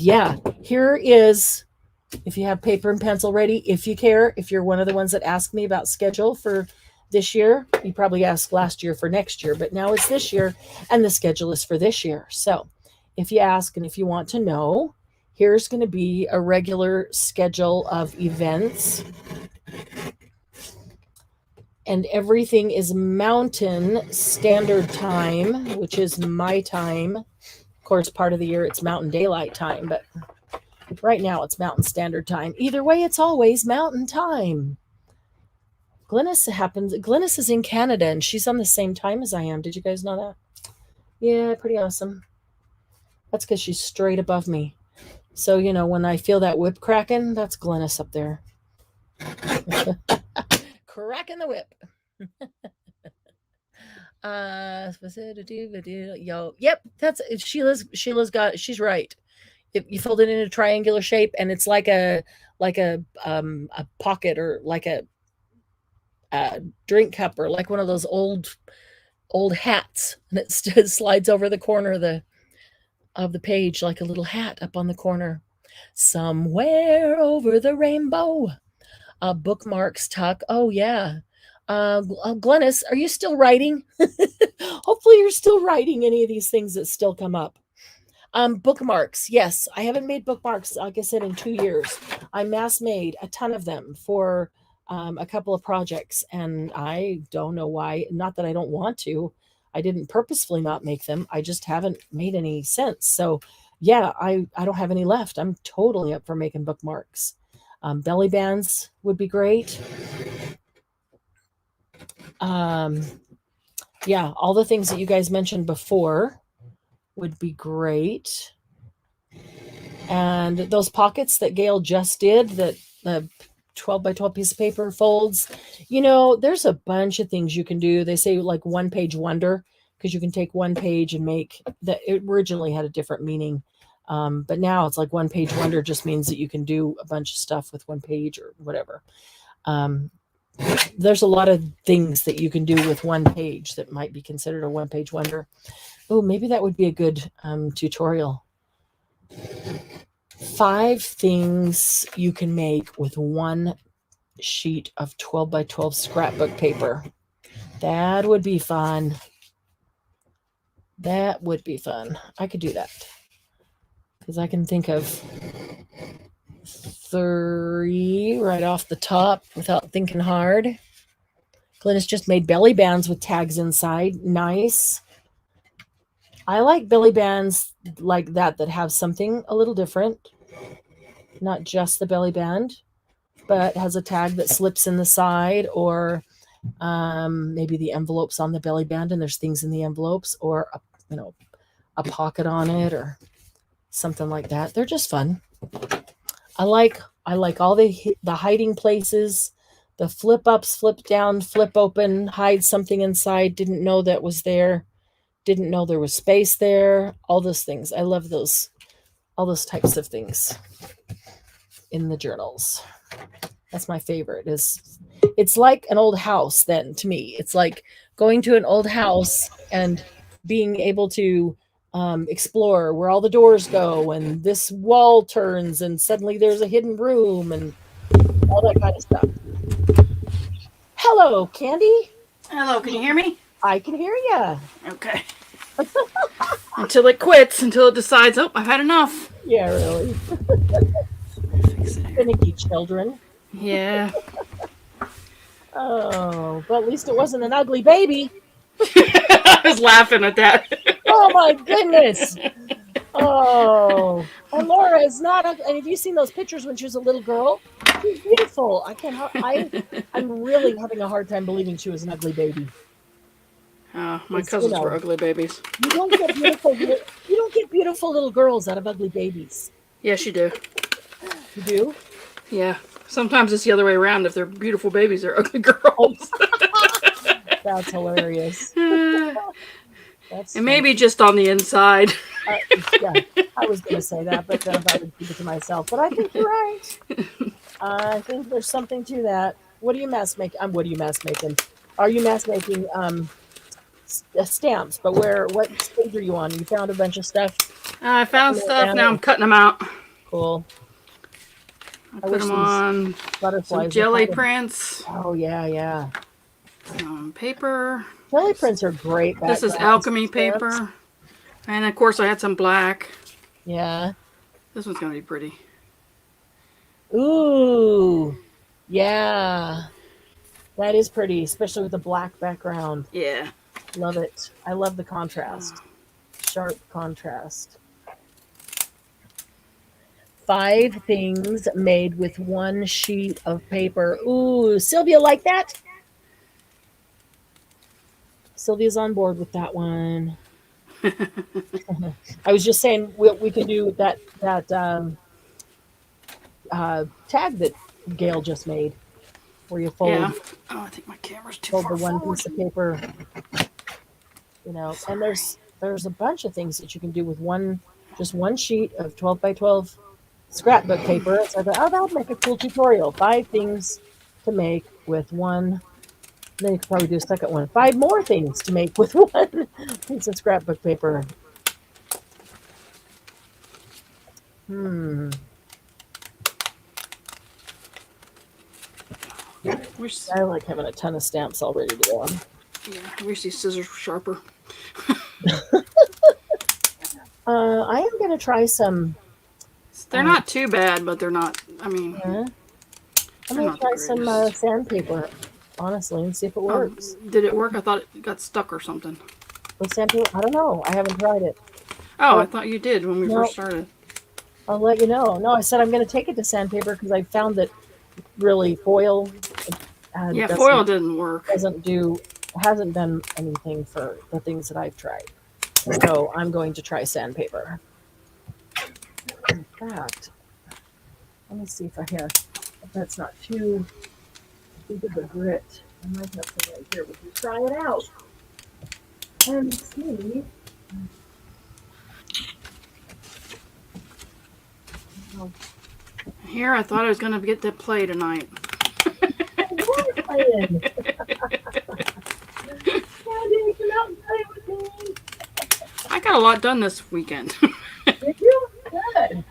yeah, here is, if you have paper and pencil ready, if you care, if you're one of the ones that asked me about schedule for this year, you probably asked last year for next year, but now it's this year and the schedule is for this year. So if you ask and if you want to know, here's going to be a regular schedule of events. And everything is Mountain Standard Time, which is my time. Of course, part of the year it's Mountain Daylight Time, but right now it's Mountain Standard Time. Either way, it's always Mountain Time. Glynis is in Canada, and she's on the same time as I am. Did you guys know that? Yeah, pretty awesome. That's because she's straight above me. So, you know, when I feel that whip cracking, that's Glynis up there. Cracking the whip. Yep, that's Sheila's got, she's right. If you fold it in a triangular shape and it's like a pocket, or like a drink cup, or like one of those old hats, and it slides over the corner of the page like a little hat up on the corner. Somewhere over the rainbow. Bookmarks tuck. Oh yeah. Glynis, are you still writing? Hopefully you're still writing any of these things that still come up. Bookmarks. Yes, I haven't made bookmarks, like I said, in 2 years. I mass made a ton of them for a couple of projects, and I don't know why. Not that I don't want to. I didn't purposefully not make them. I just haven't made any sense. So yeah, I don't have any left. I'm totally up for making bookmarks. Belly bands would be great. Yeah, all the things that you guys mentioned before would be great. And those pockets that Gail just did, that the 12 by 12 piece of paper folds, you know, there's a bunch of things you can do. They say like one page wonder, because you can take one page and make that. It originally had a different meaning. But now it's like one page wonder just means that you can do a bunch of stuff with one page or whatever. There's a lot of things that you can do with one page that might be considered a one page wonder. Oh, maybe that would be a good tutorial. 5 things you can make with one sheet of 12 by 12 scrapbook paper. That would be fun. That would be fun. I could do that. Because I can think of 3 right off the top without thinking hard. Glennis just made belly bands with tags inside. Nice. I like belly bands like that have something a little different. Not just the belly band, but has a tag that slips in the side, or maybe the envelope's on the belly band and there's things in the envelopes, or a pocket on it or something like that. They're just fun. I like all the hiding places, the flip ups, flip down, flip open, hide something inside, didn't know that was there, didn't know there was space there, all those things. I love those, all those types of things in the journals. That's my favorite. It's like an old house then to me. It's like going to an old house and being able to explore where all the doors go and this wall turns and suddenly there's a hidden room and all that kind of stuff. Hello, Candy. Hello, can you hear me? I can hear you. Okay. Until it quits, until it decides, oh, I've had enough. Yeah, really. Fix it here. Finicky children. Yeah. Oh, but at least it wasn't an ugly baby. I was laughing at that. Oh my goodness. Oh, and Laura is not. And have you seen those pictures when she was a little girl? She's beautiful. I'm really having a hard time believing she was an ugly baby. My cousins were ugly babies. You don't get beautiful little girls out of ugly babies. Yes, you do. You do? Yeah. Sometimes it's the other way around. If they're beautiful babies, they're ugly girls. That's hilarious. That's and maybe just on the inside. Yeah, I was going to say that, but then I would keep it to myself. But I think you're right. I think there's something to that. What are you mass making? What are you mass making? Are you mass making stamps? But what stage are you on? You found a bunch of stuff? I found stuff. Now I'm cutting them out. Cool. I put them on some jelly prints. Oh, yeah. Paper. Jelly prints are great. This is alchemy paper. And of course I had some black. Yeah. This one's going to be pretty. Ooh. Yeah. That is pretty, especially with the black background. Yeah. Love it. I love the contrast. Sharp contrast. 5 things made with one sheet of paper. Ooh, Sylvia, like that? Sylvia's on board with that one. I was just saying we can do that tag that Gail just made, where you fold. Yeah. Oh, I think my camera's too far Fold the one forward. piece of paper. And there's a bunch of things that you can do with just one sheet of 12 by 12 scrapbook paper. So I thought, that would make a cool tutorial. 5 things to make with one. Then you could probably do a second one. 5 more things to make with one piece of scrapbook paper. I like having a ton of stamps all ready to go on. Yeah, I wish these scissors were sharper. I am going to try some. They're not too bad, but they're not, I mean. I'm going to try some sandpaper, honestly, and see if it works. Did it work? I thought it got stuck or something. With sandpaper? I don't know. I haven't tried it. Oh, I thought you did when we first started. I'll let you know. No, I said I'm going to take it to sandpaper because I found that really foil. Foil didn't work. Hasn't done anything for the things that I've tried. So I'm going to try sandpaper. In fact, let me see if that's not too big of a grit. I might have some right here. We can try it out and see. Here, I thought I was going to get to play tonight. We're playing. Candy, come out and play with me. I got a lot done this weekend. Did you? Good.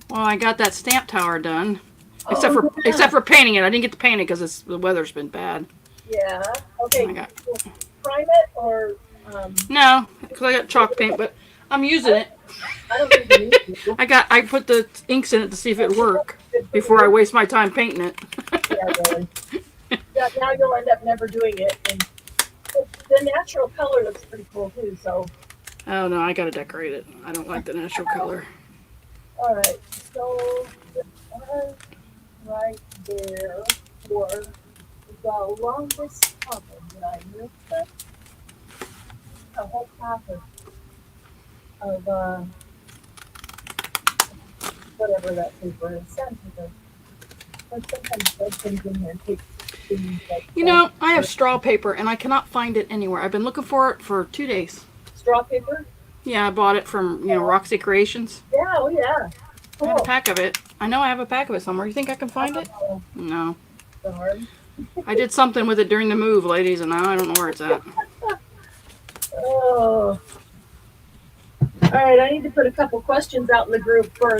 Well, I got that stamp tower done. Except for painting it. I didn't get to paint it because the weather's been bad. Yeah. Okay. I got, prime it or no, because I got chalk paint, but I'm using it. I don't think you need to. I put the inks in it to see if it would work before I waste my time painting it. Yeah, really. Yeah, now you'll end up never doing it. And the natural color looks pretty cool too. So. Oh no, I gotta decorate it. I don't like the natural color. All right. So this one right there for the longest cover that I used. A whole pack of whatever that paper is, sandpaper. But sometimes those things in here take things like. You know, I have straw paper and I cannot find it anywhere. I've been looking for it for 2 days. Straw paper? Yeah, I bought it from, Roxy Creations. Yeah, oh yeah. I have a pack of it. I know I have a pack of it somewhere. You think I can find it? No. Darn. I did something with it during the move, ladies, and now I don't know where it's at. Oh. All right, I need to put a couple questions out in the group for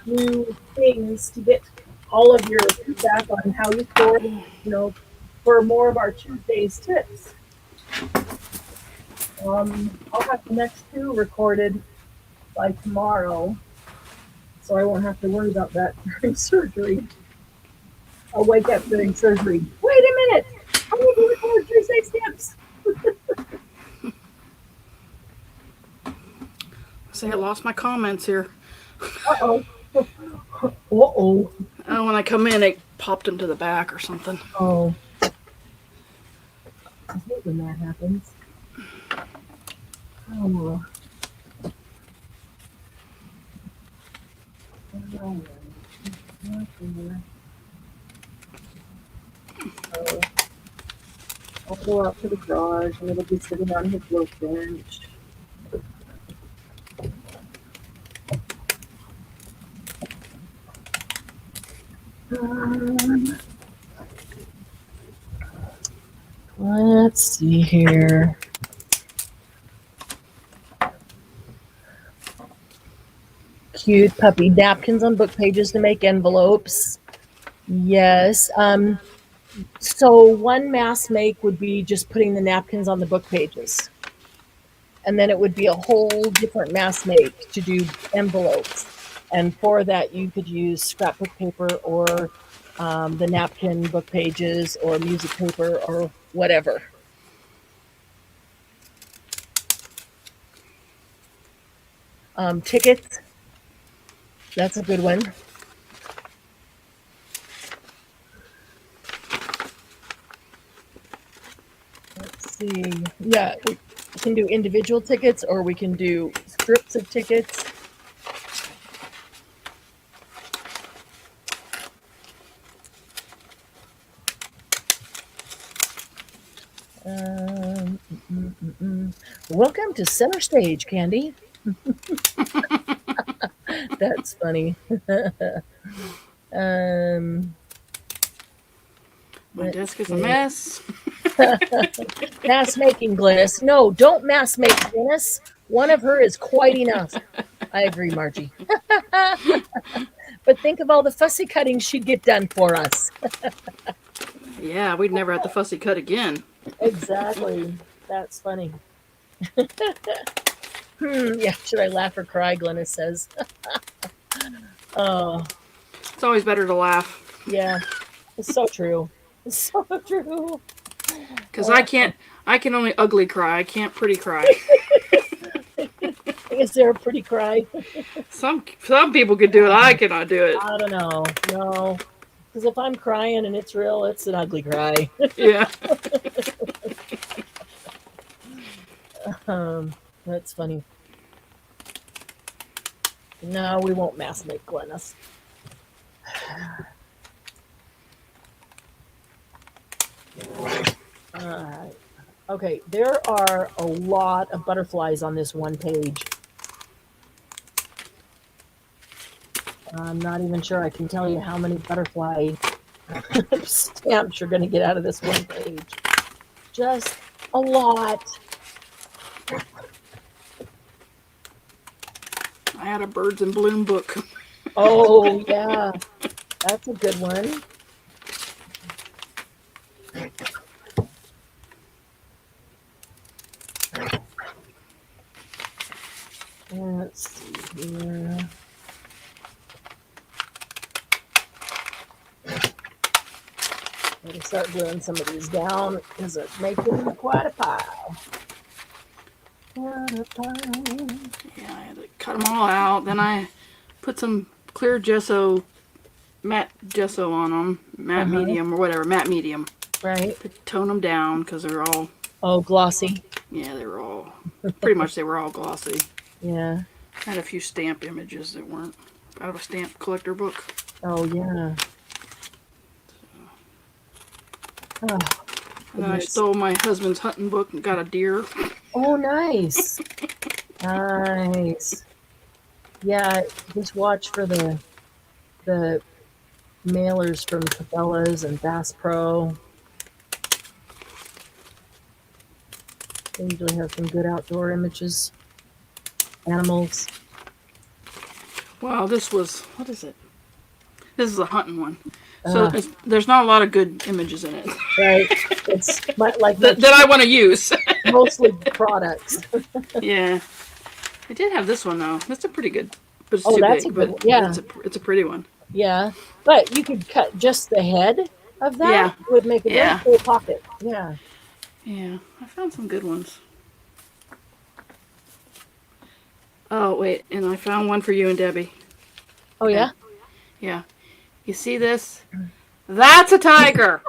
new things to get all of your feedback on how you store, for more of our Tuesdays tips. I'll have the next 2 recorded by tomorrow, so I won't have to worry about that during surgery. I'll wake up during surgery. Wait a minute! I need to record Tuesday's tips. See, I lost my comments here. Uh-oh. Uh-oh. Oh, when I come in, it popped them to the back or something. Oh. I hate when that happens. Oh. I'll go out to the garage and it'll be sitting on his workbench. Let's see here. Cute puppy napkins on book pages to make envelopes. Yes. So one mass make would be just putting the napkins on the book pages. And then it would be a whole different mass make to do envelopes. And for that, you could use scrapbook paper or the napkin book pages or music paper or whatever. Tickets. That's a good one. Let's see. Yeah, we can do individual tickets or we can do strips of tickets. Welcome to Center Stage, Candy. That's funny. My desk is a mess. Mass making, Glynis. No, don't mass make, Glynis. One of her is quite enough. I agree, Margie. But think of all the fussy cutting she'd get done for us. Yeah, we'd never have to fussy cut again. Exactly. That's funny. Yeah, should I laugh or cry, Glynis says. Oh. It's always better to laugh. Yeah, it's so true. It's so true. Because I can only ugly cry. I can't pretty cry. Is there a pretty cry? Some people could do it. I cannot do it. I don't know. No. Because if I'm crying and it's real, it's an ugly cry. Yeah. That's funny. No, we won't mass make Glennis. Alright. Okay, there are a lot of butterflies on this one page. I'm not even sure I can tell you how many butterfly stamps you're going to get out of this one page. Just a lot. I had a birds in bloom book. Oh, yeah. That's a good one. Let's see here. I'm going to start gluing some of these down because it's making quite a pile. Yeah, I had to cut them all out. Then I put some clear gesso, matte gesso on them, matte medium or whatever, matte medium. Right. To tone them down because they're all. Oh, glossy. Yeah, they were all. Pretty much they were all glossy. Yeah. I had a few stamp images that weren't out of a stamp collector book. Oh, yeah. Oh, and then I stole my husband's hunting book and got a deer. Oh, nice. Nice. Yeah, just watch for the mailers from Cabela's and Bass Pro. They usually have some good outdoor images. Animals. Wow, this was, what is it? This is a hunting one. So there's not a lot of good images in it. Right. It's like that I want to use. Mostly products. Yeah. I did have this one though. That's a pretty good, but it's oh, too that's big. A good But one. Yeah. It's a pretty one. Yeah. But you could cut just the head of that. Yeah. It would make a very cool pocket. Yeah. Yeah. I found some good ones. Oh, wait. And I found one for you and Debbie. Oh, yeah? Yeah. You see this? That's a tiger!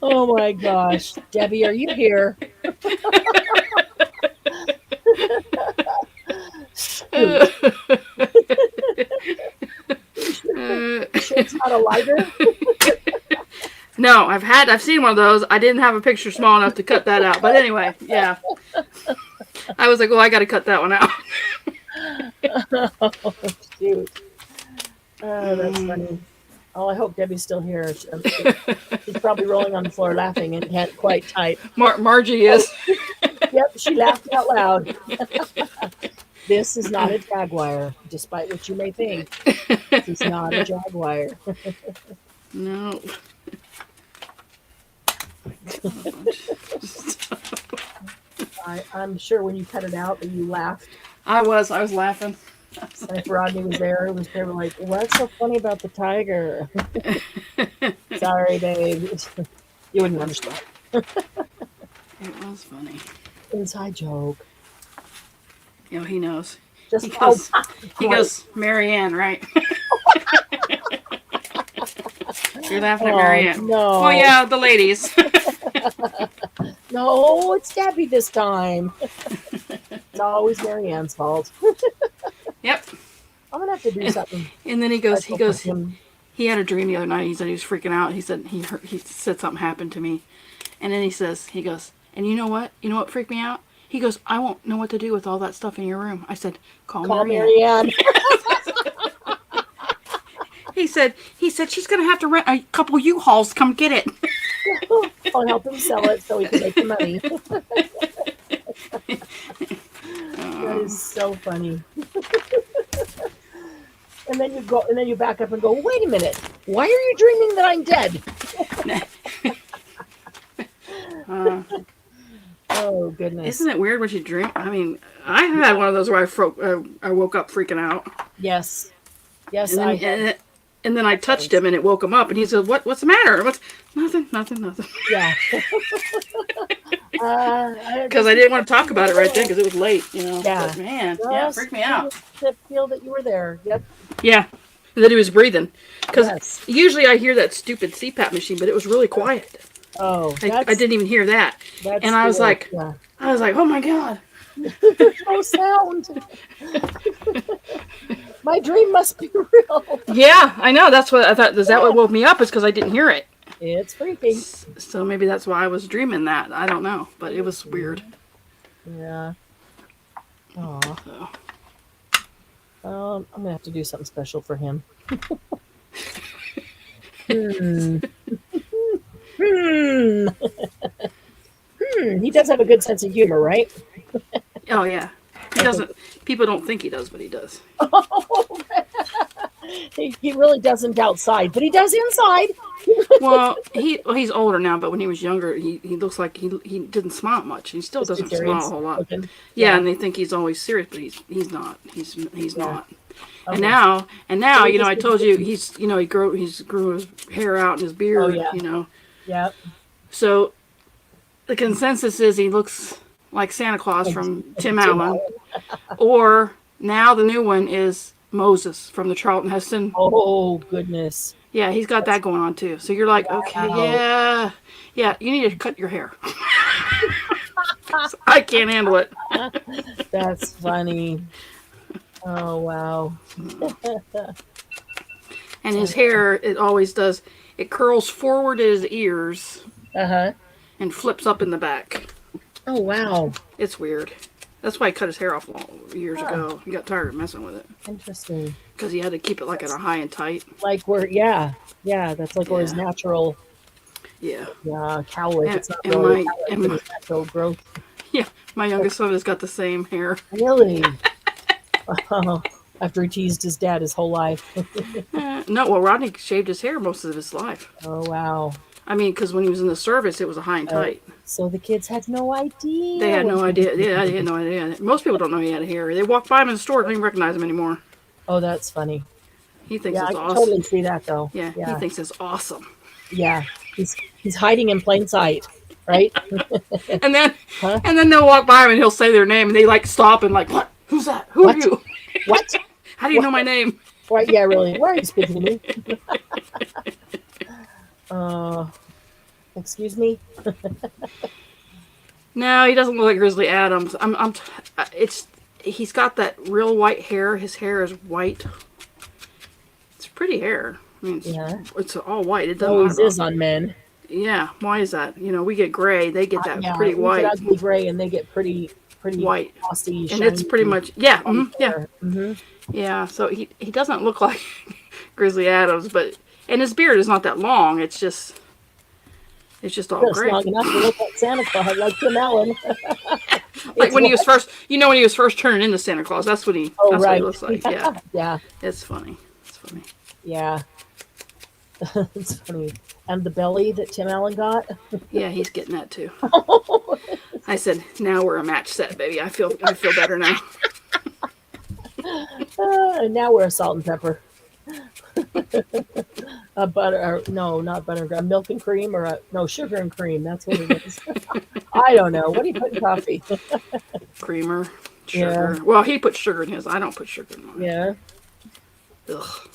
Oh my gosh. Debbie, are you here? Sure it's not a lighter? No, I've seen one of those. I didn't have a picture small enough to cut that out. But anyway, yeah. I was like, well, I got to cut that one out. Oh, shoot. Oh, that's funny. Oh, I hope Debbie's still here. She's probably rolling on the floor laughing and can't quite type. Margie is. Yep, she laughed out loud. This is not a jaguar, despite what you may think. This is not a jaguar. No. I'm sure when you cut it out that you laughed. I was laughing. And if Rodney was there, they were like, what's so funny about the tiger? Sorry, babe. You wouldn't understand. It was funny. Inside joke. You know, he knows. Just he goes, Marianne, right? You're laughing at Marianne. No. Oh, yeah, the ladies. No, it's Debbie this time. It's always Marianne's fault. Yep. I'm going to have to do something. And then he had a dream the other night. He said he was freaking out. He said he said something happened to me. And then he goes, and you know what? You know what freaked me out? He goes, I won't know what to do with all that stuff in your room. I said, call Marianne. He said she's going to have to rent a couple U-Hauls to come get it. I'll help him sell it so he can make the money. That is so funny. And then you back up and go, wait a minute. Why are you dreaming that I'm dead? Oh, goodness. Isn't it weird when you dream? I mean, I had one of those where I woke up freaking out. Yes. Yes, and then I touched him and it woke him up and he said, what's the matter? Nothing. Yeah. Because I didn't want to talk about it right then because it was late, you know. Yeah. But man, it freaked me out. To feel that you were there. Yep. Yeah. That he was breathing. Because usually I hear that stupid CPAP machine, but it was really quiet. Oh, I didn't even hear that. that's And I was cool. like, Yeah. oh my God. There's no sound. My dream must be real. Yeah, I know. That's what I thought. Is that what woke me up? Is because I didn't hear it. It's freaky. So maybe that's why I was dreaming that. I don't know. But it was weird. Yeah. Aw. So. I'm gonna have to do something special for him. Hmm. He does have a good sense of humor, right? Oh, yeah. He doesn't. People don't think he does, but he does. He really doesn't outside, but he does inside. Well, he's older now, but when he was younger, he looks like he didn't smile much. He still doesn't smile a whole lot. Okay. Yeah, and they think he's always serious, but he's not. He's not. Okay. And now, you know, I told you he grew his hair out and his beard. Oh, yeah. You know. Yeah. So the consensus is he looks like Santa Claus from Tim Allen, or now the new one is Moses from the Charlton Heston. Oh goodness. Yeah, he's got that going on too. So you're like, okay, yeah, you need to cut your hair. I can't handle it. That's funny. Oh wow. And his hair, it always does. It curls forward at his ears and flips up in the back. Oh wow. It's weird. That's why he cut his hair off years ago. He got tired of messing with it. Interesting. Because he had to keep it like at a high and tight. Like where, that's like where his natural, cowlick. It's not really cowlick, natural growth. Yeah, my youngest son has got the same hair. Really? After he teased his dad his whole life. No, well, Rodney shaved his hair most of his life. Oh wow. I mean, because when he was in the service, it was a high and tight. So the kids had no idea. They had no idea. Yeah, they had no idea. Most people don't know he had hair. They walk by him in the store, don't even recognize him anymore. Oh, that's funny. He thinks I it's can awesome. totally see that though. Yeah, he thinks it's awesome. Yeah, he's hiding in plain sight, right? and then they'll walk by him and he'll say their name and they like stop and like, what? Who's that? Who are you? What? How do you know my name? Right? Yeah, really. Why are you speaking to me? Excuse me. No, he doesn't look like Grizzly Adams. He's got that real white hair. His hair is white. It's pretty hair. I mean, it's all white. It doesn't always is on men. Yeah. Why is that? You know, we get gray. They get that pretty we white. get ugly gray, and they get pretty white. Glossy, and it's pretty much yeah. Mm-hmm. Yeah. So he doesn't look like Grizzly Adams, and his beard is not that long. It's just all gray. Long enough to look like Santa Claus, like Tim Allen. Like when he was first, when he was first turning into Santa Claus, that's what he looks like. Yeah. Yeah. It's funny. Yeah. It's funny. And the belly that Tim Allen got. Yeah, he's getting that too. I said, now we're a match set, baby. I feel better now. And now we're a salt and pepper. A butter, no, not butter, milk and cream, or sugar and cream. That's what it is. I don't know. What do you put in coffee? Creamer, sugar. Yeah. Well, he puts sugar in his. I don't put sugar in mine. Yeah. Ugh.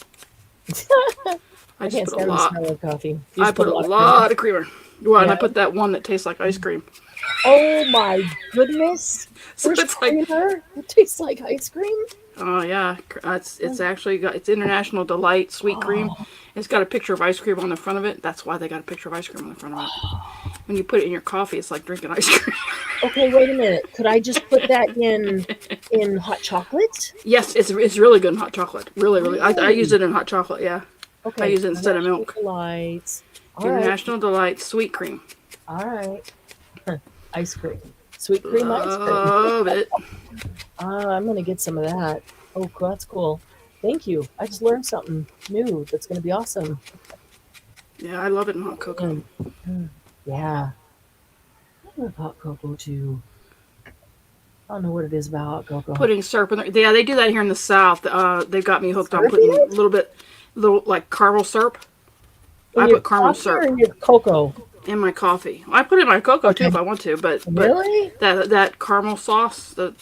I can't stand the smell of coffee. I put a lot of creamer. Well, and I put that one that tastes like ice cream. Oh my goodness! So it's creamer? It tastes like ice cream. Oh yeah, it's actually it's International Delight Sweet Cream. It's got a picture of ice cream on the front of it. That's why they got a picture of ice cream on the front of it. When you put it in your coffee, it's like drinking ice cream. Okay, wait a minute. Could I just put that in hot chocolate? Yes, it's really good in hot chocolate. Really, really. I use it in hot chocolate. Yeah. Okay. I use it instead of milk. Delights. International Delight Sweet Cream. All right. Ice cream. Sweet cream ice cream. Love it. I'm going to get some of that. Oh, that's cool. Thank you. I just learned something new that's going to be awesome. Yeah, I love it in hot cocoa. Yeah. I love hot cocoa too. I don't know what it is about hot cocoa. Putting syrup in there. Yeah, they do that here in the South. They've got me hooked on putting a little like caramel syrup. I put caramel syrup in your cocoa. In my coffee. I put it in my cocoa too if I want to, but really? that caramel sauce, the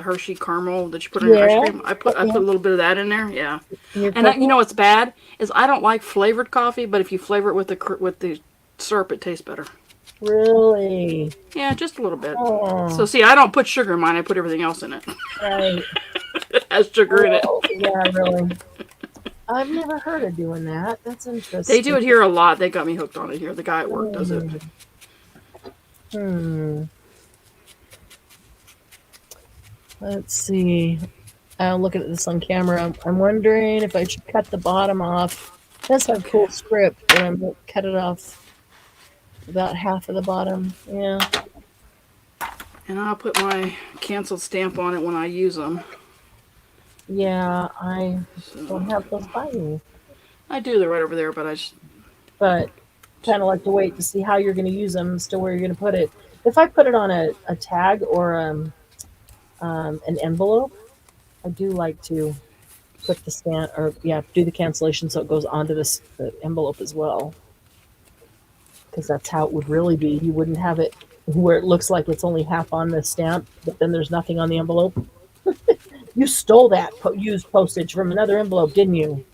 Hershey caramel that you put in your ice cream, I put a little bit of that in there. Yeah. And you know what's bad is I don't like flavored coffee, but if you flavor it with the syrup, it tastes better. Really? Yeah, just a little bit. Oh. So see, I don't put sugar in mine. I put everything else in it. Right. It has sugar in it. Yeah, really. I've never heard of doing that. That's interesting. They do it here a lot. They got me hooked on it here. The guy at work does it. Let's see. I'll look at this on camera. I'm wondering if I should cut the bottom off. That's a cool script, but I'm going to cut it off about half of the bottom. Yeah. And I'll put my canceled stamp on it when I use them. Yeah, I don't have those by me. I do. They're right over there, but I just... But kind of like to wait to see how you're going to use them as to where you're going to put it. If I put it on a tag or an envelope, I do like to put the stamp, or do the cancellation so it goes onto the envelope as well. Because that's how it would really be. You wouldn't have it where it looks like it's only half on the stamp, but then there's nothing on the envelope. You stole that used postage from another envelope, didn't you?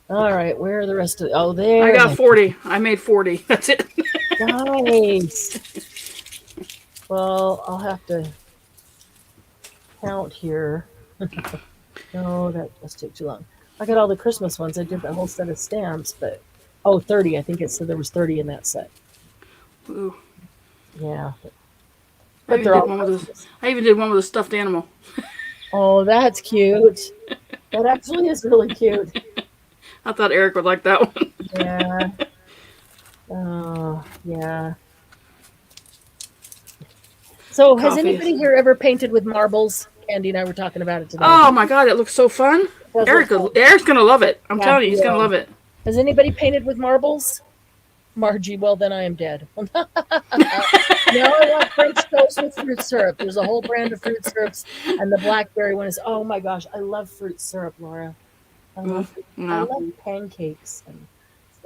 All right, where are the rest of it? Oh, there. I got 40. I made 40. That's it. Nice. Well, I'll have to count here. No, that must take too long. I got all the Christmas ones. I did that whole set of stamps, but 30. I think it said there was 30 in that set. Ooh. Yeah. I even did one with a stuffed animal. Oh, that's cute. That actually is really cute. I thought Eric would like that one. Yeah. Oh, yeah. So, has anybody here ever painted with marbles? Andy and I were talking about it today. Oh my God, it looks so fun. Eric's gonna love it. I'm telling you, he's gonna love it. Has anybody painted with marbles? Margie, well then I am dead. No, I want French toast with fruit syrup. There's a whole brand of fruit syrups, and the blackberry one is, oh my gosh, I love fruit syrup, Laura. I love pancakes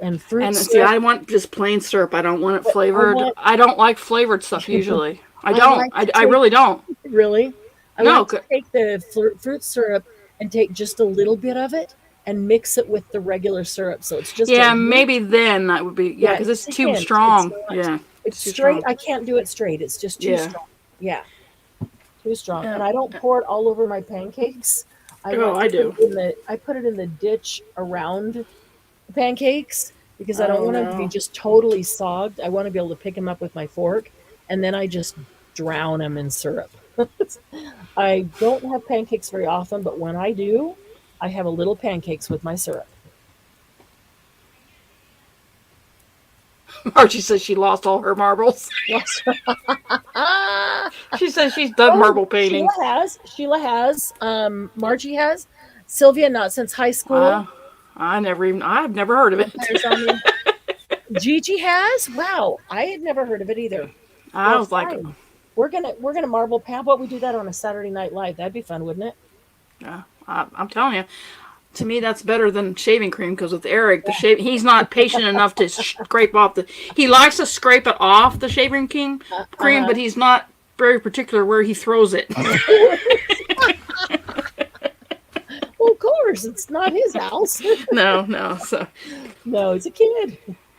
and fruit syrup. See, I want just plain syrup. I don't want it flavored. I don't like flavored stuff usually. I don't. I really don't. Really? I like to take the fruit syrup and take just a little bit of it and mix it with the regular syrup, so it's just maybe then that would be because it's too strong. It's straight. I can't do it straight. It's just too strong. Yeah, too strong. And I don't pour it all over my pancakes. I do. I put it in the ditch around the pancakes because I don't want them to be just totally sogged. I want to be able to pick them up with my fork, and then I just drown them in syrup. I don't have pancakes very often, but when I do, I have a little pancakes with my syrup. Margie says she lost all her marbles. She says she's done marble painting. Sheila has. Margie has. Sylvia, not since high school. I've never heard of it. Gigi has. Wow, I had never heard of it either. I was like, we're gonna marble paint. How about we do that on a Saturday Night Live? That'd be fun, wouldn't it? Yeah, I'm telling you. To me, that's better than shaving cream because with Eric, he's not patient enough to scrape off he likes to scrape it off the shaving cream, but he's not very particular where he throws it. Well, of course, it's not his house. No, he's a kid.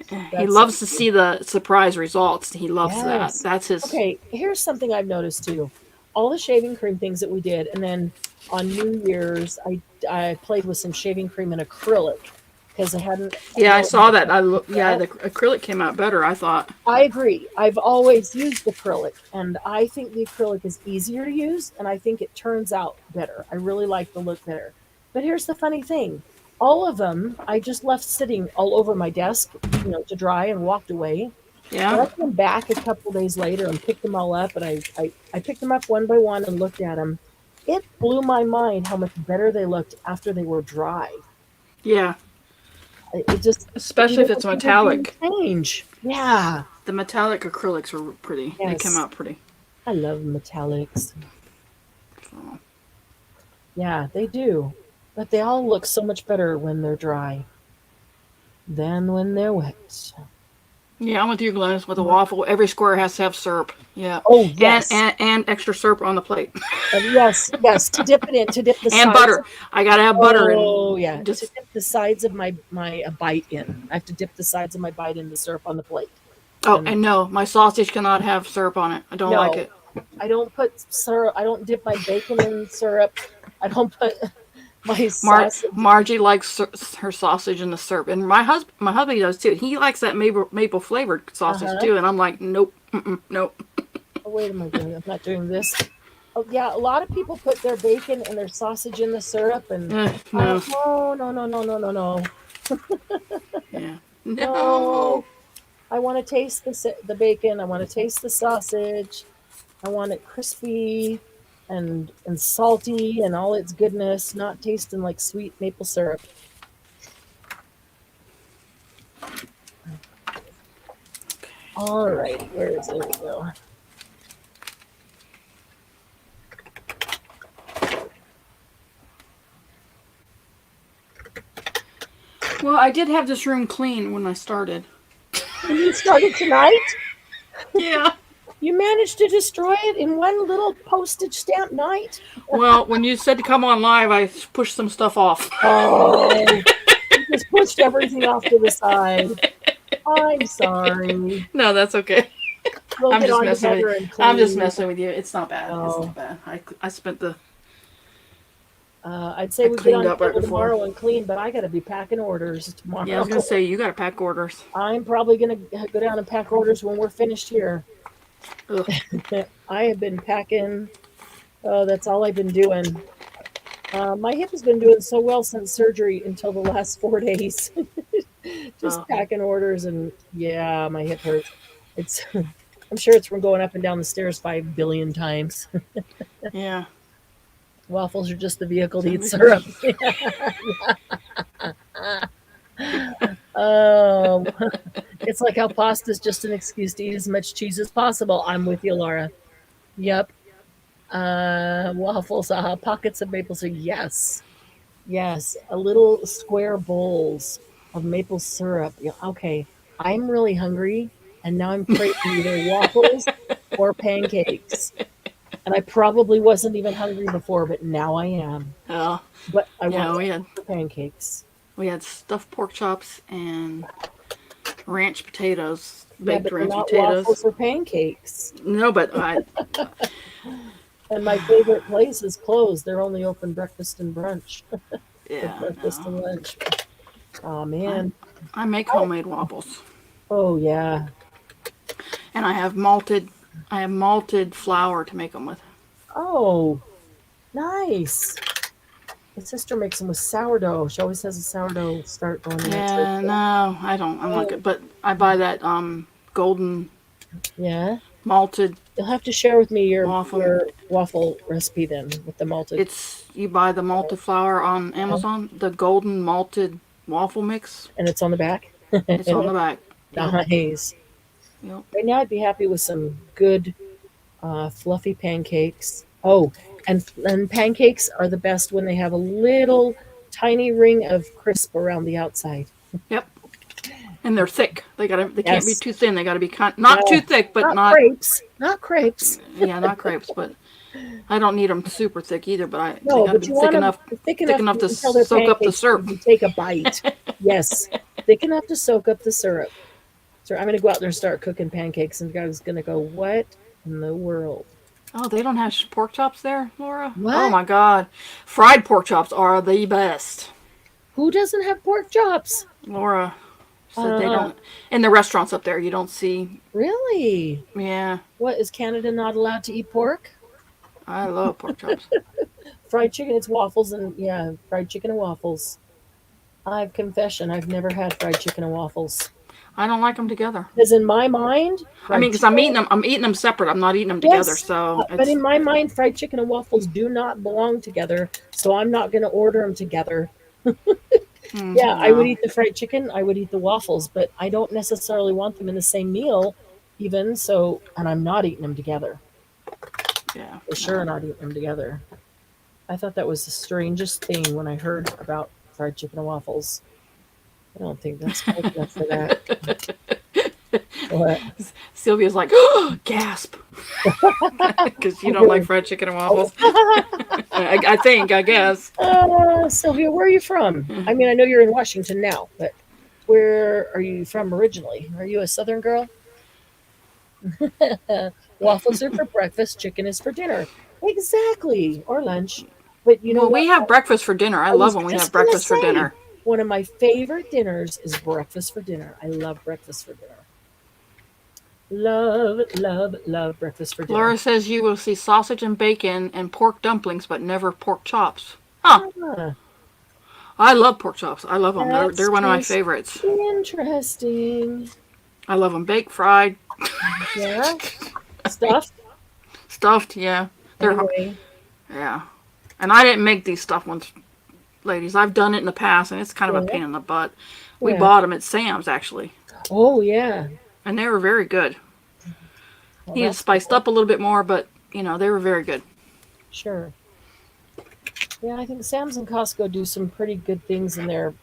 He loves to see the surprise results. He loves that. That's his. Okay, here's something I've noticed too. All the shaving cream things that we did, and then on New Year's, I played with some shaving cream and acrylic because I hadn't. Yeah, I saw that. The acrylic came out better, I thought. I agree. I've always used acrylic, and I think the acrylic is easier to use, and I think it turns out better. I really like the look better. But here's the funny thing. All of them, I just left sitting all over my desk, to dry and walked away. Yeah. I came back a couple days later and picked them all up, and I picked them up one by one and looked at them. It blew my mind how much better they looked after they were dry. Yeah. It just, especially if it's metallic. Change. Yeah. The metallic acrylics are pretty. Yes. They come out pretty. I love metallics. So. Yeah, they do. But they all look so much better when they're dry than when they're wet. Yeah, I'm with you, Glennis. With a waffle, every square has to have syrup. Yeah. Oh, yes. And extra syrup on the plate. And yes, to dip it in, to dip the And sides. butter. I gotta have butter. Oh, And yeah. just To dip the sides of my bite in. I have to dip the sides of my bite in the syrup on the plate. and no, my sausage cannot have syrup on it. I don't like it. I don't put syrup. I don't dip my bacon in syrup. I don't put my sausage. Margie likes her sausage in the syrup, and my hubby does too. He likes that maple flavored sausage too, and I'm like, nope, nope. Oh, wait a minute, I'm not doing this. Oh, yeah, a lot of people put their bacon and their sausage in the syrup, and No. No. Yeah. No. I want to taste the bacon. I want to taste the sausage. I want it crispy and salty and all its goodness, not tasting like sweet maple syrup. All right, where is it? There we go. Well, I did have this room clean when I started. And you started tonight? Yeah. You managed to destroy it in one little postage stamp night? Well, when you said to come on live, I pushed some stuff off. Oh, you just pushed everything off to the side. I'm sorry. No, that's okay. We'll I'm get just on messing together with and you. I'm just clean. messing with you. It's not bad. Oh. It's not bad. I spent the. I'd say I we get cleaned on up right together before. tomorrow and clean, but I got to be packing orders tomorrow. Yeah, I was gonna say you got to pack orders. I'm probably gonna go down and pack orders when we're finished here. Ugh. I have been packing. Oh, that's all I've been doing. My hip has been doing so well since surgery until the last 4 days. Just packing orders, and yeah, my hip hurts. It's. I'm sure it's from going up and down the stairs 5 billion times. Yeah. Waffles are just the vehicle to eat syrup. Oh, it's like how pasta is just an excuse to eat as much cheese as possible. I'm with you, Laura. Yep. Waffles, pockets of maple syrup. Yes. A little square bowls of maple syrup. Yeah, okay. I'm really hungry, and now I'm craving either waffles or pancakes. And I probably wasn't even hungry before, but now I am. Oh. But I want pancakes. We had stuffed pork chops and ranch potatoes, baked but ranch not potatoes. Waffles or pancakes. No, but And my favorite place is closed. They're only open breakfast and brunch. Yeah. Breakfast and lunch. Oh man. I make homemade waffles. Oh yeah. And I have malted flour to make them with. Oh, nice. My sister makes them with sourdough. She always has a sourdough start going in. Yeah, no, I don't. I'm not good. But I buy that golden malted. You'll have to share with me your waffle recipe then with the malted. You buy the malted flour on Amazon, the golden malted waffle mix. And it's on the back? It's on the back. Nice. Yep. Right now I'd be happy with some good fluffy pancakes. Oh, and pancakes are the best when they have a little tiny ring of crisp around the outside. Yep. And they're thick. They can't be too thin. They got to be not too thick, but not crepes. Not crepes. Yeah, not crepes, but I don't need them super thick either. But they got to be thick enough to soak up the syrup. Take a bite. Yes, thick enough to soak up the syrup. So I'm going to go out there and start cooking pancakes, and the guy's going to go, "What in the world?" Oh, they don't have pork chops there, Laura? What? Oh my God, fried pork chops are the best. Who doesn't have pork chops? Laura said they don't. In the restaurants up there, you don't see. Really? Yeah. What, is Canada not allowed to eat pork? I love pork chops. Fried chicken, it's waffles, and fried chicken and waffles. I have confession, I've never had fried chicken and waffles. I don't like them together. Because in my mind, because I'm eating them separate. I'm not eating them together. So, but in my mind, fried chicken and waffles do not belong together. So I'm not going to order them together. No. I would eat the fried chicken. I would eat the waffles, but I don't necessarily want them in the same meal, even so. And I'm not eating them together. Yeah, for sure, not eating them together. I thought that was the strangest thing when I heard about fried chicken and waffles. I don't think that's good enough for that. What? Sylvia's like, oh, gasp. Because you don't like fried chicken and waffles. I guess. Sylvia, where are you from? I mean, I know you're in Washington now, but where are you from originally? Are you a Southern girl? Waffles are for breakfast, chicken is for dinner. Exactly, or lunch. But you know Well, what? we have breakfast for dinner. I love when we have breakfast for dinner. One of my favorite dinners is breakfast for dinner. I love breakfast for dinner. Love, love, love breakfast for dinner. Laura says you will see sausage and bacon and pork dumplings, but never pork chops. Huh. I love pork chops. I love them. They're one of my favorites. Interesting. I love them baked, fried. Yeah. Stuffed? Stuffed, yeah. Anyway. Yeah. And I didn't make these stuffed ones, ladies. I've done it in the past, and it's kind of a pain in the butt. We bought them at Sam's, actually. Oh, yeah. And they were very good. Well, Needed spiced up a little bit more, but, you know, they were very good. Sure. Yeah, I think Sam's and Costco do some pretty good things in their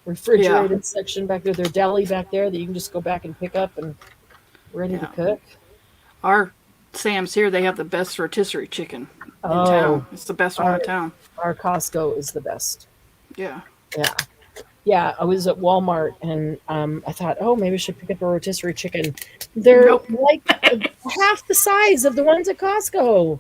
refrigerated section back there. Their deli back there that you can just go back and pick up and ready to cook. Our Sam's here, they have the best rotisserie chicken in town. It's the best one in town. Our Costco is the best. Yeah. Yeah. Yeah, I was at Walmart and I thought, oh, maybe I should pick up a rotisserie chicken. They're like half the size of the ones at Costco.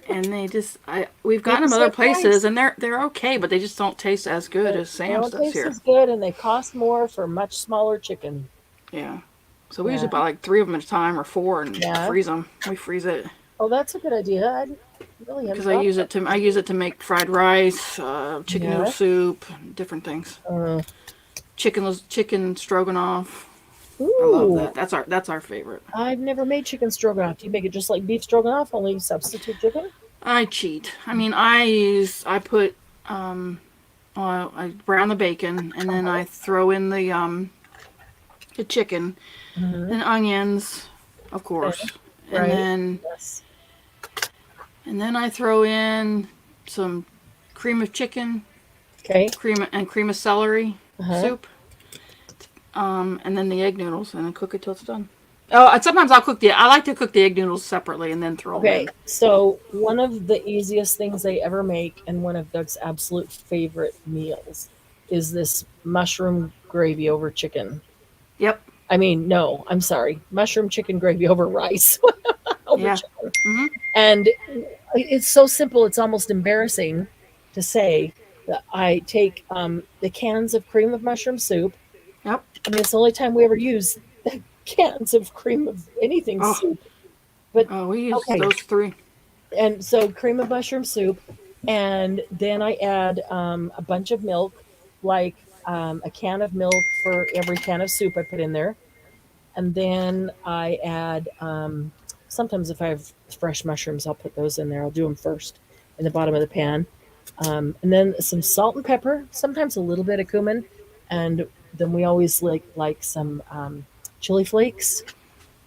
And they just, we've gotten them other places, and they're okay, but they just don't taste as good as Sam's does here. They don't taste as good, and they cost more for much smaller chicken. Yeah. So we usually buy like 3 of them at a time, or 4, and freeze them. We freeze it. Oh, that's a good idea. I really haven't. Because I use it to make fried rice, chicken noodle soup, different things. Chicken stroganoff. Ooh. I love that. That's our favorite. I've never made chicken stroganoff. Do you make it just like beef stroganoff, only substitute chicken? I cheat. I mean, I put I brown the bacon, and then I throw in the chicken and onions, of course, and then I throw in some cream of chicken, cream of celery soup. And then the egg noodles, and then cook it till it's done. Oh, and sometimes I like to cook the egg noodles separately and then throw them in. So one of the easiest things they ever make, and one of Doug's absolute favorite meals, is this mushroom gravy over chicken. Yep. I mean, no, I'm sorry. Mushroom chicken gravy over rice. Over chicken. And it's so simple, it's almost embarrassing to say that I take the cans of cream of mushroom soup. Yep. I mean, it's the only time we ever use cans of cream of anything soup. But we use those 3. And so cream of mushroom soup, and then I add a bunch of milk, like a can of milk for every can of soup I put in there. And then I add, sometimes if I have fresh mushrooms, I'll put those in there. I'll do them first in the bottom of the pan. And then some salt and pepper, sometimes a little bit of cumin, and then we always like some chili flakes,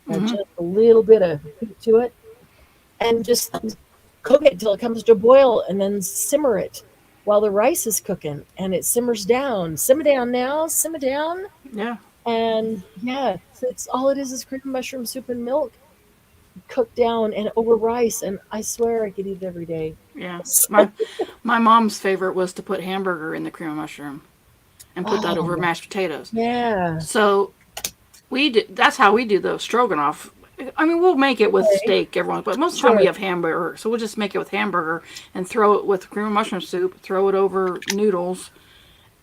and just a little bit of heat to it, and just cook it till it comes to a boil, and then simmer it while the rice is cooking, and it simmers down. Simmer down now, simmer down. Yeah. And it's all it is cream of mushroom soup and milk cooked down and over rice, and I swear I could eat it every day. Yeah. My mom's favorite was to put hamburger in the cream of mushroom. And put that over mashed potatoes. Yeah. So that's how we do the stroganoff. I mean, we'll make it with steak, but most of the time we have hamburger. So we'll just make it with hamburger and throw it with cream of mushroom soup, throw it over noodles.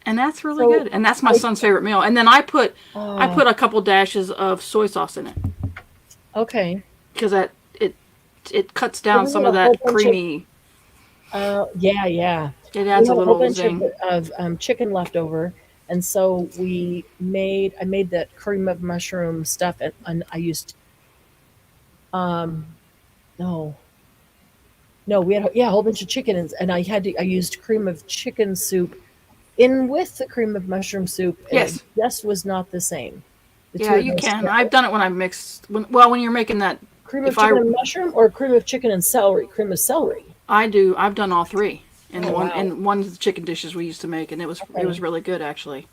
And that's really good. And that's my son's favorite meal. And then I put a couple dashes of soy sauce in it. Okay. Because it cuts down some of that creamy. Yeah. It adds a little zing. Of chicken left over, and so I made that cream of mushroom stuff, and I used we had a whole bunch of chicken, and I used cream of chicken soup in with the cream of mushroom soup. And it just was not the same. You can. I've done it when I mixed. When you're making that cream of chicken and mushroom, or cream of chicken and celery. Cream of celery. I've done all 3 in one of the chicken dishes we used to make, and it was really good actually.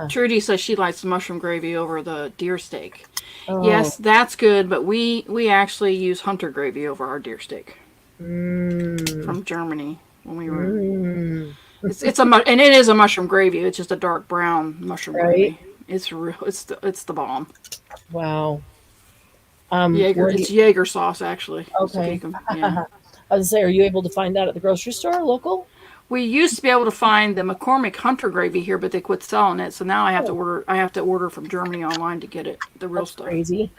Trudy says she likes the mushroom gravy over the deer steak. Oh. Yes, that's good, but we actually use hunter gravy over our deer steak from Germany when we were. It's and it is a mushroom gravy. It's just a dark brown mushroom gravy. It's real. It's the bomb. Wow. It's Jaeger sauce actually. Okay. So yeah. I was say, are you able to find that at the grocery store, local? We used to be able to find the McCormick Hunter gravy here, but they quit selling it. So now I have to order. I have to order from Germany online to get it, the real stuff. Crazy.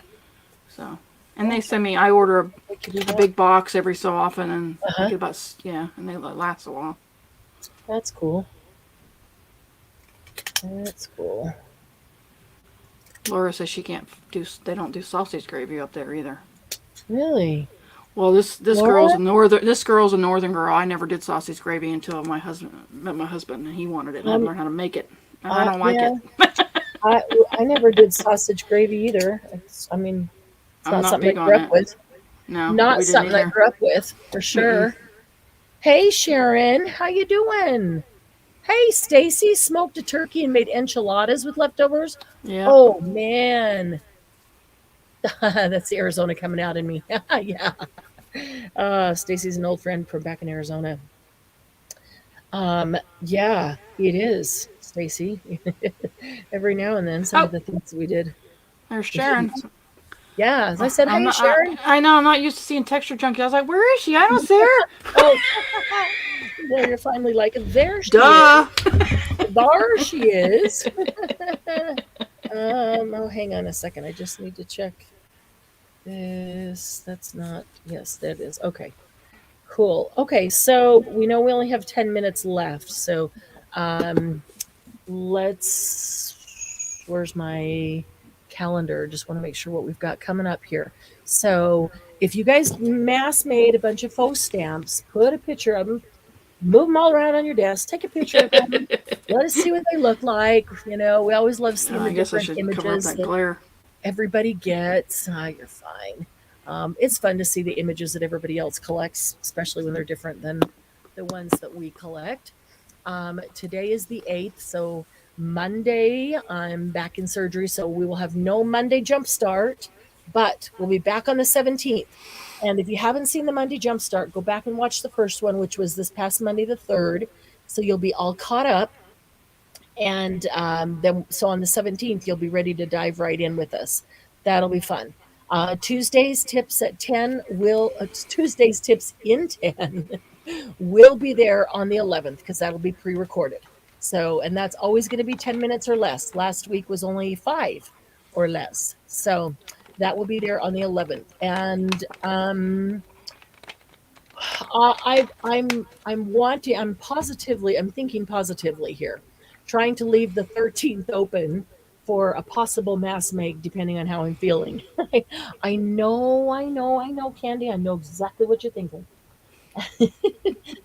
So, and they send me. I order a big box every so often, and I get and they last a while. That's cool. That's cool. Laura says she can't do. They don't do sausage gravy up there either. Really? Well, this girl's a northern girl. I never did sausage gravy until my husband met my husband, and he wanted it. And I learned how to make it. And I don't like it. I never did sausage gravy either. It's not something I grew up with. No, not something I grew up with for sure. Hey, Sharon, how you doing? Hey, Stacy, smoked a turkey and made enchiladas with leftovers. Yeah. Oh man, that's the Arizona coming out in me. Yeah. Stacy's an old friend from back in Arizona. Yeah, it is, Stacy. Every now and then, some of the things we did. There's Sharon. Yeah, as I said, hey, Sharon. I know, I'm not used to seeing Texture Junkie. I was like, where is she? I don't see her. Oh, there you're finally like, there she Duh. is. There she is. Oh, hang on a second. I just need to check this. That's not, yes, that is. Okay, cool. Okay, so we know we only have 10 minutes left. So where's my calendar? Just want to make sure what we've got coming up here. So if you guys mass made a bunch of faux stamps, put a picture of them, move them all around on your desk, take a picture of them, let us see what they look like. We always love seeing the different images that everybody gets. You're fine. It's fun to see the images that everybody else collects, especially when they're different than the ones that we collect. Today is the 8th, so Monday, I'm back in surgery, so we will have no Monday jump start, but we'll be back on the 17th. And if you haven't seen the Monday jump start, go back and watch the first one, which was this past Monday, the 3rd. So you'll be all caught up. And so on the 17th, you'll be ready to dive right in with us. That'll be fun. Tuesday's tips at 10 Tuesday's tips in 10 will be there on the 11th because that'll be pre-recorded. So, and that's always going to be 10 minutes or less. Last week was only 5 or less. So that will be there on the 11th. And I'm thinking positively here, trying to leave the 13th open for a possible mass make, depending on how I'm feeling. I know, Candy. I know exactly what you're thinking.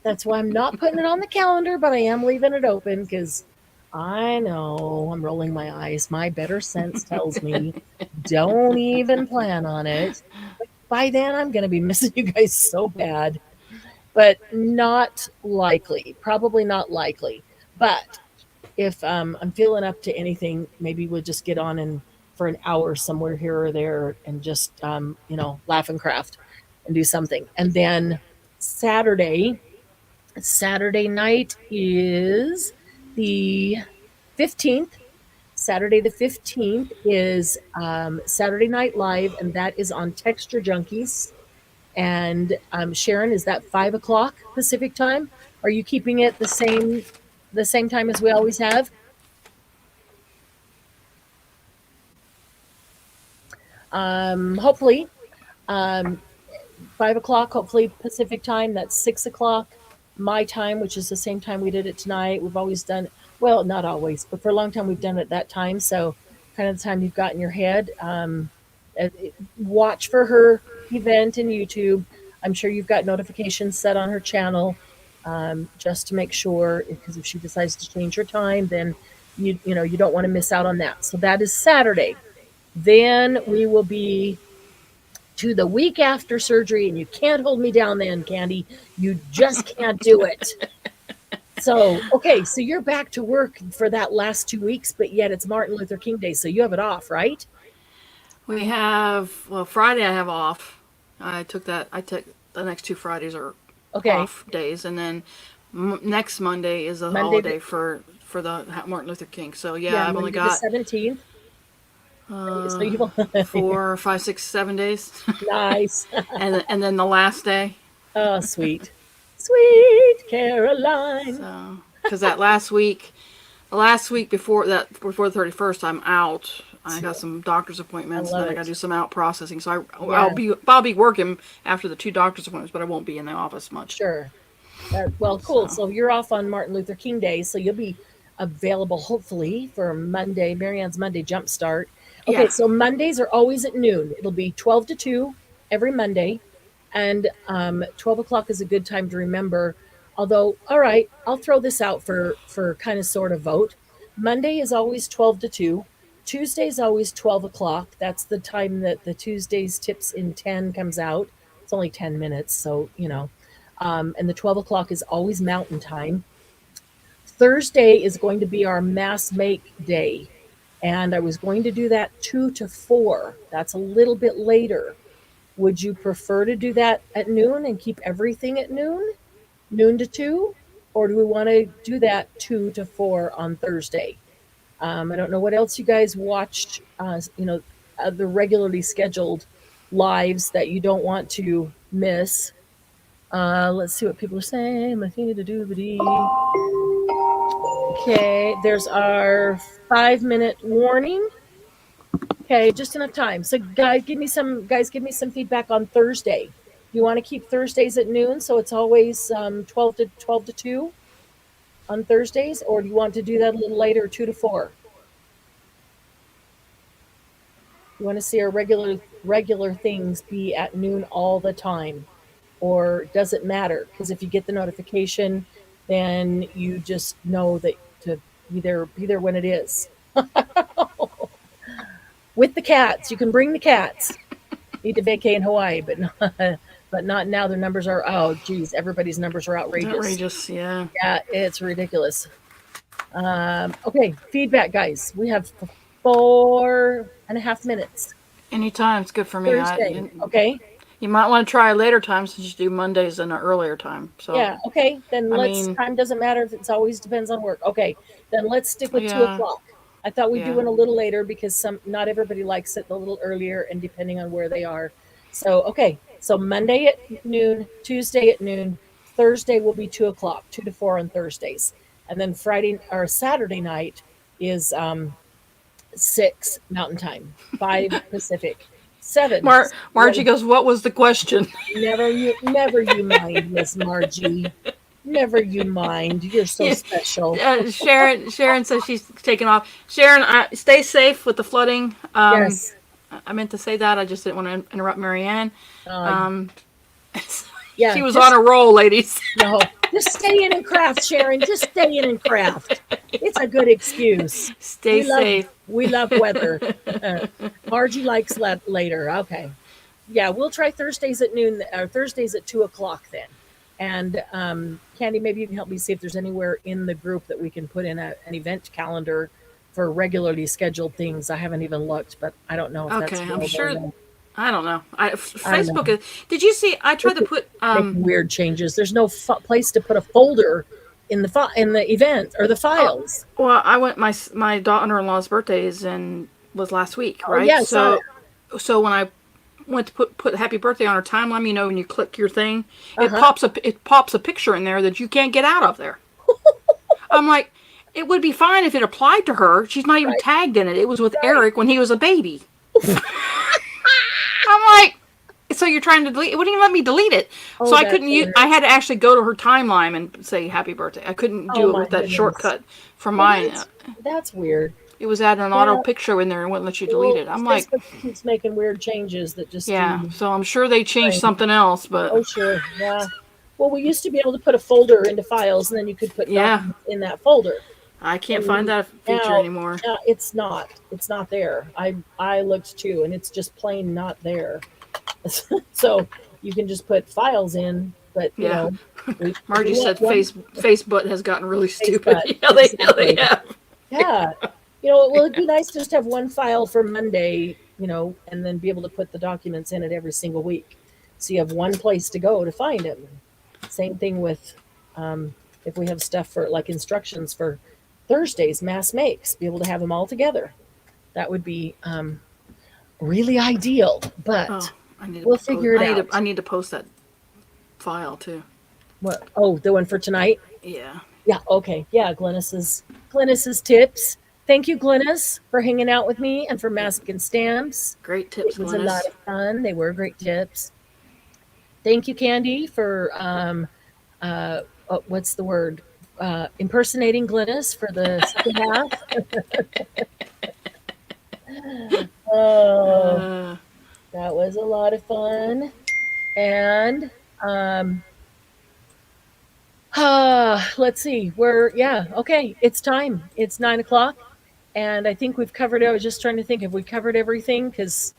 That's why I'm not putting it on the calendar, but I am leaving it open because I know I'm rolling my eyes. My better sense tells me don't even plan on it. But by then, I'm going to be missing you guys so bad. But not likely. Probably not likely. But if I'm feeling up to anything, maybe we'll just get on and for an hour somewhere here or there and just, laugh and craft and do something. And then Saturday night is the 15th. Saturday the 15th is Saturday Night Live, and that is on Texture Junkies. And Sharon, is that 5 o'clock Pacific time? Are you keeping it the same time as we always have? Hopefully. 5 o'clock, hopefully Pacific time. That's 6 o'clock my time, which is the same time we did it tonight. We've always done, well, not always, but for a long time we've done it at that time. So kind of the time you've got in your head. Watch for her event in YouTube. I'm sure you've got notifications set on her channel, just to make sure, because if she decides to change her time, then you don't want to miss out on that. So that is Saturday. Then we will be to the week after surgery, and you can't hold me down then, Candy. You just can't do it. So, okay, so you're back to work for that last 2 weeks, but yet it's Martin Luther King Day, so you have it off, right? We have, Friday I have off. I took the next 2 Fridays are off days, and then next Monday is a holiday for the Martin Luther King. So yeah, I've only got the 17th. So 4, 5, 6, 7 days. Nice. and then the last day. Oh, sweet Caroline. So, because that last week before the 31st, I'm out. I got some doctor's appointments, and then I got to do some out processing. So I'll be working after the 2 doctor's appointments, but I won't be in the office much. Sure. Well, cool. So you're off on Martin Luther King Day, so you'll be available hopefully for Monday, Marianne's Monday Jump Start. Okay, so Mondays are always at noon. It'll be 12 to 2 every Monday, and 12 o'clock is a good time to remember. Although, all right, I'll throw this out for kind of sort of vote. Monday is always 12 to 2. Tuesday is always 12 o'clock. That's the time that the Tuesday's Tips in 10 comes out. It's only 10 minutes, so, and the 12 o'clock is always Mountain Time. Thursday is going to be our mass make day. And I was going to do that 2 to 4. That's a little bit later. Would you prefer to do that at noon and keep everything at noon to 2? Or do we want to do that 2 to 4 on Thursday? I don't know what else you guys watched, the regularly scheduled lives that you don't want to miss. Let's see what people are saying. Okay, there's our 5-minute warning. Okay, just enough time. So guys, give me some feedback on Thursday. You want to keep Thursdays at noon, so it's always 12 to 2 on Thursdays, or do you want to do that a little later, 2 to 4? You want to see our regular things be at noon all the time, or does it matter? Because if you get the notification, then you just know that to be there when it is. With the cats, you can bring the cats. Need to vacay in Hawaii, but not now. Their numbers are everybody's numbers are outrageous. Outrageous, yeah. Yeah, it's ridiculous. Okay, feedback, guys. We have 4.5 minutes. Anytime's good for me. Thursday, okay. You might want to try a later time since you do Mondays in an earlier time. So yeah, okay. Then time doesn't matter if it's always depends on work. Okay, then let's stick with 2 o'clock. I thought we'd do it a little later because not everybody likes it a little earlier, and depending on where they are. So okay, so Monday at noon, Tuesday at noon, Thursday will be 2 o'clock, 2 to 4 on Thursdays, and then Friday or Saturday night is 6 Mountain Time, 5 Pacific. 7. Margie goes, "What was the question?" Never you mind, Miss Margie. Never you mind. You're so special. Sharon says she's taking off. Sharon, stay safe with the flooding. Yes. I meant to say that. I just didn't want to interrupt Marianne. Yeah, she was on a roll, ladies. No, just stay in and craft, Sharon. Just stay in and craft. It's a good excuse. Stay safe. We love weather. Margie likes later. Okay. Yeah, we'll try Thursdays at noon, or Thursdays at 2 o'clock then. And Candy, maybe you can help me see if there's anywhere in the group that we can put in an event calendar for regularly scheduled things. I haven't even looked, but I don't know if that's I'm sure. No. I don't know. Facebook is. Did you see? I tried to put weird changes. There's no place to put a folder in the event or the files. Well, I went. My daughter-in-law's birthday was last week, right? Yeah. So when I went to put happy birthday on her timeline, when you click your thing, it pops a picture in there that you can't get out of there. I'm like, it would be fine if it applied to her. She's not even tagged in it. It was with Eric when he was a baby. I'm like, so you're trying to delete it? It wouldn't even let me delete it. So I couldn't use. I had to actually go to her timeline and say happy birthday. I couldn't do it with that shortcut from mine. That's weird. It was adding an auto picture in there and wouldn't let you delete it. I'm like, keeps making weird changes that just So I'm sure they changed something else, but sure, yeah. Well, we used to be able to put a folder into files, and then you could put documents in that folder. I can't find that feature anymore. It's not there. I looked too, and it's just plain not there. So you can just put files in, but you know, Margie said one- Facebook has gotten really stupid. butt, Yeah, they exactly. have. Yeah. Well, it'd be nice to just have one file for Monday, and then be able to put the documents in it every single week. So you have one place to go to find them. Same thing with if we have stuff for like instructions for Thursday's mass makes, be able to have them all together. That would be really ideal, but we'll figure it out. I need to post that file too. What? Oh, the one for tonight? Yeah. Yeah. Okay. Yeah. Glennis's tips. Thank you, Glennis, for hanging out with me and for masking stamps. Great tips, It was Glennis. a lot of fun. They were great tips. Thank you, Candy, for what's the word? Impersonating Glennis for the second half. Oh, that was a lot of fun. And let's see. Okay. It's time. It's 9:00. And I think we've covered it. I was just trying to think if we covered everything, because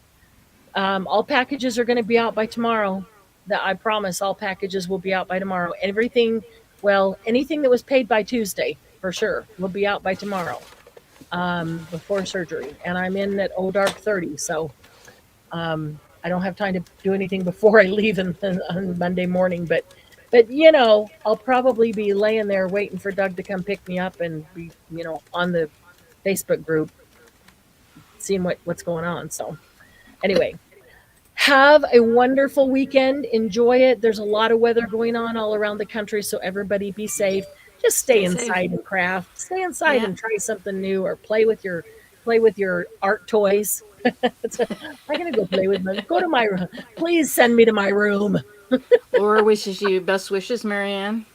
all packages are going to be out by tomorrow. I promise all packages will be out by tomorrow. Anything that was paid by Tuesday, for sure, will be out by tomorrow before surgery. And I'm in at dark 30, so I don't have time to do anything before I leave on Monday morning. But I'll probably be laying there waiting for Doug to come pick me up and be, on the Facebook group, seeing what's going on. So anyway, have a wonderful weekend. Enjoy it. There's a lot of weather going on all around the country, so everybody be safe. Just stay inside and craft. Stay inside and try something new, or play with your art toys. I'm gonna go play with them. Go to my room. Please send me to my room. Laura wishes you best wishes, Marianne.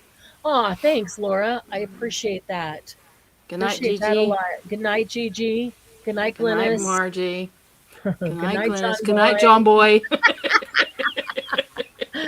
Aw, thanks, Laura. I appreciate that. Good night, Appreciate Gigi. that a lot. Good night, Gigi. Good night, Good night, Glennis. Margie. Good night, night, Glennis. John Good night, Boy. John Boy.